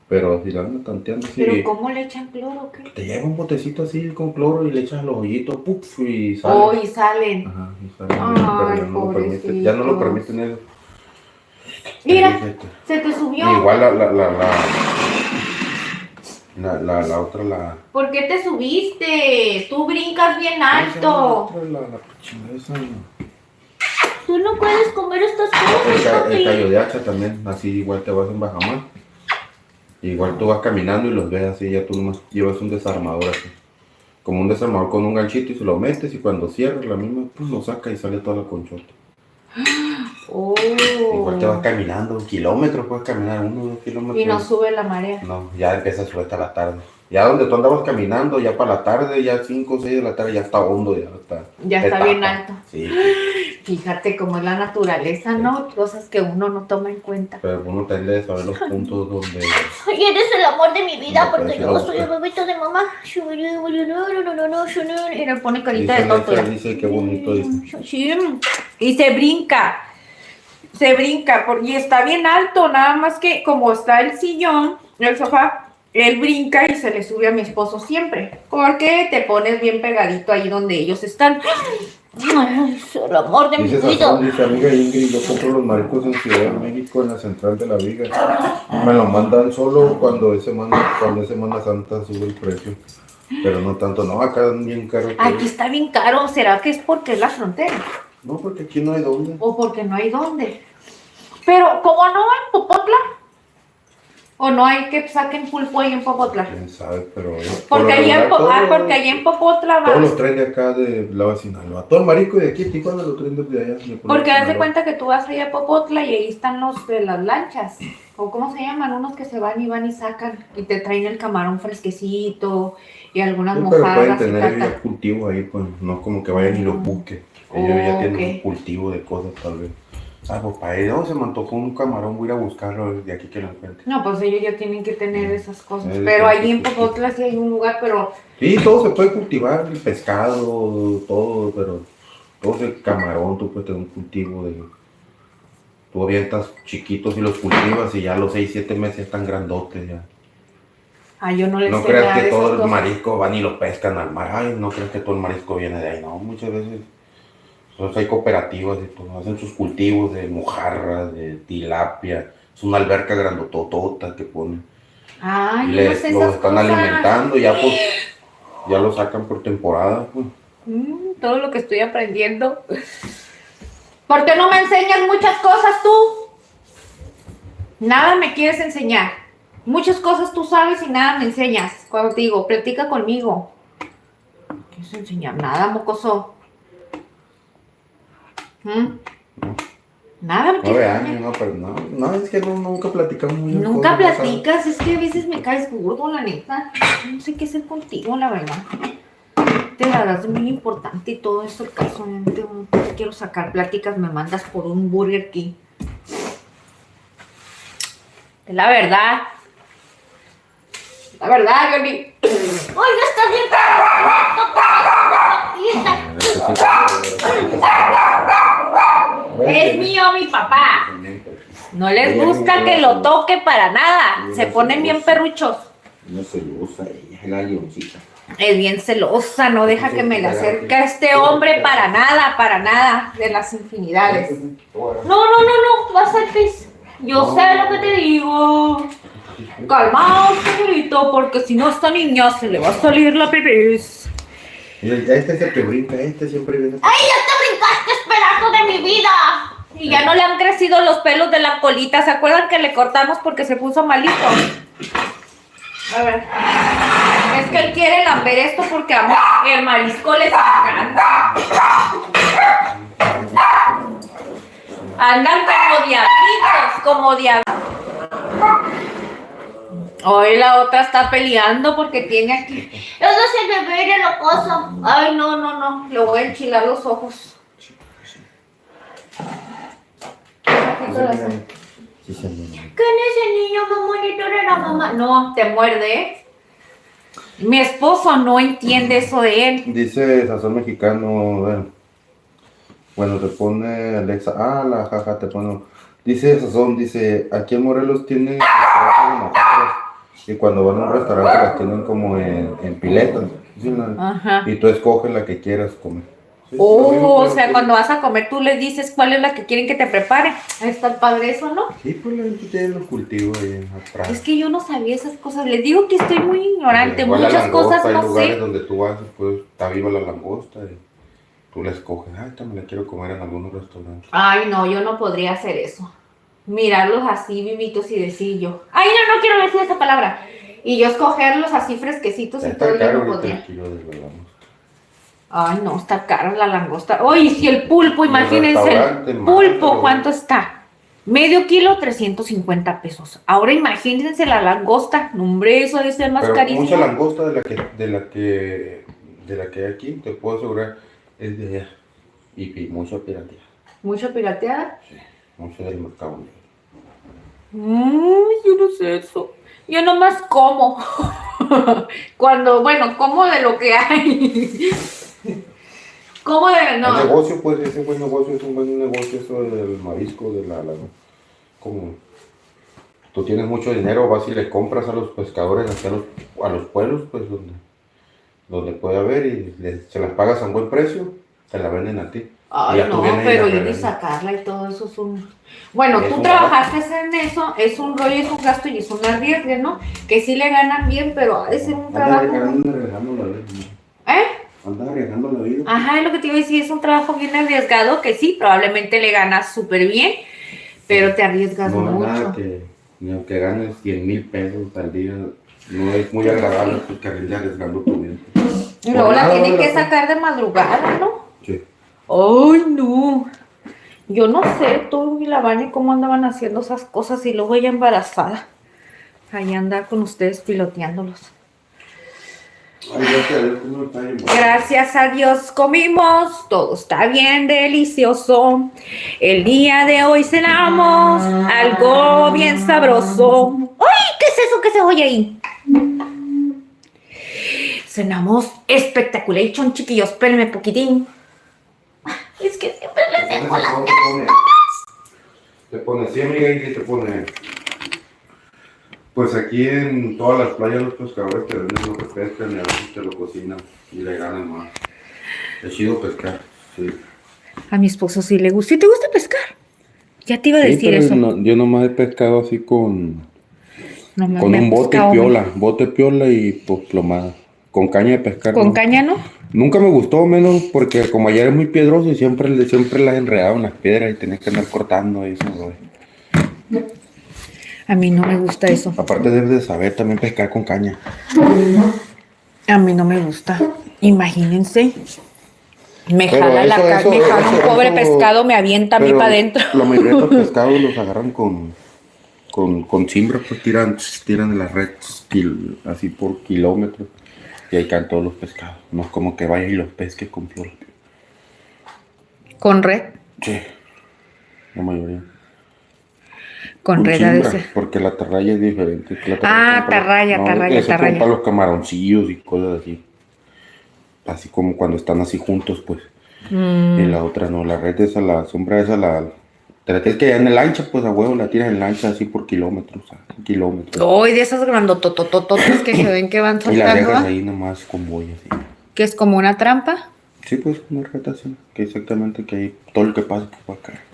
Pero si lo andas tanteando, sí. ¿Pero cómo le echan cloro? ¿Qué? Te lleva un botecito así con cloro y le echas los hoyitos, ¡puf! Y salen. Oh, y salen. Ajá, y salen. Ay, Pero ya no lo permiten eso. Mira, se te subió. Igual la otra, la... ¿Por qué te subiste? Tú brincas bien alto. La chingada esa. Tú no puedes comer estas El cosas, papi. callo de hacha también, así igual te vas en bajamar. Igual tú vas caminando y los ves así, ya tú nomás llevas un desarmador así. Como un desarmador con un ganchito y se lo metes y cuando cierras la misma, pues lo saca y sale toda la conchota. Oh. Igual te vas caminando, kilómetros puedes caminar, 1 o 2 kilómetros. Y no sube la marea. No, ya empieza a subir hasta la tarde. Ya donde tú andabas caminando, ya para la tarde, ya 5 o 6 de la tarde, ya está hondo, Ya está bien alto. Sí. Fíjate cómo es la naturaleza, ¿no? Cosas que uno no toma en cuenta. Pero uno tende a saber los puntos donde... Ay, eres el amor de mi vida No, porque pero yo sí, soy el bebito de mamá. Y le pone carita Dice de tonto. Alexa, dice qué bonito, dice. Sí, y se brinca. Se brinca y está bien alto, nada más que como está el sillón, el sofá, él brinca y se le sube a mi esposo siempre, porque te pones bien pegadito ahí donde ellos están. Ay, es el amor de mi Dice vida. Sazón, dice amiga Ingrid, yo compro los mariscos en Ciudad de México en la central de la Viga. Me lo mandan solo cuando es Semana Santa sube el precio. Pero no tanto, no, acá es bien caro. Aquí está bien caro, ¿será que es porque es la frontera? No, porque aquí no hay dónde. O porque no hay dónde. Pero, ¿cómo no en Popotla? ¿O no hay que saquen pulpo ahí en Popotla? Quién sabe, pero... Porque ahí en Popotla todos vas. los traen de acá de la Sinaloa. Todo el marisco de aquí, Tijuana lo traen de allá. Porque haz de cuenta que tú vas allá a Popotla y ahí están los de las lanchas. O ¿cómo se llaman? Unos que se van y sacan. Y te traen el camarón fresquecito y algunas Sí, pero pueden mojarras y tener tal, ya tal. cultivo ahí, pues no como que vayan y lo busquen. Ellos ya tienen Ok. un cultivo de cosas tal vez. Ah, pues para ellos se me antojó un camarón, voy a ir a buscarlo de aquí que lo encuentre. No, pues ellos ya tienen que tener esas cosas. Sí, Pero sí, allí en sí, sí. Popotla sí hay un lugar, pero... Sí, todo se puede cultivar, el pescado, todo, pero todo ese camarón, tú puedes tener un cultivo de... Tú avientas chiquitos y los cultivas y ya a los 6, 7 meses están grandotes ya. Ay, yo no les No sé creas nada que de todo esas el cosas. marisco van y lo pescan al mar. Ay, no creas que todo el marisco viene de ahí. No, muchas veces pues, hay cooperativas y todo, hacen sus cultivos de mojarras, de tilapia. Es una alberca grandototota que ponen. Ay, Y yo no sé los esas están cosas. alimentando, ya pues, ya lo sacan por temporada. Pues. Todo lo que estoy aprendiendo. ¿Por qué no me enseñas muchas cosas tú? Nada me quieres enseñar. Muchas cosas tú sabes y nada me enseñas. Cuando te digo, platica conmigo. No quieres enseñar nada, mocoso. Nada me 9 quieres años, enseñar. no, pero no, es que nunca platicamos muy bien. Nunca cosas, ¿sabes? platicas, es que a veces me caes gordo, la neta. No sé qué hacer contigo, la verdad. Te la das muy importante y todo eso, el caso. No te quiero sacar pláticas, me mandas por un Burger King. Es la verdad. La verdad, Gaby. Oiga, estás bien. Es mío, mi papá. No les gusta que lo toque para nada. Se ponen bien perruchos. No se lo usa ella, es la leoncita. Es bien celosa, no deja que me le acerque a este hombre para nada, de las infinidades. No, vas al pis. Yo sé lo que te digo. Calmado, señorito, porque si no a esta niña se le va a salir la pipis. Mira, este es el que brinca, este siempre viene. ¡Ay, ya te brincaste, pedazo de mi vida! Y ya no le han crecido los pelos de la colita. ¿Se acuerdan que le cortamos porque se puso malito? A ver. Es que él quiere lamber esto porque a mí el marisco les encanta. Andan como diablitos, Hoy la otra está peleando porque tiene aquí. Eso es el bebé de locoso. Ay, no. Le voy a enchilar los ojos. Sí, señor. ¿Quién es ese niño más bonito de la mamá? No, te muerde, ¿eh? Mi esposo no entiende eso de él. Dice Sazón Mexicano, bueno, te pone Alexa, la jaja, te pone, dice Sazón, dice, aquí en Morelos tienen mojarras y cuando van a un restaurante las tienen como en piletas, ¿sí? Ajá. Y tú escoges la que quieras comer. Sí, O sea, cuando vas a comer tú les dices cuál es la que quieren que te prepare. Está padre eso, ¿no? Sí, pues la gente tiene los cultivos ahí atrás. Es que yo no sabía esas cosas. Les digo que estoy muy ignorante. Igual la Muchas langosta, cosas hay no lugares sé. donde tú vas, pues está viva la langosta y tú la escoges. Ah, esta me la quiero comer en algunos restaurantes. Ay, no, yo no podría hacer eso. Mirarlos así vivitos y decir yo, ay, no, no quiero decir esa palabra. Y yo escogerlos así fresquecitos y todo, Está yo caro no ahorita podría. el kilo de la langosta. Ay, no, está cara la langosta. Oye, si el pulpo, Y el imagínense, restaurante, el pulpo, mátalo. ¿cuánto está? Medio kilo, 350 pesos. Ahora imagínense la langosta. No, hombre, eso debe ser más Pero carísimo. mucha langosta de la que hay aquí, te puedo asegurar, es de allá. Y mucha piratería. ¿Mucha pirateada? Sí, mucho del mercado. Yo no sé eso. Yo nomás como. Bueno, como de lo que hay. Como de, El no. negocio, pues, ese buen negocio es un buen negocio, eso del marisco, como tú tienes mucho dinero, vas y le compras a los pescadores hacia a los pueblos, pues, donde puede haber y se las pagas a un buen precio, te la venden a ti. Y Ay, ya tú no, vienes pero la ir y revendes. sacarla y todo eso es un... Bueno, Es tú un trabajaste en eso, es un rollo, es un gasto y es un arriesgue, ¿no? Que sí le ganan bien, pero ha de ser un Anda trabajo... arriesgando la vida. ¿Eh? Anda arriesgando la vida. Ajá, es lo que te iba a decir, es un trabajo bien arriesgado, que sí, probablemente le ganas súper bien, pero te arriesgas No es mucho. nada que, ni aunque ganes 100,000 pesos al día, no es muy agradable porque arriesgando tu vida. Y luego la nada tienen vale que la pena. sacar de madrugada, ¿no? Sí. Ay, no. Yo no sé, tú y la Vane, cómo andaban haciendo esas cosas y luego ella embarazada. Ahí andar con ustedes piloteándolos. Ay, gracias a Dios, ¿cómo está bien? Gracias a Dios comimos, todo está bien delicioso. El día de hoy cenamos algo bien sabroso. ¡Ay! ¿Qué es eso que se oye ahí? Cenamos espectaculation, chiquillos. Espérenme poquitín. Es que siempre les dejo la... Te pone 100, amiga, y te pone. Pues aquí en todas las playas los pescadores te venden lo que pescan y a veces te lo cocinan y le ganan más. Es chido pescar, sí. A mi esposo sí le gusta. ¿Sí te gusta pescar? Ya te iba a Sí, decir pero eso. yo nomás he pescado así con No me un bote pescado, piola y pues plomada. Con caña de pescar. ¿con ¿no? caña no? Nunca me gustó, menos porque como allá es muy piedroso y siempre las enredaba en las piedras y tenés que andar cortando y eso, güey. A mí no me gusta eso. Aparte debes de saber también pescar con caña. A mí no me gusta. Imagínense. Me Pero jala la eso- carne, me eso- jala un eso- pobre eso- pescado, me avienta a mí Pero para adentro. la mayoría de los pescados los agarran con cimbra, pues tiran de la red así por kilómetros y ahí caen todos los pescados. No es como que vayas y los pesques con piola. Con red. Sí, la mayoría. Con red ha de ser. Porque la tarraya es diferente. Ah, tarraya. Eso es como para los camaroncillos y cosas así. Así como cuando están así juntos, pues. Y la otra no, la red esa, la sombra esa, te la tienes que en la lancha, pues a huevo, la tiras en lancha así por kilómetros, kilómetros. Hoy de esas grandotototototas que se ven que van Y la soltando, dejas ¿va? ahí nomás con boya, así. Que es como una trampa. Sí, pues una red así, que exactamente que ahí todo lo que pasa pues va a caer.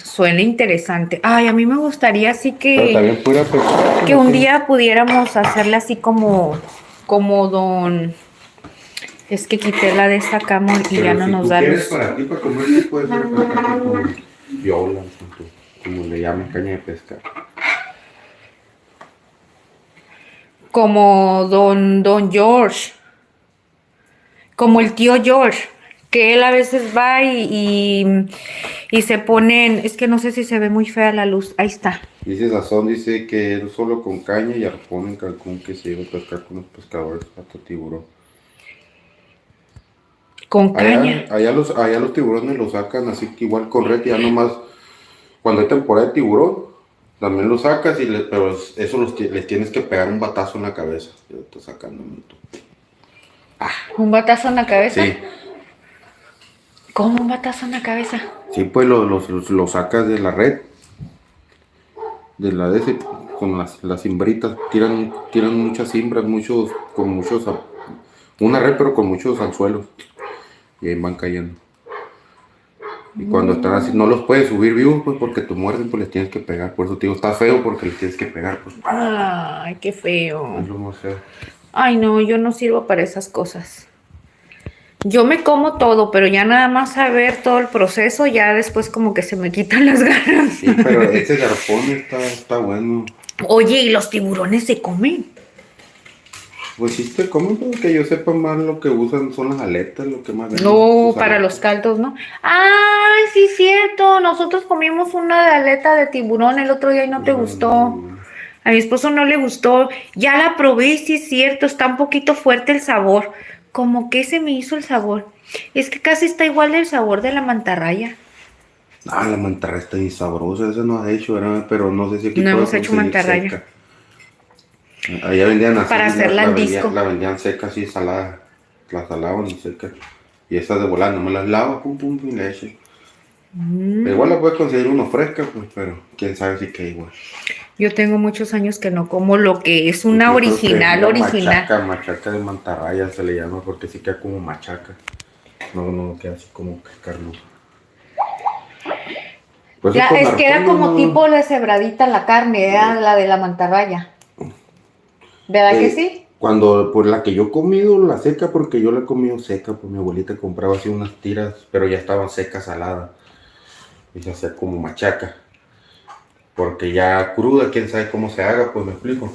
Suena interesante. Ay, a mí me gustaría así Pero que, también fuera pescar. que un día pudiéramos hacerle así como don... Es que quité la de esta cama y ya no nos da luz. Para ti, para comer, sí puedes ser pescar con viola, como le llaman caña de pescar. Como don George. Como el tío George. Que él a veces va y se ponen... Es que no sé si se ve muy fea la luz. Ahí está. Dice Sazón, dice que él solo con caña y arpón en Cancún que se iba a pescar con los pescadores hasta tiburón. Con caña. Allá los tiburones los sacan así que igual con red, ya nomás cuando hay temporada de tiburón, también los sacas, pero eso les tienes que pegar un batazo en la cabeza. Ya te sacando un montón. ¿Un batazo en la cabeza? Sí, ¿Cómo un batazo en la cabeza? sí, pues los sacas de la red, de la de ese, con las cimbritas, tiran muchas cimbras, una red pero con muchos anzuelos, y ahí van cayendo. Y cuando están así, no los puedes subir vivos, pues porque te muerden, pues les tienes que pegar. Por eso te digo, está feo porque les tienes que pegar, pues. Ay, qué feo. Es lo más feo. Ay, no, yo no sirvo para esas cosas. Yo me como todo, pero ya nada más a ver todo el proceso, ya después como que se me quitan las ganas. Sí, pero ese garpón está bueno. Oye, ¿y los tiburones se comen? Pues sí te comen, pero que yo sepa más lo que usan son las aletas, lo que más venden. No, sus para aletas. los caldos, ¿no? Ay, sí, cierto. Nosotros comimos una de aleta de tiburón el otro día y no te gustó. A mi esposo no le gustó. Ya la probé y sí es cierto, está un poquito fuerte el sabor. Como que se me hizo el sabor. Es que casi está igual del sabor de la mantarraya. Ah, la mantarraya está bien sabrosa, esa no has hecho, ¿verdad? Pero no sé si aquí No puedo hemos hecho conseguir mantarraya. seca. Allá vendían así, Para hacerla en disco. la vendían seca así, salada. La salaban y seca. Y esa de volar, nomás las lava, pum, pum, y le eché. Igual la puedes conseguir uno fresca, pues, pero quién sabe si queda igual. Yo tengo muchos años que no como lo que es una Yo creo que original, la original. machaca de mantarraya se le llama porque sí queda como machaca. No queda así como que carnoso. Pues La, con es que era arroz, como no. tipo deshebradita la carne, era la de la mantarraya. ¿Verdad que sí? Cuando, por la que yo he comido, la seca, porque yo la he comido seca, pues mi abuelita compraba así unas tiras, pero ya estaban secas, saladas. Y se hacía como machaca. Porque ya cruda, quién sabe cómo se haga, pues me explico.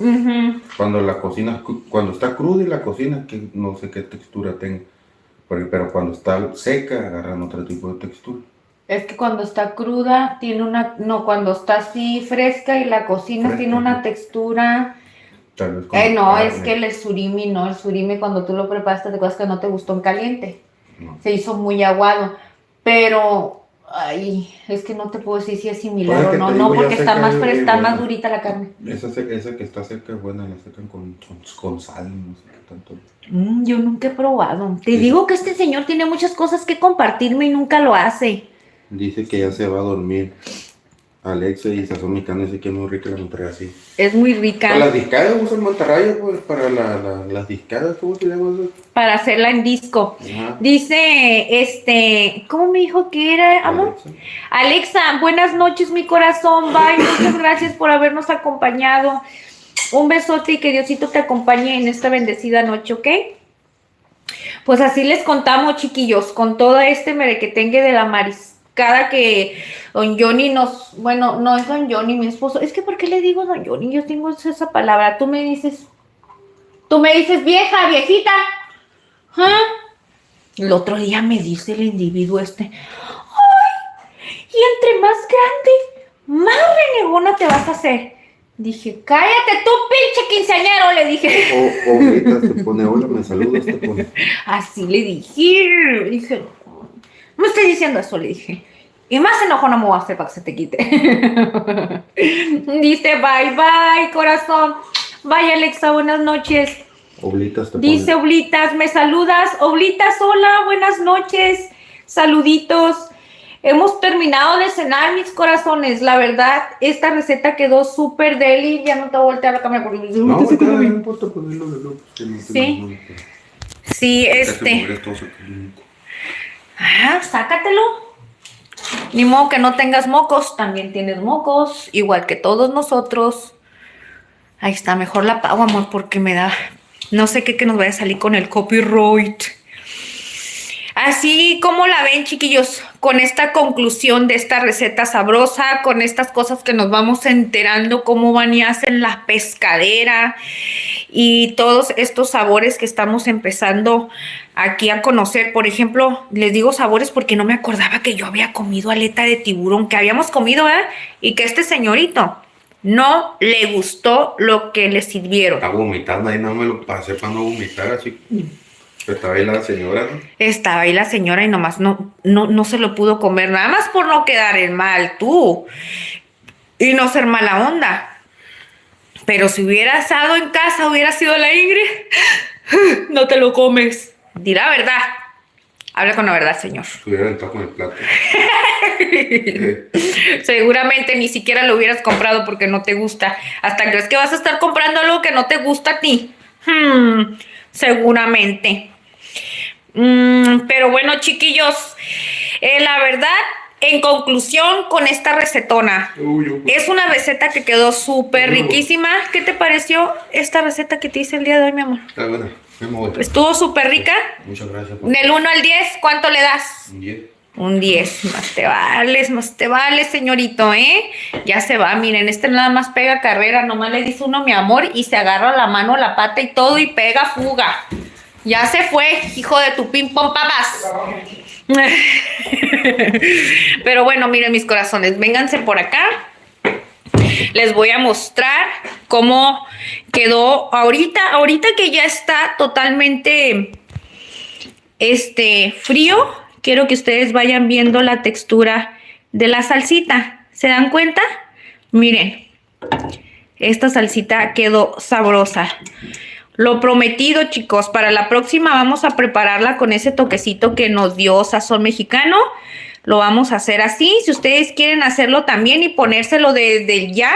Cuando la cocina, cuando está cruda y la cocina, que no sé qué textura tenga. Pero cuando está seca, agarran otro tipo de textura. Es que cuando está cruda tiene una, no, cuando está así fresca y la cocina tiene una textura. Tal vez como No, carne. es que el surimi, no, el surimi cuando tú lo preparaste te acuerdas que no te gustó en caliente. No. Se hizo muy aguado. Pero, ay, es que no te puedo decir si es similar o no, no, porque está más fresca, está más durita la carne. Esa que está seca es buena, la secan con sal, no sé qué tanto. Yo nunca he probado. Te digo que este señor tiene muchas cosas que compartirme y nunca lo hace. Dice que ya se va a dormir. Alexa y Sazón Mexicano dice que es muy rica la mantarraya así. Es muy rica. Para las discadas usan mantarraya, pues, para las discadas, ¿cómo se llama eso? Para hacerla en disco. Ajá. Dice, ¿cómo me dijo que era, amor? Alexa, buenas noches, mi corazón. Bye, muchas gracias por habernos acompañado. Un besote y que Diosito te acompañe en esta bendecida noche, ¿ok? Pues así les contamos, chiquillos, con todo este merequetengue de la mariscada que don Johnny bueno, no es don Johnny, mi esposo. Es que, ¿por qué le digo don Johnny? Yo tengo esa palabra. Tú me dices vieja, viejita. ¿Ah? El otro día me dice el individuo ¡ay! Y entre más grande, más renegona te vas a hacer. Dije, cállate tú, pinche quinceañero, le dije. Ahorita se pone, hola, me saludas, te pone. Así le dije, no me estoy diciendo eso, le dije. Y más enojo no me voy a hacer para que se te quite. Dice, bye, bye, corazón. Bye, Alexa, buenas noches. Oblitas te Dice pone. Oblitas, ¿me saludas? Oblitas, hola, buenas noches. Saluditos. Hemos terminado de cenar, mis corazones. La verdad, esta receta quedó súper deli. Ya no te voy a voltear la cámara porque No importa ponerlo de loco. Sí. Sí, sácatelo. Ni modo que no tengas mocos. También tienes mocos, igual que todos nosotros. Ahí está, mejor la apago, amor, porque me da... No sé qué que nos vaya a salir con el copyright. Así como la ven, chiquillos, con esta conclusión de esta receta sabrosa, con estas cosas que nos vamos enterando cómo van y hacen la pescadera y todos estos sabores que estamos empezando aquí a conocer. Por ejemplo, les digo sabores porque no me acordaba que yo había comido aleta de tiburón, que habíamos comido, y que este señorito no le gustó lo que le sirvieron. Está vomitando ahí, no me lo pasé para no vomitar, así. Estaba ahí la señora, ¿no? Estaba ahí la señora y nomás no se lo pudo comer, nada más por no quedar en mal tú y no ser mala onda. Pero si hubiera estado en casa, hubiera sido la Ingrid, no te lo comes. Di la verdad. Habla con la verdad, señor. Se hubiera entrado con el plato. Seguramente ni siquiera lo hubieras comprado porque no te gusta. Hasta crees que vas a estar comprando algo que no te gusta a ti. Seguramente. Pero bueno, chiquillos, la verdad, en conclusión con esta recetona, es una receta que quedó súper riquísima. ¿Qué te pareció esta receta que te hice el día de hoy, mi amor? Está buena. Estuvo súper rica. Muchas gracias. Del 1 al 10, ¿cuánto le das? Un 10. Un 10. Más te vale, señorito, ¿eh? Ya se va, miren, este nada más pega carrera, nomás le dice uno mi amor y se agarra la mano, la pata y todo y pega fuga. Ya se fue, hijo de tu ping pong papas. Pero bueno, miren mis corazones, vénganse por acá. Les voy a mostrar cómo quedó ahorita que ya está totalmente frío. Quiero que ustedes vayan viendo la textura de la salsita. ¿Se dan cuenta? Miren, esta salsita quedó sabrosa. Lo prometido, chicos, para la próxima vamos a prepararla con ese toquecito que nos dio Sazón Mexicano. Lo vamos a hacer así. Si ustedes quieren hacerlo también y ponérselo desde ya,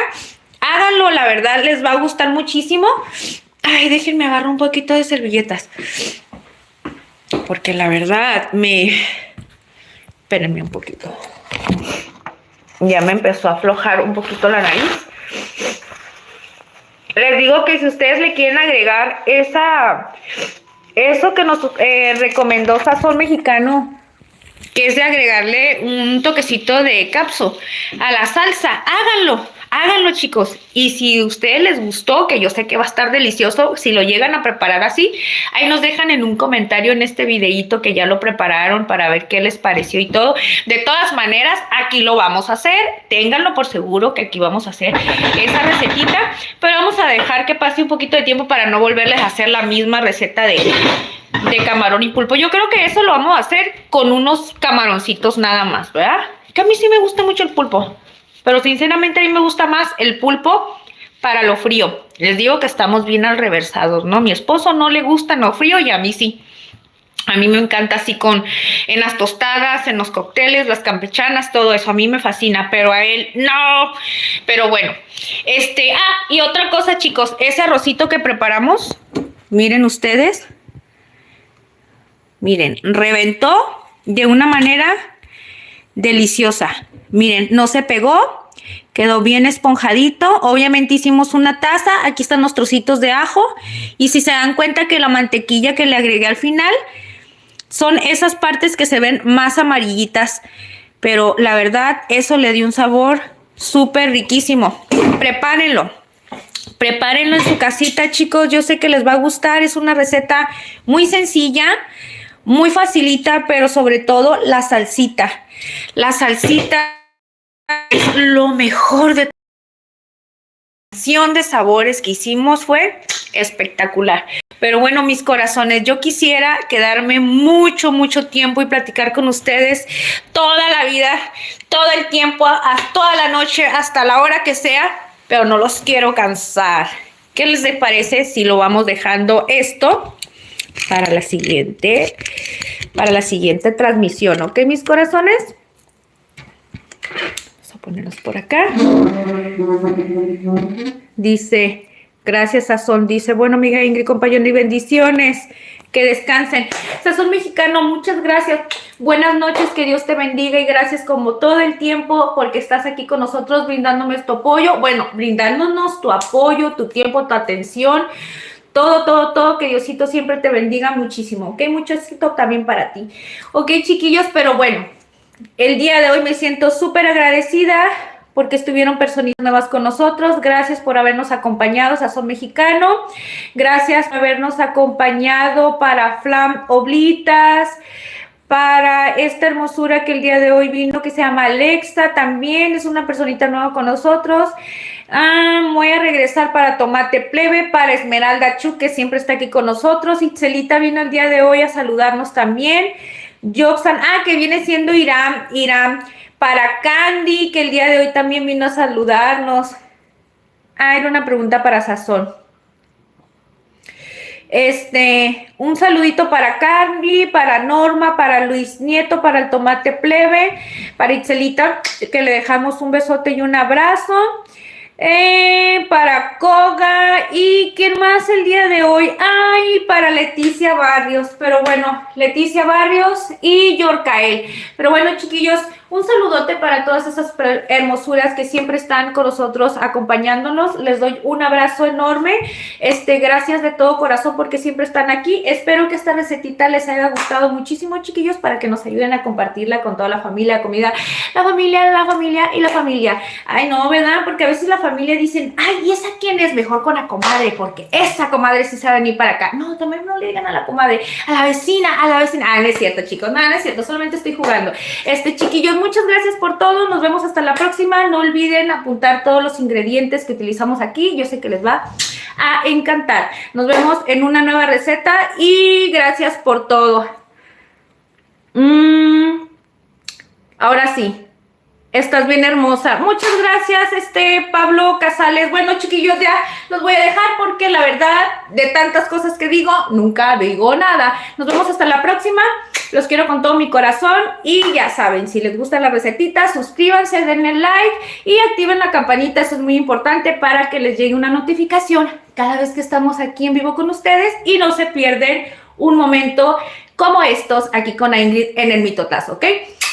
háganlo. La verdad les va a gustar muchísimo. Ay, déjenme agarrar un poquito de servilletas. Porque la verdad Espérenme un poquito. Ya me empezó a aflojar un poquito la nariz. Les digo que si ustedes le quieren agregar eso que nos recomendó Sazón Mexicano, que es de agregarle un toquecito de capso a la salsa, háganlo, chicos. Y si a ustedes les gustó, que yo sé que va a estar delicioso, si lo llegan a preparar así, ahí nos dejan en un comentario en este videíto que ya lo prepararon para ver qué les pareció y todo. De todas maneras, aquí lo vamos a hacer, ténganlo por seguro que aquí vamos a hacer esa recetita, pero vamos a dejar que pase un poquito de tiempo para no volverles a hacer la misma receta de camarón y pulpo. Yo creo que eso lo vamos a hacer con unos camaroncitos nada más, ¿verdad? Que a mí sí me gusta mucho el pulpo, pero sinceramente a mí me gusta más el pulpo para lo frío. Les digo que estamos bien al reversados, ¿no? Mi esposo no le gusta lo frío y a mí sí. A mí me encanta así en las tostadas, en los cócteles, las campechanas, todo eso. A mí me fascina, pero a él no. Pero bueno, y otra cosa, chicos, ese arrocito que preparamos, miren ustedes. Miren, reventó de una manera deliciosa. Miren, no se pegó, quedó bien esponjadito. Obviamente hicimos una taza, aquí están los trocitos de ajo. Y si se dan cuenta que la mantequilla que le agregué al final son esas partes que se ven más amarillitas. Pero la verdad, eso le dio un sabor súper riquísimo. Prepárenlo. Prepárenlo en su casita, chicos. Yo sé que les va a gustar. Es una receta muy sencilla, muy facilita, pero sobre todo la salsita. La salsita es lo mejor de de sabores que hicimos, fue espectacular. Pero bueno, mis corazones, yo quisiera quedarme mucho tiempo y platicar con ustedes toda la vida, todo el tiempo, toda la noche, hasta la hora que sea, pero no los quiero cansar. ¿Qué les parece si lo vamos dejando esto para la siguiente transmisión? ¿Ok, mis corazones? Vamos a ponerlos por acá. Dice, gracias Sazón. Dice, bueno, amiga Ingrid, compañero, y bendiciones. Que descansen. Sazón Mexicano, muchas gracias. Buenas noches, que Dios te bendiga y gracias como todo el tiempo porque estás aquí con nosotros brindándome tu apoyo. Bueno, brindándonos tu apoyo, tu tiempo, tu atención. Todo, que Diosito siempre te bendiga muchísimo, ¿ok? Mucho éxito también para ti. Ok, chiquillos, pero bueno, el día de hoy me siento súper agradecida porque estuvieron personitas nuevas con nosotros. Gracias por habernos acompañado, Sazón Mexicano. Gracias por habernos acompañado para Flam Oblitas, para esta hermosura que el día de hoy vino, que se llama Alexa, también es una personita nueva con nosotros. Voy a regresar para Tomate Plebe, para Esmeralda Chu, que siempre está aquí con nosotros. Itzelita vino el día de hoy a saludarnos también. Joxan, que viene siendo Irán, para Candy, que el día de hoy también vino a saludarnos. Era una pregunta para Sazón. Un saludito para Candy, para Norma, para Luis Nieto, para el Tomate Plebe, para Itzelita, que le dejamos un besote y un abrazo. Para Koga, y ¿quién más el día de hoy? Para Leticia Barrios, pero bueno, Leticia Barrios y Yorcael. Pero bueno, chiquillos, Un saludote para todas esas hermosuras que siempre están con nosotros acompañándonos. Les doy un abrazo enorme. Gracias de todo corazón porque siempre están aquí. Espero que esta recetita les haya gustado muchísimo, chiquillos, para que nos ayuden a compartirla con toda la familia, comida, la familia y la familia. Ay, no, ¿verdad? Porque a veces la familia dicen, ay, ¿y esa quién es? Mejor con la comadre, porque esa comadre sí sabe venir para acá. No, también no le digan a la comadre, a la vecina. Ah, no es cierto, chicos, no es cierto, solamente estoy jugando. Chiquillos, muchas gracias por todo. Nos vemos hasta la próxima. No olviden apuntar todos los ingredientes que utilizamos aquí. Yo sé que les va a encantar. Nos vemos en una nueva receta y gracias por todo. Ahora sí. Estás bien hermosa. Muchas gracias, Pablo Casales. Bueno, chiquillos, ya los voy a dejar porque la verdad, de tantas cosas que digo, nunca digo nada. Nos vemos hasta la próxima. Los quiero con todo mi corazón y ya saben, si les gusta la recetita, suscríbanse, denle like y activen la campanita. Eso es muy importante para que les llegue una notificación cada vez que estamos aquí en vivo con ustedes y no se pierden un momento como estos aquí con Ingrid en el Mitotazo, ¿ok?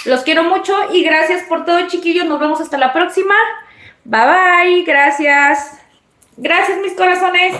Los quiero mucho y gracias por todo, chiquillos. Nos vemos hasta la próxima. Bye, bye. Gracias. Gracias, mis corazones.